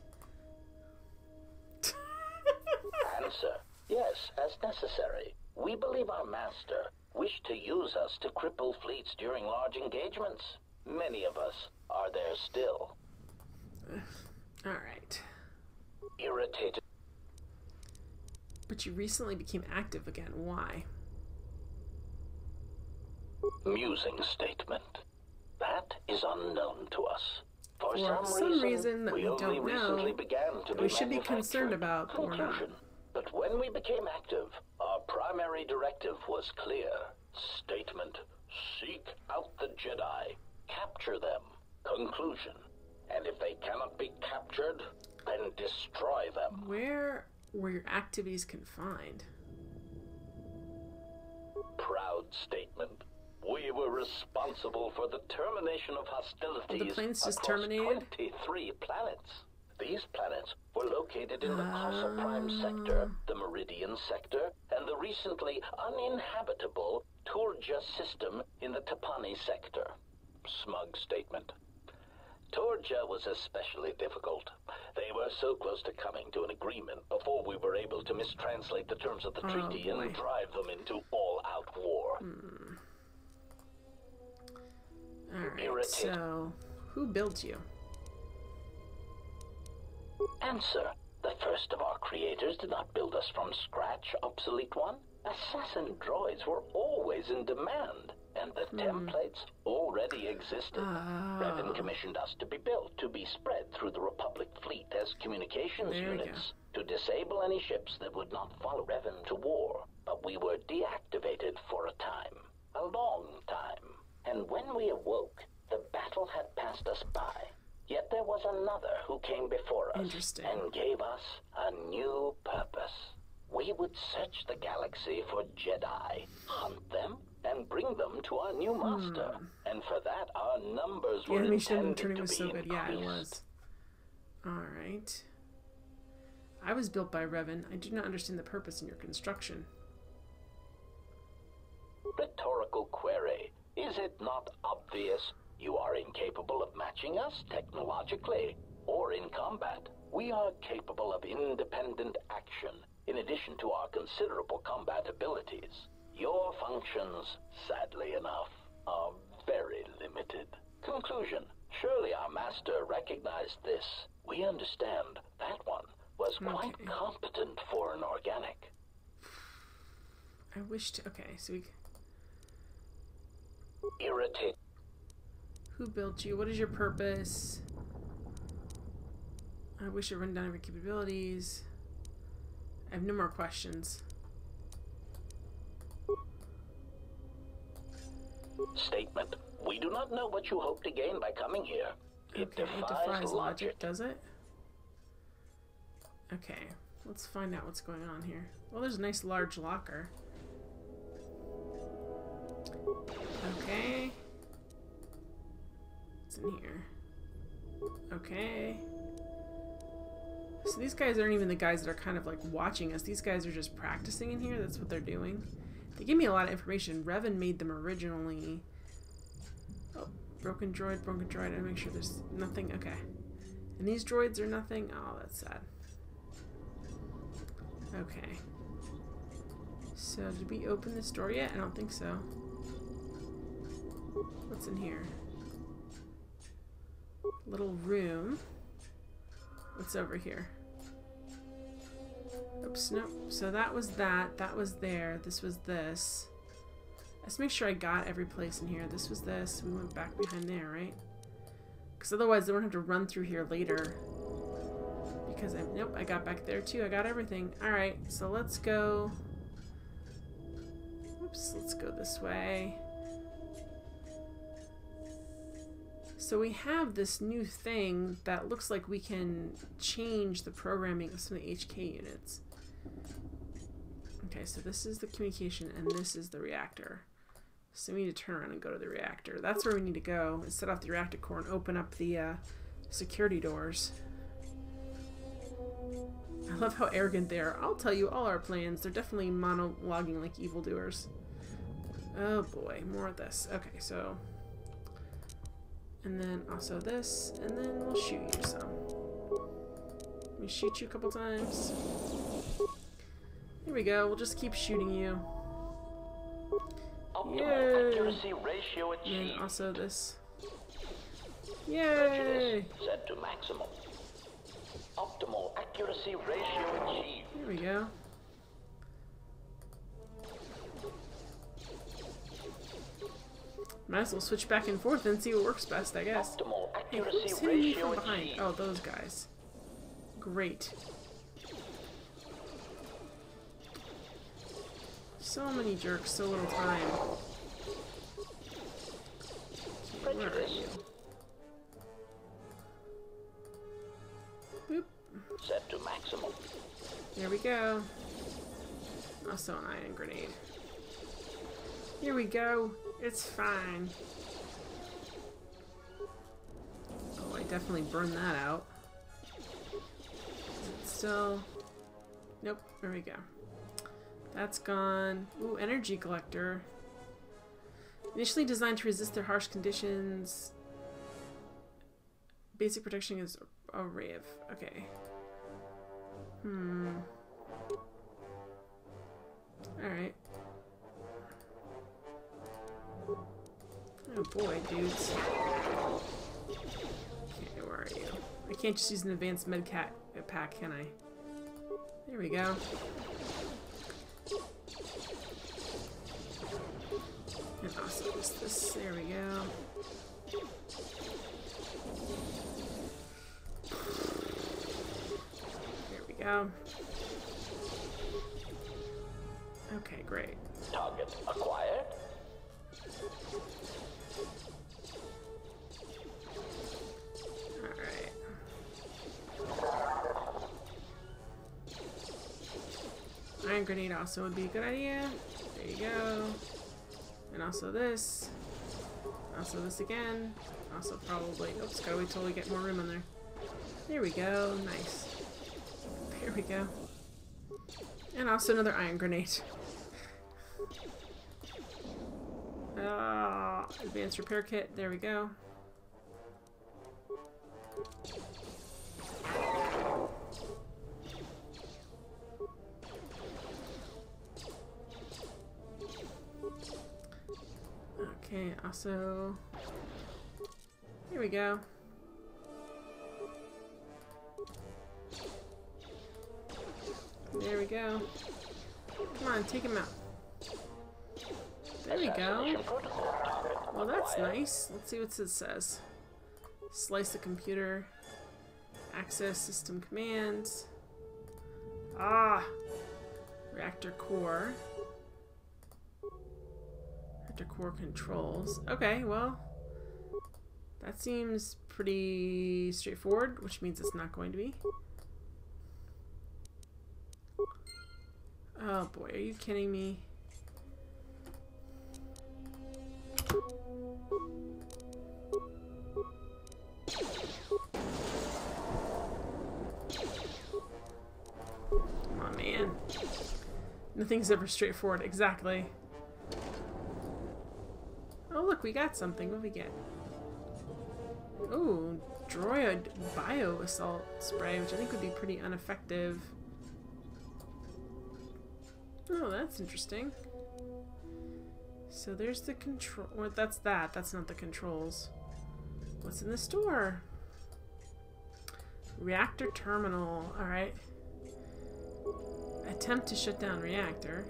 Answer. Yes, as necessary. We believe our master wished to use us to cripple fleets during large engagements. Many of us are there still. Alright. Irritated. But you recently became active again. Why? Musing statement. That is unknown to us. For some reason that we only don't recently know, began to that we should be concerned about, but we're not. Conclusion. But when we became active, our primary directive was clear. Statement. Seek out the Jedi. Capture them. Conclusion. And if they cannot be captured, then destroy them. Where were your activities confined? Proud statement. We were responsible for the termination of hostilities the planes just across terminated? 23 planets. These planets were located in the Casa Prime sector, the Meridian sector, and the recently uninhabitable Turja system in the Tapani sector. Smug statement. Turja was especially difficult. They were so close to coming to an agreement before we were able to mistranslate the terms of the treaty and drive them into all-out war. Alright, so who built you? Answer. The first of our creators did not build us from scratch, obsolete one. Assassin droids were always in demand, and the templates already existed. Revan commissioned us to be built, to be spread through the Republic fleet as communications units, to disable any ships that would not follow Revan to war. But we were deactivated for a time, a long time. And when we awoke, the battle had passed us by. Yet there was another who came before us and gave us a new purpose. We would search the galaxy for Jedi, hunt them, and bring them to our new master. And for that, our numbers were intended to be increased. Yeah, it was. Alright. I was built by Revan. I do not understand the purpose in your construction. Rhetorical query. Is it not obvious? You are incapable of matching us technologically or in combat. We are capable of independent action, in addition to our considerable combat abilities. Your functions, sadly enough, are very limited. Conclusion. Surely our master recognized this. We understand that one was quite competent for an organic. I wish to... Okay, so we... Irritate. Who built you? What is your purpose? I wish I'd run down every capabilities. I have no more questions. Statement. We do not know what you hope to gain by coming here. It defies logic, does it? Okay, let's find out what's going on here. Well, there's a nice large locker. Okay. What's in here? Okay. So these guys aren't even the guys that are kind of like watching us. These guys are just practicing in here. That's what they're doing. They give me a lot of information. Revan made them originally. Oh, broken droid. I make sure there's nothing. Okay. And these droids are nothing. Oh, that's sad. Okay. So, did we open this door yet? I don't think so. What's in here? Little room. What's over here? Oops, nope. So that was that. That was there. This was this. Let's make sure I got every place in here. This was this. We went back behind there, right? Because otherwise they won't have to run through here later. Because nope, I got back there too. I got everything. Alright, so let's go. Whoops, let's go this way. So we have this new thing that looks like we can change the programming of some of the HK units. Okay, so this is the communication and this is the reactor. So we need to turn around and go to the reactor. That's where we need to go and set off the reactor core and open up the security doors. I love how arrogant they are. I'll tell you all our plans. They're definitely monologuing like evildoers. Oh boy, more of this. Okay, so... And then also this, and then we'll shoot you some. Let me shoot you a couple times. Here we go, we'll just keep shooting you. Yay! Accuracy ratio achieved. And also this. Yay! Set to maximum. Optimal accuracy ratio achieved. Here we go. Might as well switch back and forth and see what works best, I guess. Optimal Hey, accuracy who's hitting me ratio from behind? achieved. Oh, those guys. Great. So many jerks, so little time. Okay, where are you? Boop. Set to maximum. There we go. Also an ion grenade. Here we go. It's fine. Oh, I definitely burned that out. Is it still... Nope, there we go. That's gone. Ooh, energy collector. Initially designed to resist their harsh conditions. Basic protection is a rave. Okay. Alright. Oh boy, dudes. Okay, where are you? I can't just use an advanced med pack, can I? There we go. And also this. There we go. There we go. Okay, great. Target acquired. Alright. Iron grenade also would be a good idea. There you go. And also this. Also this again. Also probably... Oops, gotta wait till we get more room in there. There we go. Nice. There we go. And also another iron grenade. Advanced repair kit. There we go. Okay, also... Here we go. There we go. Come on, take him out. There we go. Well, that's nice. Let's see what it says. Slice the computer. Access system commands. Ah! Reactor core. Reactor core controls. Okay, well, that seems pretty straightforward, which means it's not going to be. Oh boy, are you kidding me? Come on, man. Nothing's ever straightforward. Exactly. Oh, look, we got something. What do we get? Oh, droid bio assault spray, which I think would be pretty ineffective. Oh, that's interesting. So there's the control. Well, that's that. That's not the controls. What's in the store? Reactor terminal. Alright. Attempt to shut down reactor.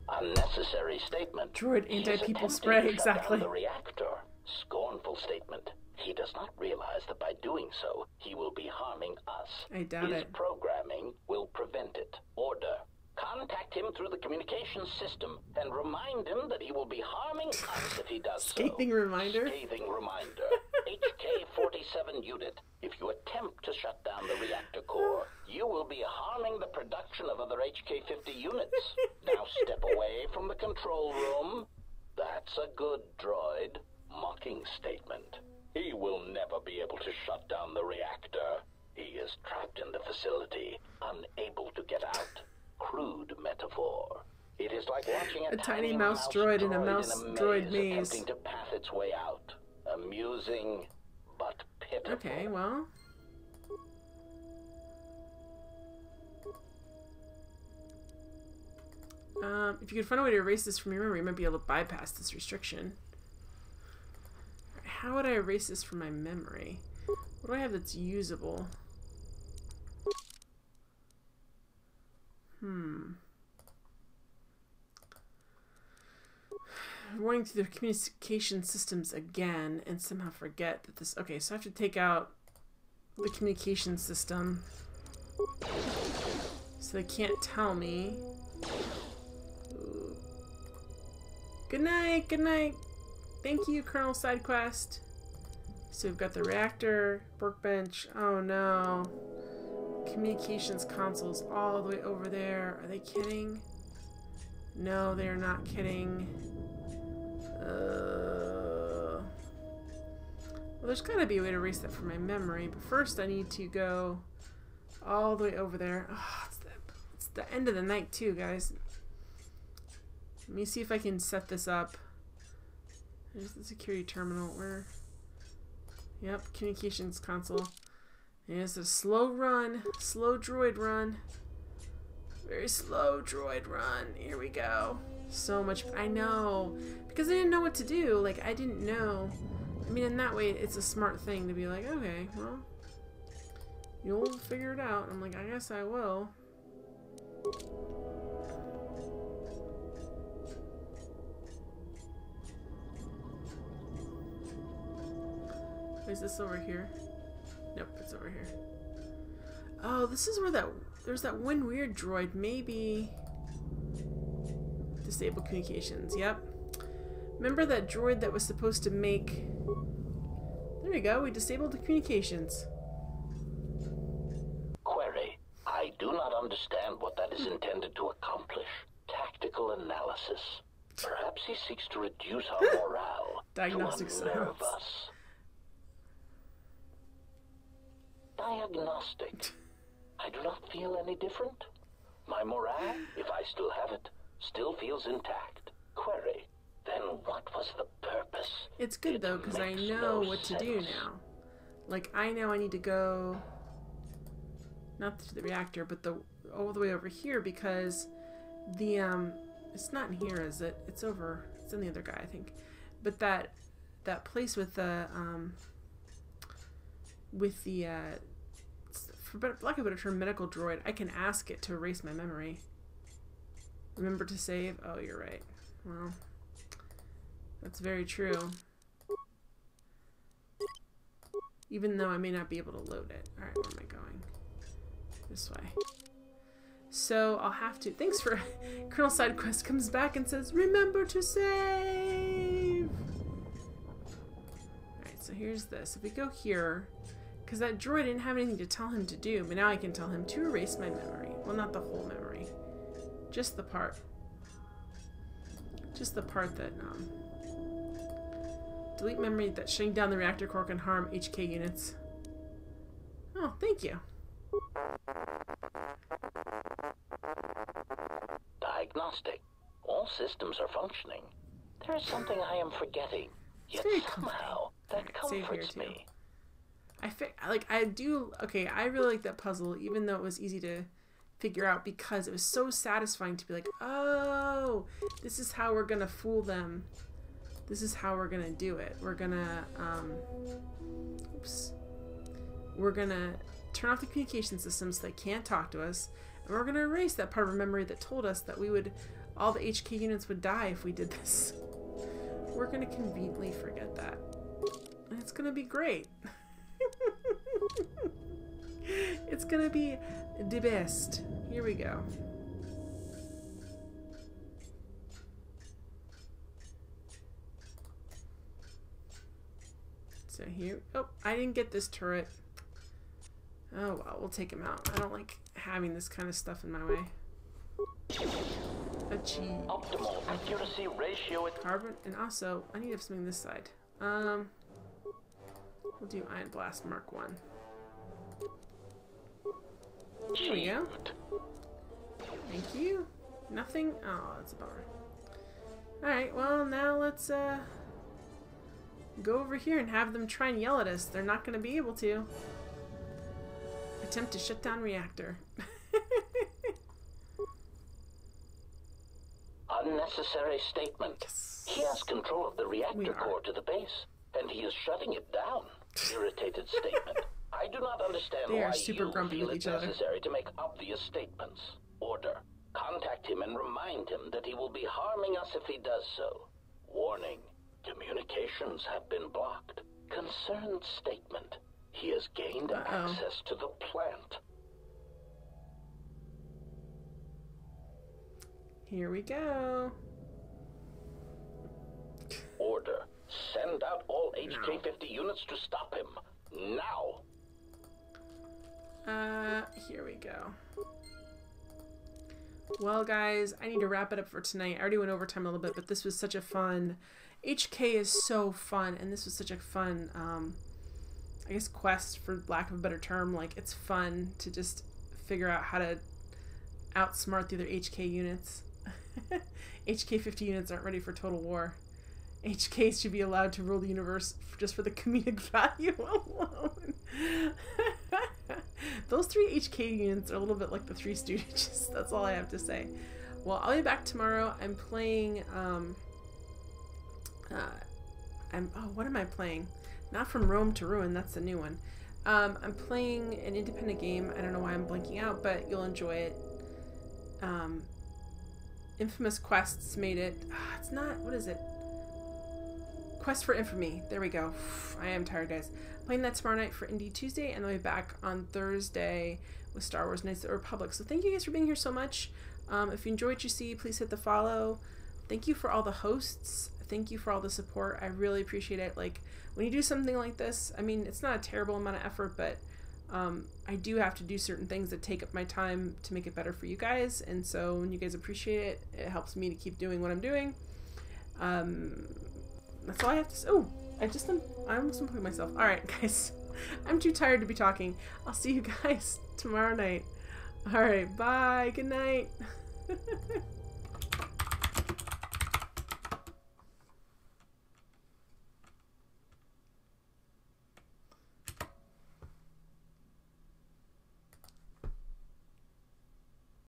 Unnecessary statement. Droid anti-people spray, exactly. The reactor. Scornful statement. He does not realize that by doing so, he will be harming us. I doubt His it. programming will prevent it. Order. Contact him through the communications system and remind him that he will be harming us if he does Scathing so. reminder? Scathing reminder. HK-47 unit. If you attempt to shut down the reactor core, you will be harming the production of other HK-50 units. Now step away from the control room. That's a good droid. Mocking statement. He will never be able to shut down the reactor. He is trapped in the facility, unable to get out. Crude metaphor. It is like watching a tiny mouse droid in a mouse droid maze. Attempting to path its way out. Amusing, but pitiful. Okay, well. If you could find a way to erase this from your memory, you might be able to bypass this restriction. How would I erase this from my memory? What do I have that's usable? Running through the communication systems again and somehow forget that this... Okay, so I have to take out the communication system so they can't tell me. Ooh. Good night, good night. Thank you, Colonel Sidequest. So we've got the reactor, workbench. Oh no. Communications consoles all the way over there. Are they kidding? No, they are not kidding. Well, there's gotta be a way to erase that from my memory, but first I need to go all the way over there. Oh, it's the end of the night too, guys. Let me see if I can set this up. There's the security terminal. Where? Yep, communications console. It's a slow run, slow droid run. Very slow droid run. Here we go. So much. I know. Because I didn't know what to do. Like, I didn't know. I mean, in that way, it's a smart thing to be like, okay, well, you'll figure it out. I'm like, I guess I will. Is this over here? Nope, it's over here. Oh, this is where there's that one weird droid. Maybe disable communications. Yep. Remember that droid that was supposed to make... There we go. We disabled the communications. Query. I do not understand what that is intended to accomplish. Tactical analysis. Perhaps he seeks to reduce our morale. Diagnostic to unnerve science. us. Diagnostic. I do not feel any different. My morale, if I still have it, still feels intact. Query. Then what was the purpose? It's good though, because I know what to do now. Like, I know I need to go not to the reactor, but all the way over here, because the it's not in here, is it? It's over. It's in the other guy, I think. But that place with the for lack of a better term, medical droid, I can ask it to erase my memory. Remember to save? Oh, you're right. Well, that's very true. Even though I may not be able to load it. Alright, where am I going? This way. So I'll have to... Thanks for... Colonel Sidequest comes back and says, remember to save! Alright, so here's this. If we go here... Because that droid didn't have anything to tell him to do, but now I can tell him to erase my memory. Well, not the whole memory. Just the part. Just the part that, delete memory that shutting down the reactor core can harm HK units. Oh, thank you. Diagnostic. All systems are functioning. There is something I am forgetting. Yet somehow, that comforts me. Okay, I really like that puzzle, even though it was easy to figure out because it was so satisfying to be like, oh, this is how we're gonna fool them. This is how we're gonna do it. We're gonna, we're gonna turn off the communication systems so they can't talk to us, and we're gonna erase that part of our memory that told us that all the HK units would die if we did this. We're gonna conveniently forget that. And it's gonna be great. It's gonna be the best. Here we go. So here, oh, I didn't get this turret. Oh well, we'll take him out. I don't like having this kind of stuff in my way. Achieve. Optimal accuracy ratio at carbon, and also I need to have something this side. We'll do Ion Blast Mark 1. There we go. Thank you. Nothing? Oh, that's a bummer. Alright, well now let's go over here and have them try and yell at us. They're not going to be able to. Attempt to shut down reactor. Unnecessary statement. Yes. He has control of the reactor core to the base, and he is shutting it down. Irritated statement. I do not understand why you feel it necessary to make obvious statements. Order. Contact him and remind him that he will be harming us if he does so. Warning. Communications have been blocked. Concerned statement. He has gained access to the plant. Here we go. Order. Send out all HK-50 units to stop him. Now. Here we go. Well, guys, I need to wrap it up for tonight. I already went over time a little bit, but this was such a fun... HK is so fun, and this was such a fun, I guess, quest, for lack of a better term. Like, it's fun to just figure out how to outsmart the other HK units. HK-50 units aren't ready for total war. HKs should be allowed to rule the universe just for the comedic value alone. Those 3 HK units are a little bit like the 3 Stooges. That's all I have to say. Well, I'll be back tomorrow. I'm playing, what am I playing? Not From Rome to Ruin, that's the new one. I'm playing an independent game. I don't know why I'm blinking out, but you'll enjoy it. Infamous Quests made it. It's not, what is it? Quest for Infamy. There we go. I am tired, guys. Playing that tomorrow night for Indie Tuesday, and I'll be back on Thursday with Star Wars Knights of the Republic. So thank you guys for being here so much. If you enjoy what you see, please hit the follow. Thank you for all the hosts. Thank you for all the support. I really appreciate it. Like, when you do something like this, I mean, it's not a terrible amount of effort, but I do have to do certain things that take up my time to make it better for you guys. And so when you guys appreciate it, it helps me to keep doing what I'm doing. That's all I have to say. Oh, I almost unplugged myself. All right, guys. I'm too tired to be talking. I'll see you guys tomorrow night. All right, bye. Good night.